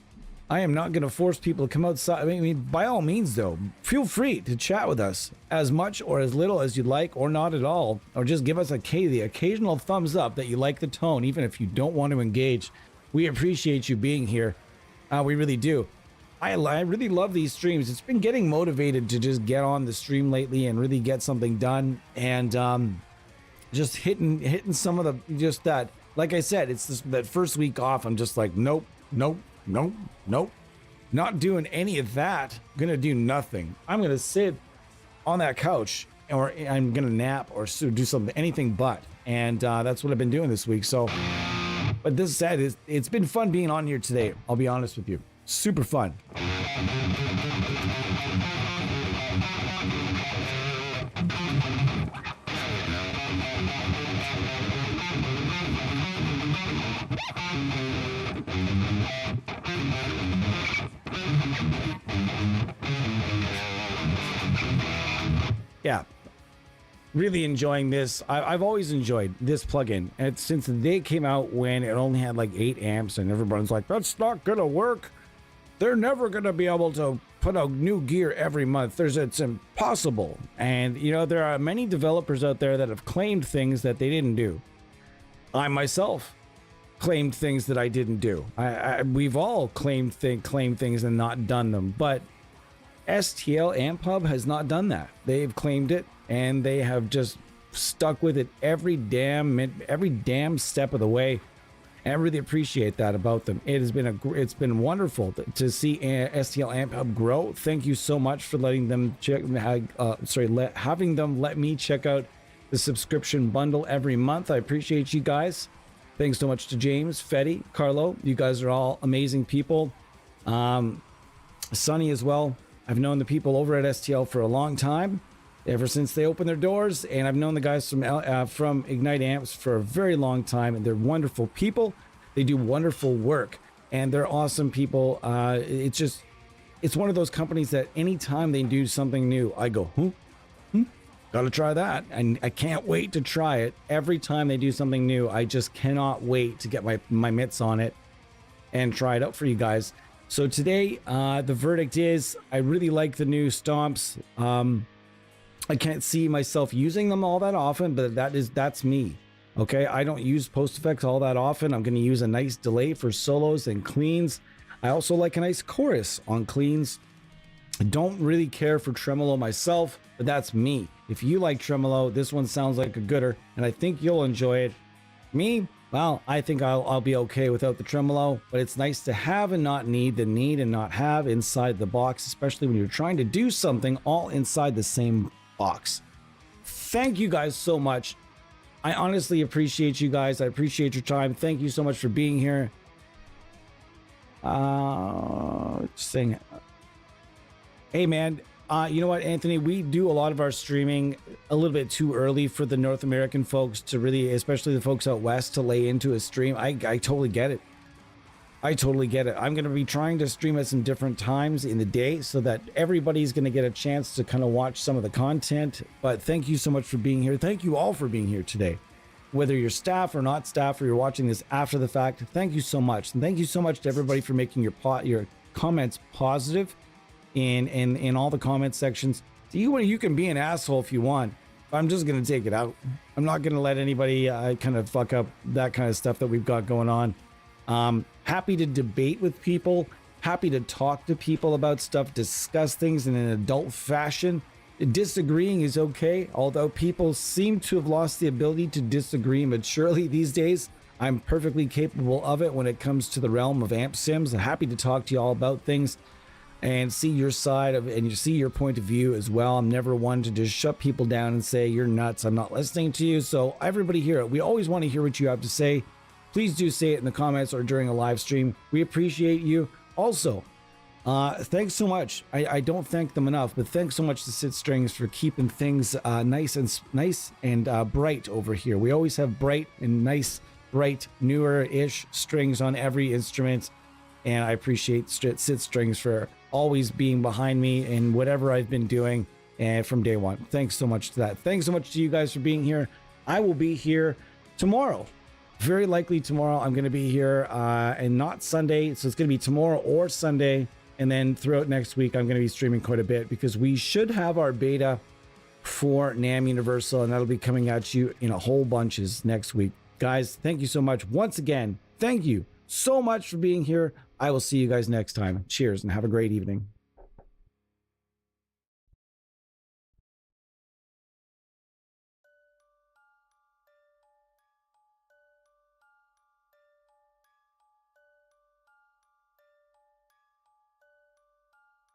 I am not going to force people to come outside. I mean, by all means, though, feel free to chat with us as much or as little as you'd like, or not at all. Or just give us the occasional thumbs up that you like the tone, even if you don't want to engage. We appreciate you being here. We really do. I really love these streams. It's been getting motivated to just get on the stream lately and really get something done. And just hitting some of that. Like I said, it's that first week off. I'm just like, nope. Not doing any of that. Gonna do nothing. I'm gonna sit on that couch, or I'm gonna nap or do something, anything but. And that's what I've been doing this week. So. But this said, it's been fun being on here today. I'll be honest with you. Super fun. Yeah. Really enjoying this. I've always enjoyed this plugin, and since the day it came out when it only had like 8 amps, and everyone's like, that's not gonna work. They're never gonna be able to put out new gear every month. It's impossible. And you know, there are many developers out there that have claimed things that they didn't do. I myself claimed things that I didn't do. We've all claimed things and not done them, but STL AmpHub has not done that. They've claimed it, and they have just stuck with it every damn step of the way. And I really appreciate that about them. It's been wonderful to see STL AmpHub grow. Thank you so much for letting them having them let me check out the subscription bundle every month. I appreciate you guys. Thanks so much to James, Fetty, Carlo. You guys are all amazing people. Sonny as well. I've known the people over at STL for a long time, ever since they opened their doors, and I've known the guys from Ignite Amps for a very long time, and they're wonderful people. They do wonderful work, and they're awesome people. It's one of those companies that anytime they do something new, I go, Gotta try that. And I can't wait to try it. Every time they do something new, I just cannot wait to get my mitts on it and try it out for you guys. So today, the verdict is I really like the new stomps. I can't see myself using them all that often, but that's me. Okay, I don't use post effects all that often. I'm going to use a nice delay for solos and cleans. I also like a nice chorus on cleans. I don't really care for tremolo myself, but that's me. If you like tremolo, this one sounds like a gooder, and I think you'll enjoy it. Me, well, I think I'll be okay without the tremolo, but it's nice to have and not need, the need and not have inside the box, especially when you're trying to do something all inside the same box. Thank you guys so much. I honestly appreciate you guys. I appreciate your time. Thank you so much for being here. Saying, hey man, you know what, Anthony, we do a lot of our streaming a little bit too early for the North American folks to really, especially the folks out west, to lay into a stream. I totally get it. I totally get it. I'm going to be trying to stream at some different times in the day so that everybody's going to get a chance to kind of watch some of the content. But thank you so much for being here. Thank you all for being here today. Whether you're staff or not staff, or you're watching this after the fact, thank you so much. And thank you so much to everybody for making your comments positive in all the comment sections. You can be an asshole if you want. I'm just going to take it out. I'm not going to let anybody kind of fuck up that kind of stuff that we've got going on. Happy to debate with people, happy to talk to people about stuff, discuss things in an adult fashion. Disagreeing is okay, although people seem to have lost the ability to disagree maturely these days. I'm perfectly capable of it when it comes to the realm of amp sims. I'm happy to talk to you all about things and see your side of and you see your point of view as well. I'm never one to just shut people down and say you're nuts, I'm not listening to you. So everybody here, we always want to hear what you have to say. Please do say it in the comments or during a live stream. We appreciate you. Also, thanks so much. I don't thank them enough, but thanks so much to Sit Strings for keeping things nice and bright over here. We always have bright and nice, bright, newer-ish strings on every instrument, and I appreciate Sit Strings for always being behind me in whatever I've been doing and from day one. Thanks so much to that. Thanks so much to you guys for being here. I will be here tomorrow. Very likely tomorrow I'm going to be here and not Sunday. So it's going to be tomorrow or Sunday. And then throughout next week, I'm going to be streaming quite a bit because we should have our beta for NAMM Universal, and that'll be coming at you in a whole bunches next week. Guys, thank you so much. Once again, thank you so much for being here. I will see you guys next time. Cheers and have a great evening.